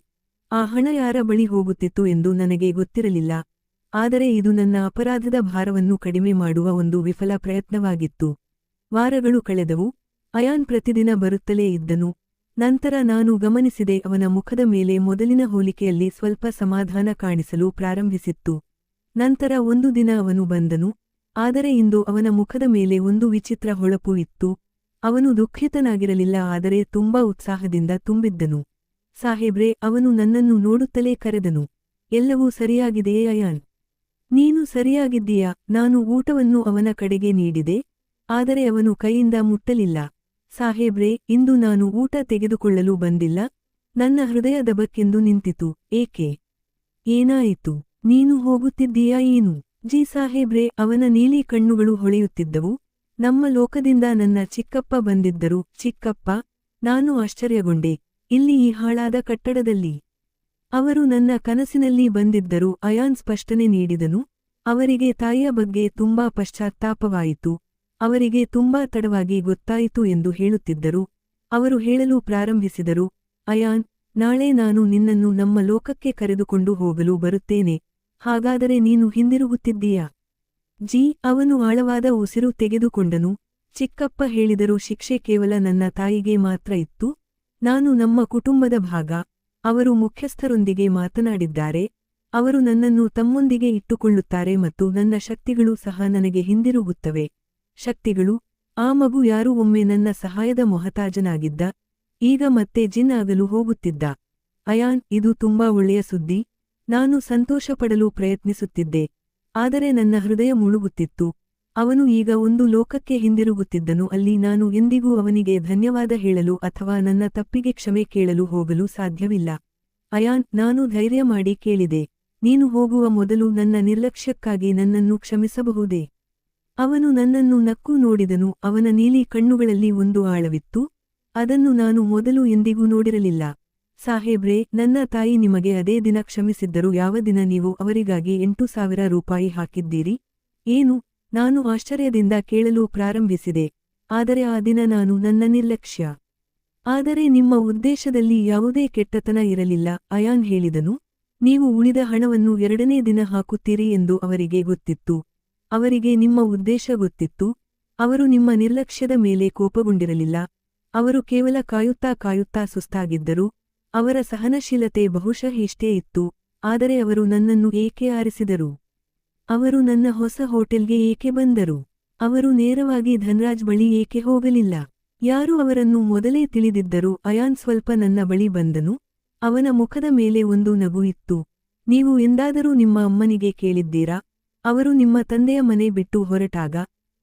ಆ ಹಣ ಯಾರ ಬಳಿ ಹೋಗುತ್ತಿತ್ತು ಎಂದು ನನಗೆ ಗೊತ್ತಿರಲಿಲ್ಲ. ಆದರೆ ಇದು ನನ್ನ ಅಪರಾಧದ ಭಾರವನ್ನು ಕಡಿಮೆ ಮಾಡುವ ಒಂದು ವಿಫಲ ಪ್ರಯತ್ನವಾಗಿತ್ತು. ವಾರಗಳು ಕಳೆದವು. ಅಯಾನ್ ಪ್ರತಿದಿನ ಬರುತ್ತಲೇ ಇದ್ದನು. ನಂತರ ನಾನು ಗಮನಿಸಿದೆ, ಅವನ ಮುಖದ ಮೇಲೆ ಮೊದಲಿನ ಹೋಲಿಕೆಯಲ್ಲಿ ಸ್ವಲ್ಪ ಸಮಾಧಾನ ಕಾಣಿಸಲು ಪ್ರಾರಂಭಿಸಿತ್ತು. ನಂತರ ಒಂದು ದಿನ ಅವನು ಬಂದನು. ಆದರೆ ಇಂದು ಅವನ ಮುಖದ ಮೇಲೆ ಒಂದು ವಿಚಿತ್ರ ಹೊಳಪು ಇತ್ತು. ಅವನು ದುಃಖಿತನಾಗಿರಲಿಲ್ಲ, ಆದರೆ ತುಂಬಾ ಉತ್ಸಾಹದಿಂದ ತುಂಬಿದ್ದನು. ಸಾಹೇಬ್ರೆ, ಅವನು ನನ್ನನ್ನು ನೋಡುತ್ತಲೇ ಕರೆದನು. ಎಲ್ಲವೂ ಸರಿಯಾಗಿದೆಯೇ ಅಯಾನ್? ನೀನು ಸರಿಯಾಗಿದ್ದೀಯಾ? ನಾನು ಊಟವನ್ನು ಅವನ ಕಡೆಗೆ ನೀಡಿದೆ, ಆದರೆ ಅವನು ಕೈಯಿಂದ ಮುಟ್ಟಲಿಲ್ಲ. ಸಾಹೇಬ್ರೆ, ಇಂದು ನಾನು ಊಟ ತೆಗೆದುಕೊಳ್ಳಲು ಬಂದಿಲ್ಲ. ನನ್ನ ಹೃದಯ ದಬಕ್ಕೆಂದು ನಿಂತಿತು. ಏಕೆ? ಏನಾಯಿತು? ನೀನು ಹೋಗುತ್ತಿದ್ದೀಯಾ ಏನು? ಜಿ ಸಾಹೇಬ್ರೆ, ಅವನ ನೀಲಿ ಕಣ್ಣುಗಳು ಹೊಳೆಯುತ್ತಿದ್ದವು. ನಮ್ಮ ಲೋಕದಿಂದ ನನ್ನ ಚಿಕ್ಕಪ್ಪ ಬಂದಿದ್ದರು. ಚಿಕ್ಕಪ್ಪ? ನಾನು ಆಶ್ಚರ್ಯಗೊಂಡೆ. ಇಲ್ಲಿ ಈ ಹಾಳಾದ ಕಟ್ಟಡದಲ್ಲಿ? ಅವರು ನನ್ನ ಕನಸಿನಲ್ಲಿ ಬಂದಿದ್ದರು. ಅಯಾನ್ ಸ್ಪಷ್ಟನೆ ನೀಡಿದನು. ಅವರಿಗೆ ತಾಯಿಯ ಬಗ್ಗೆ ತುಂಬಾ ಪಶ್ಚಾತ್ತಾಪವಾಯಿತು. ಅವರಿಗೆ ತುಂಬಾ ತಡವಾಗಿ ಗೊತ್ತಾಯಿತು ಎಂದು ಹೇಳುತ್ತಿದ್ದರು. ಅವರು ಹೇಳಲು ಪ್ರಾರಂಭಿಸಿದರು, ಅಯಾನ್, ನಾಳೆ ನಾನು ನಿನ್ನನ್ನು ನಮ್ಮ ಲೋಕಕ್ಕೆ ಕರೆದುಕೊಂಡು ಹೋಗಲು ಬರುತ್ತೇನೆ, ಹಾಗಾದರೆ ನೀನು ಹಿಂದಿರುಗುತ್ತಿದ್ದೀಯಾ? ಅವನು ಆಳವಾದ ಉಸಿರು ತೆಗೆದುಕೊಂಡನು. ಚಿಕ್ಕಪ್ಪ ಹೇಳಿದರು, ಶಿಕ್ಷೆ ಕೇವಲ ನನ್ನ ತಾಯಿಗೆ ಮಾತ್ರ ಇತ್ತು, ನಾನು ನಮ್ಮ ಕುಟುಂಬದ ಭಾಗ. ಅವರು ಮುಖ್ಯಸ್ಥರೊಂದಿಗೆ ಮಾತನಾಡಿದ್ದಾರೆ, ಅವರು ನನ್ನನ್ನು ತಮ್ಮೊಂದಿಗೆ ಇಟ್ಟುಕೊಳ್ಳುತ್ತಾರೆ ಮತ್ತು ನನ್ನ ಶಕ್ತಿಗಳು ಸಹ ನನಗೆ ಹಿಂದಿರುಗುತ್ತವೆ. ಶಕ್ತಿಗಳು? ಆ ಮಗು ಯಾರು? ಒಮ್ಮೆ ನನ್ನ ಸಹಾಯದ ಮೊಹತಾಜನಾಗಿದ್ದ, ಈಗ ಮತ್ತೆ ಜಿನ್ ಆಗಲು ಹೋಗುತ್ತಿದ್ದ. ಅಯಾನ್, ಇದು ತುಂಬಾ ಒಳ್ಳೆಯ ಸುದ್ದಿ. ನಾನು ಸಂತೋಷಪಡಲು ಪ್ರಯತ್ನಿಸುತ್ತಿದ್ದೆ, ಆದರೆ ನನ್ನ ಹೃದಯ ಮುಳುಗುತ್ತಿತ್ತು. ಅವನು ಈಗ ಒಂದು ಲೋಕಕ್ಕೆ ಹಿಂದಿರುಗುತ್ತಿದ್ದನು, ಅಲ್ಲಿ ನಾನು ಎಂದಿಗೂ ಅವನಿಗೆ ಧನ್ಯವಾದ ಹೇಳಲು ಅಥವಾ ನನ್ನ ತಪ್ಪಿಗೆ ಕ್ಷಮೆ ಕೇಳಲು ಹೋಗಲು ಸಾಧ್ಯವಿಲ್ಲ. ಅಯಾನ್, ನಾನು ಧೈರ್ಯ ಮಾಡಿ ಕೇಳಿದೆ, ನೀನು ಹೋಗುವ ಮೊದಲು ನನ್ನ ನಿರ್ಲಕ್ಷ್ಯಕ್ಕಾಗಿ ನನ್ನನ್ನು ಕ್ಷಮಿಸಬಹುದೇ? ಅವನು ನನ್ನನ್ನು ನಕ್ಕು ನೋಡಿದನು. ಅವನ ನೀಲಿ ಕಣ್ಣುಗಳಲ್ಲಿ ಒಂದು ಆಳವಿತ್ತು, ಅದನ್ನು ನಾನು ಮೊದಲು ಎಂದಿಗೂ ನೋಡಿರಲಿಲ್ಲ. ಸಾಹೇಬ್ರೇ, ನನ್ನ ತಾಯಿ ನಿಮಗೆ ಅದೇ ದಿನ ಕ್ಷಮಿಸಿದ್ದರು. ಯಾವ ದಿನ ನೀವು ಅವರಿಗಾಗಿ 8,000 ರೂಪಾಯಿ ಹಾಕಿದ್ದೀರಿ? ಏನು? ನಾನು ಆಶ್ಚರ್ಯದಿಂದ ಕೇಳಲು ಪ್ರಾರಂಭಿಸಿದೆ. ಆದರೆ ಆ ದಿನ ನಾನು ನನ್ನ ನಿರ್ಲಕ್ಷ್ಯ. ಆದರೆ ನಿಮ್ಮ ಉದ್ದೇಶದಲ್ಲಿ ಯಾವುದೇ ಕೆಟ್ಟತನ ಇರಲಿಲ್ಲ, ಅಯಾನ್ ಹೇಳಿದನು. ನೀವು ಉಳಿದ ಹಣವನ್ನು 2ನೇ ದಿನ ಹಾಕುತ್ತೀರಿ ಎಂದು ಅವರಿಗೆ ಗೊತ್ತಿತ್ತು. ಅವರಿಗೆ ನಿಮ್ಮ ಉದ್ದೇಶ ಗೊತ್ತಿತ್ತು. ಅವರು ನಿಮ್ಮ ನಿರ್ಲಕ್ಷ್ಯದ ಮೇಲೆ ಕೋಪಗೊಂಡಿರಲಿಲ್ಲ. ಅವರು ಕೇವಲ ಕಾಯುತ್ತಾ ಸುಸ್ತಾಗಿದ್ದರು. ಅವರ ಸಹನಶೀಲತೆ ಬಹುಶಃ ಇಷ್ಟೇ ಇತ್ತು. ಆದರೆ ಅವರು ನನ್ನನ್ನು ಏಕೆ ಆರಿಸಿದರು? ಅವರು ನನ್ನ ಹೊಸ ಹೋಟೆಲ್ಗೆ ಏಕೆ ಬಂದರು? ಅವರು ನೇರವಾಗಿ ಧನ್ರಾಜ್ ಬಳಿ ಏಕೆ ಹೋಗಲಿಲ್ಲ? ಯಾರು ಅವರನ್ನು ಮೊದಲೇ ತಿಳಿದಿದ್ದರು? ಅಯಾನ್ ಸ್ವಲ್ಪ ನನ್ನ ಬಳಿ ಬಂದನು. ಅವನ ಮುಖದ ಮೇಲೆ ಒಂದು ನಗು ಇತ್ತು. ನೀವು ಎಂದಾದರೂ ನಿಮ್ಮ ಅಮ್ಮನಿಗೆ ಕೇಳಿದ್ದೀರಾ? ಅವರು ನಿಮ್ಮ ತಂದೆಯ ಮನೆ ಬಿಟ್ಟು ಹೊರಟಾಗ,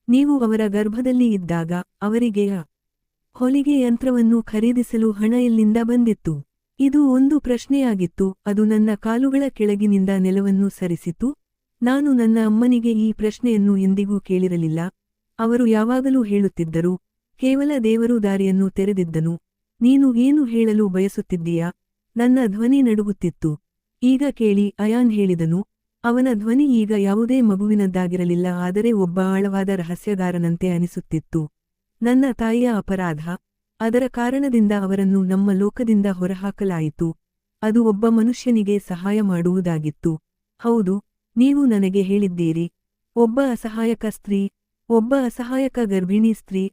ನೀವು ಅವರ ಗರ್ಭದಲ್ಲಿ ಇದ್ದಾಗ, ಅವರಿಗೆ ಹೊಲಿಗೆ ಯಂತ್ರವನ್ನು ಖರೀದಿಸಲು ಹಣ ಎಲ್ಲಿಂದ ಬಂದಿತ್ತು? ಇದು ಒಂದು ಪ್ರಶ್ನೆಯಾಗಿತ್ತು. ಅದು ನನ್ನ ಕಾಲುಗಳ ಕೆಳಗಿನಿಂದ ನೆಲವನ್ನು ಸರಿಸಿತು. ನಾನು ನನ್ನ ಅಮ್ಮನಿಗೆ ಈ ಪ್ರಶ್ನೆಯನ್ನು ಎಂದಿಗೂ ಕೇಳಿರಲಿಲ್ಲ. ಅವರು ಯಾವಾಗಲೂ ಹೇಳುತ್ತಿದ್ದರು, ಕೇವಲ ದೇವರು ದಾರಿಯನ್ನು ತೆರೆದಿದ್ದನು. ನೀನು ಏನು ಹೇಳಲು ಬಯಸುತ್ತಿದ್ದೀಯಾ? ನನ್ನ ಧ್ವನಿ ನಡುಗುತ್ತಿತ್ತು. ಈಗ ಕೇಳಿ, ಅಯಾನ್ ಹೇಳಿದನು. ಅವನ ಧ್ವನಿ ಈಗ ಯಾವುದೇ ಮಗುವಿನದ್ದಾಗಿರಲಿಲ್ಲ, ಆದರೆ ಒಬ್ಬ ಆಳವಾದ ರಹಸ್ಯಗಾರನಂತೆ ಅನಿಸುತ್ತಿತ್ತು. ನನ್ನ ತಾಯಿಯ ಅಪರಾಧ, ಅದರ ಕಾರಣದಿಂದ ಅವರನ್ನು ನಮ್ಮ ಲೋಕದಿಂದ ಹೊರಹಾಕಲಾಯಿತು. ಅದು ಒಬ್ಬ ಮನುಷ್ಯನಿಗೆ ಸಹಾಯ ಮಾಡುವುದಾಗಿತ್ತು. ಹೌದು, ನೀವು ನನಗೆ ಹೇಳಿದ್ದೀರಿ. ಒಬ್ಬ ಅಸಹಾಯಕ ಸ್ತ್ರೀ, ಒಬ್ಬ ಅಸಹಾಯಕ ಗರ್ಭಿಣಿ ಸ್ತ್ರೀ.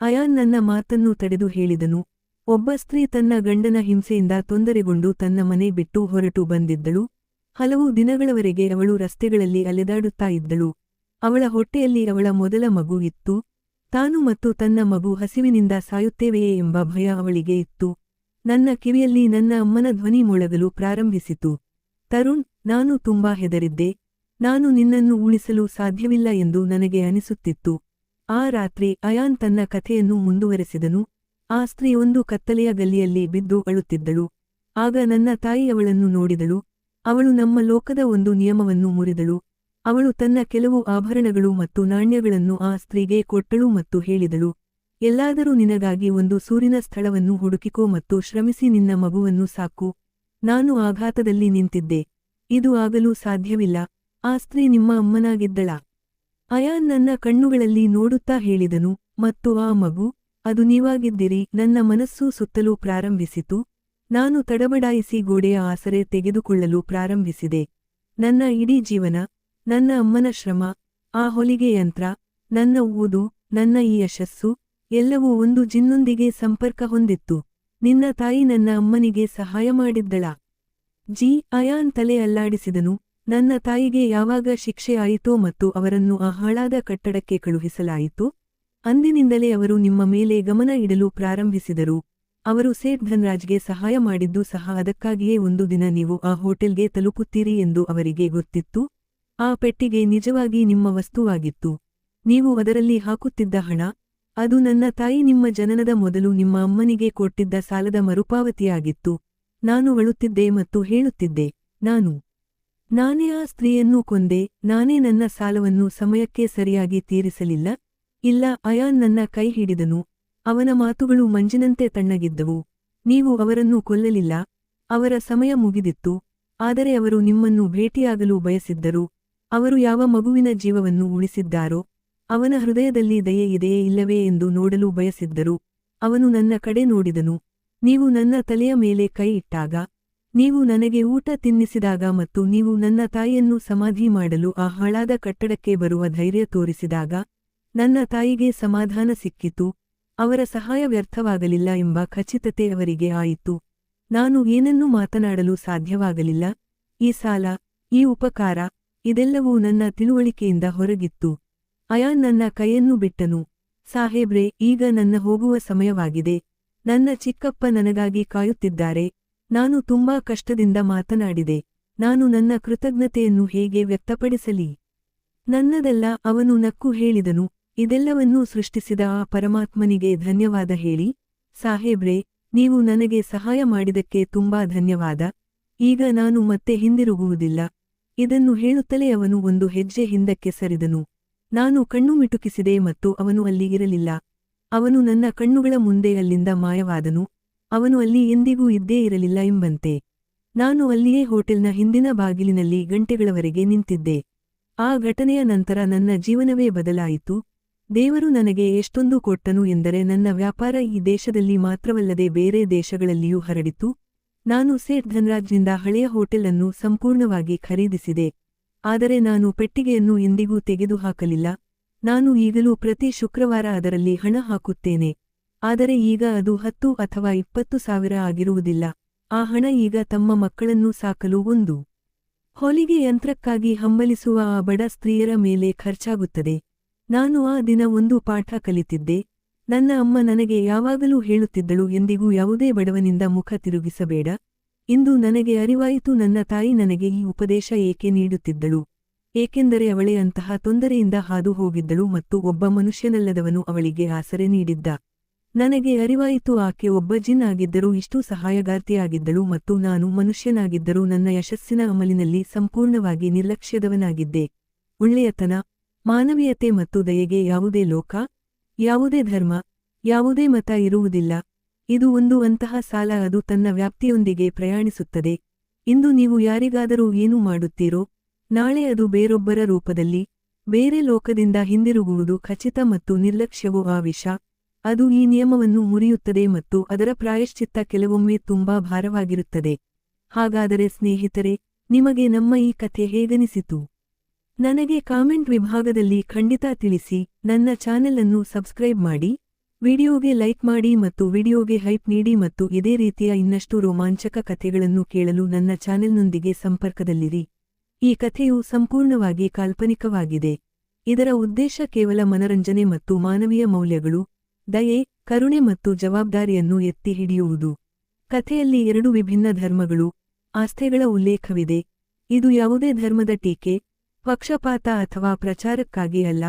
ಅಯಾನ್ ನನ್ನ ಮಾತನ್ನು ತಡೆದು ಹೇಳಿದನು. ಒಬ್ಬ ಸ್ತ್ರೀ ತನ್ನ ಗಂಡನ ಹಿಂಸೆಯಿಂದ ತೊಂದರೆಗೊಂಡು ತನ್ನ ಮನೆ ಬಿಟ್ಟು ಹೊರಟು ಬಂದಿದ್ದಳು. ಹಲವು ದಿನಗಳವರೆಗೆ ಅವಳು ರಸ್ತೆಗಳಲ್ಲಿ ಅಲೆದಾಡುತ್ತಾ ಇದ್ದಳು. ಅವಳ ಹೊಟ್ಟೆಯಲ್ಲಿ ಅವಳ ಮೊದಲ ಮಗು ಇತ್ತು. ತಾನು ಮತ್ತು ತನ್ನ ಮಗು ಹಸಿವಿನಿಂದ ಸಾಯುತ್ತೇವೆಯೇ ಎಂಬ ಭಯ ಅವಳಿಗೆ ಇತ್ತು. ನನ್ನ ಕಿವಿಯಲ್ಲಿ ನನ್ನ ಅಮ್ಮನ ಧ್ವನಿ ಮೊಳಗಲು ಪ್ರಾರಂಭಿಸಿತು. ತರುಣ್, ನಾನು ತುಂಬಾ ಹೆದರಿದ್ದೆ. ನಾನು ನಿನ್ನನ್ನು ಉಳಿಸಲು ಸಾಧ್ಯವಿಲ್ಲ ಎಂದು ನನಗೆ ಅನಿಸುತ್ತಿತ್ತು. ಆ ರಾತ್ರಿ ಅಯಾನ್ ತನ್ನ ಕಥೆಯನ್ನು ಮುಂದುವರೆಸಿದನು. ಆ ಸ್ತ್ರೀ ಒಂದು ಕತ್ತಲೆಯ ಗಲ್ಲಿಯಲ್ಲಿ ಬಿದ್ದು ಅಳುತ್ತಿದ್ದಳು. ಆಗ ನನ್ನ ತಾಯಿ ಅವಳನ್ನು ನೋಡಿದಳು. ಅವಳು ನಮ್ಮ ಲೋಕದ ಒಂದು ನಿಯಮವನ್ನು ಮುರಿದಳು. ಅವಳು ತನ್ನ ಕೆಲವು ಆಭರಣಗಳು ಮತ್ತು ನಾಣ್ಯಗಳನ್ನು ಆ ಸ್ತ್ರೀಗೆ ಕೊಟ್ಟಳು ಮತ್ತು ಹೇಳಿದಳು, ಎಲ್ಲಾದರೂ ನಿನಗಾಗಿ ಒಂದು ಸೂರಿನ ಸ್ಥಳವನ್ನು ಹುಡುಕಿಕೋ ಮತ್ತು ಶ್ರಮಿಸಿ ನಿನ್ನ ಮಗುವನ್ನು ಸಾಕು. ನಾನು ಆಘಾತದಲ್ಲಿ ನಿಂತಿದ್ದೆ. ಇದು ಆಗಲು ಸಾಧ್ಯವಿಲ್ಲ. ಆ ಸ್ತ್ರೀ ನಿಮ್ಮ ಅಮ್ಮನಾಗಿದ್ದಳ? ಅಯಾನ್ ನನ್ನ ಕಣ್ಣುಗಳಲ್ಲಿ ನೋಡುತ್ತಾ ಹೇಳಿದನು. ಮತ್ತು ಆ ಮಗು, ಅದು ನೀವಾಗಿದ್ದಿರಿ. ನನ್ನ ಮನಸ್ಸು ಸುತ್ತಲೂ ಪ್ರಾರಂಭಿಸಿತು. ನಾನು ತಡಬಡಾಯಿಸಿ ಗೋಡೆಯ ಆಸರೆ ತೆಗೆದುಕೊಳ್ಳಲು ಪ್ರಾರಂಭಿಸಿದೆ. ನನ್ನ ಇಡೀ ಜೀವನ, ನನ್ನ ಅಮ್ಮನ ಶ್ರಮ, ಆ ಹೊಲಿಗೆ ಯಂತ್ರ, ನನ್ನ ಊದು, ನನ್ನ ಈ ಯಶಸ್ಸು, ಎಲ್ಲವೂ ಒಂದು ಜಿನ್ನೊಂದಿಗೆ ಸಂಪರ್ಕ ಹೊಂದಿತ್ತು. ನಿನ್ನ ತಾಯಿ ನನ್ನ ಅಮ್ಮನಿಗೆ ಸಹಾಯ ಮಾಡಿದ್ದಳ? ಅಯಾನ್ ತಲೆ ಅಲ್ಲಾಡಿಸಿದನು. ನನ್ನ ತಾಯಿಗೆ ಯಾವಾಗ ಶಿಕ್ಷೆ ಆಯಿತೋ ಮತ್ತು ಅವರನ್ನು ಆ ಹಾಳಾದ ಕಟ್ಟಡಕ್ಕೆ ಕಳುಹಿಸಲಾಯಿತು, ಅಂದಿನಿಂದಲೇ ಅವರು ನಿಮ್ಮ ಮೇಲೆ ಗಮನ ಇಡಲು ಪ್ರಾರಂಭಿಸಿದರು. ಅವರು ಸೇಠ್ ಧನ್ರಾಜ್ಗೆ ಸಹಾಯ ಮಾಡಿದ್ದು ಸಹ ಅದಕ್ಕಾಗಿಯೇ. ಒಂದು ದಿನ ನೀವು ಆ ಹೋಟೆಲ್ಗೆ ತಲುಪುತ್ತೀರಿ ಎಂದು ಅವರಿಗೆ ಗೊತ್ತಿತ್ತು. ಆ ಪೆಟ್ಟಿಗೆ ನಿಜವಾಗಿ ನಿಮ್ಮ ವಸ್ತುವಾಗಿತ್ತು. ನೀವು ಅದರಲ್ಲಿ ಹಾಕುತ್ತಿದ್ದ ಹಣ, ಅದು ನನ್ನ ತಾಯಿ ನಿಮ್ಮ ಜನನದ ಮೊದಲು ನಿಮ್ಮ ಅಮ್ಮನಿಗೆ ಕೊಟ್ಟಿದ್ದ ಸಾಲದ ಮರುಪಾವತಿಯಾಗಿತ್ತು. ನಾನು ಅಳುತ್ತಿದ್ದೆ ಮತ್ತು ಹೇಳುತ್ತಿದ್ದೆ, ನಾನೇ ಆ ಸ್ತ್ರೀಯನ್ನು ಕೊಂದೆ. ನಾನೇ ನನ್ನ ಸಾಲವನ್ನು ಸಮಯಕ್ಕೆ ಸರಿಯಾಗಿ ತೀರಿಸಲಿಲ್ಲ. ಇಲ್ಲ. ಅಯಾನ್ ನನ್ನ ಕೈ ಹಿಡಿದನು. ಅವನ ಮಾತುಗಳು ಮಂಜಿನಂತೆ ತಣ್ಣಗಿದ್ದವು. ನೀವು ಅವರನ್ನು ಕೊಲ್ಲಲಿಲ್ಲ. ಅವರ ಸಮಯ ಮುಗಿದಿತ್ತು. ಆದರೆ ಅವರು ನಿಮ್ಮನ್ನು ಭೇಟಿಯಾಗಲು ಬಯಸಿದ್ದರು. ಅವರು ಯಾವ ಮಗುವಿನ ಜೀವವನ್ನು ಉಳಿಸಿದ್ದಾರೋ, ಅವನ ಹೃದಯದಲ್ಲಿ ದಯೆ ಇದೆಯೇ ಇಲ್ಲವೇ ಎಂದು ನೋಡಲು ಬಯಸಿದ್ದರು. ಅವನು ನನ್ನ ಕಡೆ ನೋಡಿದನು. ನೀವು ನನ್ನ ತಲೆಯ ಮೇಲೆ ಕೈ ಇಟ್ಟಾಗ, ನೀವು ನನಗೆ ಊಟ ತಿನ್ನಿಸಿದಾಗ ಮತ್ತು ನೀವು ನನ್ನ ತಾಯಿಯನ್ನು ಸಮಾಧಿ ಮಾಡಲು ಆ ಹಾಳಾದ ಕಟ್ಟಡಕ್ಕೆ ಬರುವ ಧೈರ್ಯ ತೋರಿಸಿದಾಗ ನನ್ನ ತಾಯಿಗೆ ಸಮಾಧಾನ ಸಿಕ್ಕಿತು. ಅವರ ಸಹಾಯ ವ್ಯರ್ಥವಾಗಲಿಲ್ಲ ಎಂಬ ಖಚಿತತೆ ಅವರಿಗೆ ಆಯಿತು. ನಾನು ಏನನ್ನೂ ಮಾತನಾಡಲು ಸಾಧ್ಯವಾಗಲಿಲ್ಲ. ಈ ಸಾಲ, ಈ ಉಪಕಾರ, ಇದೆಲ್ಲವೂ ನನ್ನ ತಿಳುವಳಿಕೆಯಿಂದ ಹೊರಗಿತ್ತು. ಅಯಾನ್ ನನ್ನ ಕೈಯನ್ನು ಬಿಟ್ಟನು. ಸಾಹೇಬ್ರೆ, ಈಗ ನನ್ನ ಹೋಗುವ ಸಮಯವಾಗಿದೆ. ನನ್ನ ಚಿಕ್ಕಪ್ಪ ನನಗಾಗಿ ಕಾಯುತ್ತಿದ್ದಾರೆ. ನಾನು ತುಂಬಾ ಕಷ್ಟದಿಂದ ಮಾತನಾಡಿದೆ. ನಾನು ನನ್ನ ಕೃತಜ್ಞತೆಯನ್ನು ಹೇಗೆ ವ್ಯಕ್ತಪಡಿಸಲಿ? ನನ್ನದಲ್ಲ, ಅವನು ನಕ್ಕು ಹೇಳಿದನು. ಇದೆಲ್ಲವನ್ನೂ ಸೃಷ್ಟಿಸಿದ ಆ ಪರಮಾತ್ಮನಿಗೆ ಧನ್ಯವಾದ ಹೇಳಿ. ಸಾಹೇಬ್ರೆ, ನೀವು ನನಗೆ ಸಹಾಯ ಮಾಡಿದಕ್ಕೆ ತುಂಬಾ ಧನ್ಯವಾದ. ಈಗ ನಾನು ಮತ್ತೆ ಹಿಂದಿರುಗುವುದಿಲ್ಲ. ಇದನ್ನು ಹೇಳುತ್ತಲೇ ಅವನು ಒಂದು ಹೆಜ್ಜೆ ಹಿಂದಕ್ಕೆ ಸರಿದನು. ನಾನು ಕಣ್ಣು ಮಿಟುಕಿಸಿದೆ ಮತ್ತು ಅವನು ಅಲ್ಲಿ ಇರಲಿಲ್ಲ. ಅವನು ನನ್ನ ಕಣ್ಣುಗಳ ಮುಂದೆ ಅಲ್ಲಿಂದ ಮಾಯವಾದನು. ಅವನು ಅಲ್ಲಿ ಎಂದಿಗೂ ಇದ್ದೇ ಇರಲಿಲ್ಲ ಎಂಬಂತೆ. ನಾನು ಅಲ್ಲಿಯೇ ಹೋಟೆಲ್ನ ಹಿಂದಿನ ಬಾಗಿಲಿನಲ್ಲಿ ಗಂಟೆಗಳವರೆಗೆ ನಿಂತಿದ್ದೆ. ಆ ಘಟನೆಯ ನಂತರ ನನ್ನ ಜೀವನವೇ ಬದಲಾಯಿತು. ದೇವರು ನನಗೆ ಎಷ್ಟೊಂದು ಕೊಟ್ಟನು ಎಂದರೆ ನನ್ನ ವ್ಯಾಪಾರ ಈ ದೇಶದಲ್ಲಿ ಮಾತ್ರವಲ್ಲದೆ ಬೇರೆ ದೇಶಗಳಲ್ಲಿಯೂ ಹರಡಿತು. ನಾನು ಸೇಠ್ ಧನ್ರಾಜ್ನಿಂದ ಹಳೆಯ ಹೋಟೆಲ್ ಅನ್ನು ಸಂಪೂರ್ಣವಾಗಿ ಖರೀದಿಸಿದೆ. ಆದರೆ ನಾನು ಪೆಟ್ಟಿಗೆಯನ್ನು ಎಂದಿಗೂ ತೆಗೆದುಹಾಕಲಿಲ್ಲ. ನಾನು ಈಗಲೂ ಪ್ರತಿ ಶುಕ್ರವಾರ ಅದರಲ್ಲಿ ಹಣ ಹಾಕುತ್ತೇನೆ. ಆದರೆ ಈಗ ಅದು 10 ಅಥವಾ 20 ಸಾವಿರ ಆಗಿರುವುದಿಲ್ಲ. ಆ ಹಣ ಈಗ ತಮ್ಮ ಮಕ್ಕಳನ್ನು ಸಾಕಲು ಒಂದು ಹೊಲಿಗೆ ಯಂತ್ರಕ್ಕಾಗಿ ಹಂಬಲಿಸುವ ಆ ಬಡ ಸ್ತ್ರೀಯರ ಮೇಲೆ ಖರ್ಚಾಗುತ್ತದೆ. ನಾನು ಆ ದಿನ ಒಂದು ಪಾಠ ಕಲಿತಿದ್ದೆ. ನನ್ನ ಅಮ್ಮ ನನಗೆ ಯಾವಾಗಲೂ ಹೇಳುತ್ತಿದ್ದಳು, ಎಂದಿಗೂ ಯಾವುದೇ ಬಡವನಿಂದ ಮುಖ ತಿರುಗಿಸಬೇಡ. ಇಂದು ನನಗೆ ಅರಿವಾಯಿತು ನನ್ನ ತಾಯಿ ನನಗೆ ಈ ಉಪದೇಶ ಏಕೆ ನೀಡುತ್ತಿದ್ದಳು. ಏಕೆಂದರೆ ಅವಳೇ ಅಂತಹ ತೊಂದರೆಯಿಂದ ಹಾದು ಹೋಗಿದ್ದಳು ಮತ್ತು ಒಬ್ಬ ಮನುಷ್ಯನಲ್ಲದವನು ಅವಳಿಗೆ ಆಸರೆ ನೀಡಿದ್ದ. ನನಗೆ ಅರಿವಾಯಿತು, ಆಕೆ ಒಬ್ಬ ಜಿನ್ ಆಗಿದ್ದರೂ ಇಷ್ಟು ಸಹಾಯಗಾರ್ತಿಯಾಗಿದ್ದಳು ಮತ್ತು ನಾನು ಮನುಷ್ಯನಾಗಿದ್ದರೂ ನನ್ನ ಯಶಸ್ಸಿನ ಅಮಲಿನಲ್ಲಿ ಸಂಪೂರ್ಣವಾಗಿ ನಿರ್ಲಕ್ಷ್ಯದವನಾಗಿದ್ದೆ. ಒಳ್ಳೆಯತನ, ಮಾನವೀಯತೆ ಮತ್ತು ದಯೆಗೆ ಯಾವುದೇ ಲೋಕ, ಯಾವುದೇ ಧರ್ಮ, ಯಾವುದೇ ಮತ ಇರುವುದಿಲ್ಲ. ಇದು ಒಂದು ಅಂತಹ ಸಾಲ, ಅದು ತನ್ನ ವ್ಯಾಪ್ತಿಯೊಂದಿಗೆ ಪ್ರಯಾಣಿಸುತ್ತದೆ. ಇಂದು ನೀವು ಯಾರಿಗಾದರೂ ಏನು ಮಾಡುತ್ತೀರೋ, ನಾಳೆ ಅದು ಬೇರೊಬ್ಬರ ರೂಪದಲ್ಲಿ ಬೇರೆ ಲೋಕದಿಂದ ಹಿಂದಿರುಗುವುದು ಖಚಿತ ಮತ್ತು ನಿರ್ಲಕ್ಷ್ಯವು ಆ ವಿಷ. ಅದು ಈ ನಿಯಮವನ್ನು ಮುರಿಯುತ್ತದೆ ಮತ್ತು ಅದರ ಪ್ರಾಯಶ್ಚಿತ್ತ ಕೆಲವೊಮ್ಮೆ ತುಂಬಾ ಭಾರವಾಗಿರುತ್ತದೆ. ಹಾಗಾದರೆ ಸ್ನೇಹಿತರೆ, ನಿಮಗೆ ನಮ್ಮ ಈ ಕಥೆ ಹೇಗನಿಸಿತು? ನನಗೆ ಕಾಮೆಂಟ್ ವಿಭಾಗದಲ್ಲಿ ಖಂಡಿತ ತಿಳಿಸಿ. ನನ್ನ ಚಾನೆಲ್ ಅನ್ನು ಸಬ್ಸ್ಕ್ರೈಬ್ ಮಾಡಿ, ವಿಡಿಯೋಗೆ ಲೈಕ್ ಮಾಡಿ ಮತ್ತು ವಿಡಿಯೋಗೆ ಹೈಪ್ ನೀಡಿ ಮತ್ತು ಇದೇ ರೀತಿಯ ಇನ್ನಷ್ಟು ರೋಮಾಂಚಕ ಕಥೆಗಳನ್ನು ಕೇಳಲು ನನ್ನ ಚಾನೆಲ್ನೊಂದಿಗೆ ಸಂಪರ್ಕದಲ್ಲಿರಿ. ಈ ಕಥೆಯು ಸಂಪೂರ್ಣವಾಗಿ ಕಾಲ್ಪನಿಕವಾಗಿದೆ. ಇದರ ಉದ್ದೇಶ ಕೇವಲ ಮನರಂಜನೆ ಮತ್ತು ಮಾನವೀಯ ಮೌಲ್ಯಗಳು, ದಯೆ, ಕರುಣೆ ಮತ್ತು ಜವಾಬ್ದಾರಿಯನ್ನು ಎತ್ತಿ ಹಿಡಿಯುವುದು. ಕಥೆಯಲ್ಲಿ 2 ವಿಭಿನ್ನ ಧರ್ಮಗಳು, ಆಸ್ಥೆಗಳ ಉಲ್ಲೇಖವಿದೆ. ಇದು ಯಾವುದೇ ಧರ್ಮದ ಟೀಕೆ, ಪಕ್ಷಪಾತ ಅಥವಾ ಪ್ರಚಾರಕ್ಕಾಗಿ ಅಲ್ಲ.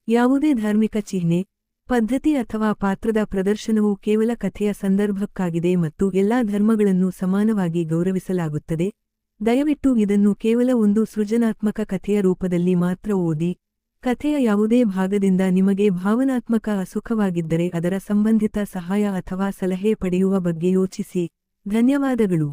ಯಾವುದೇ ಧಾರ್ಮಿಕ ಚಿಹ್ನೆ, ಪದ್ಧತಿ ಅಥವಾ ಪಾತ್ರದ ಪ್ರದರ್ಶನವು ಕೇವಲ ಕಥೆಯ ಸಂದರ್ಭಕ್ಕಾಗಿದೆ ಮತ್ತು ಎಲ್ಲಾ ಧರ್ಮಗಳನ್ನು ಸಮಾನವಾಗಿ ಗೌರವಿಸಲಾಗುತ್ತದೆ. ದಯವಿಟ್ಟು ಇದನ್ನು ಕೇವಲ ಒಂದು ಸೃಜನಾತ್ಮಕ ಕಥೆಯ ರೂಪದಲ್ಲಿ ಮಾತ್ರ ಓದಿ. ಕಥೆಯ ಯಾವುದೇ ಭಾಗದಿಂದ ನಿಮಗೆ ಭಾವನಾತ್ಮಕ ಅಸುಖವಾಗಿದ್ದರೆ ಅದರ ಸಂಬಂಧಿತ ಸಹಾಯ ಅಥವಾ ಸಲಹೆ ಪಡೆಯುವ ಬಗ್ಗೆ ಯೋಚಿಸಿ. ಧನ್ಯವಾದಗಳು.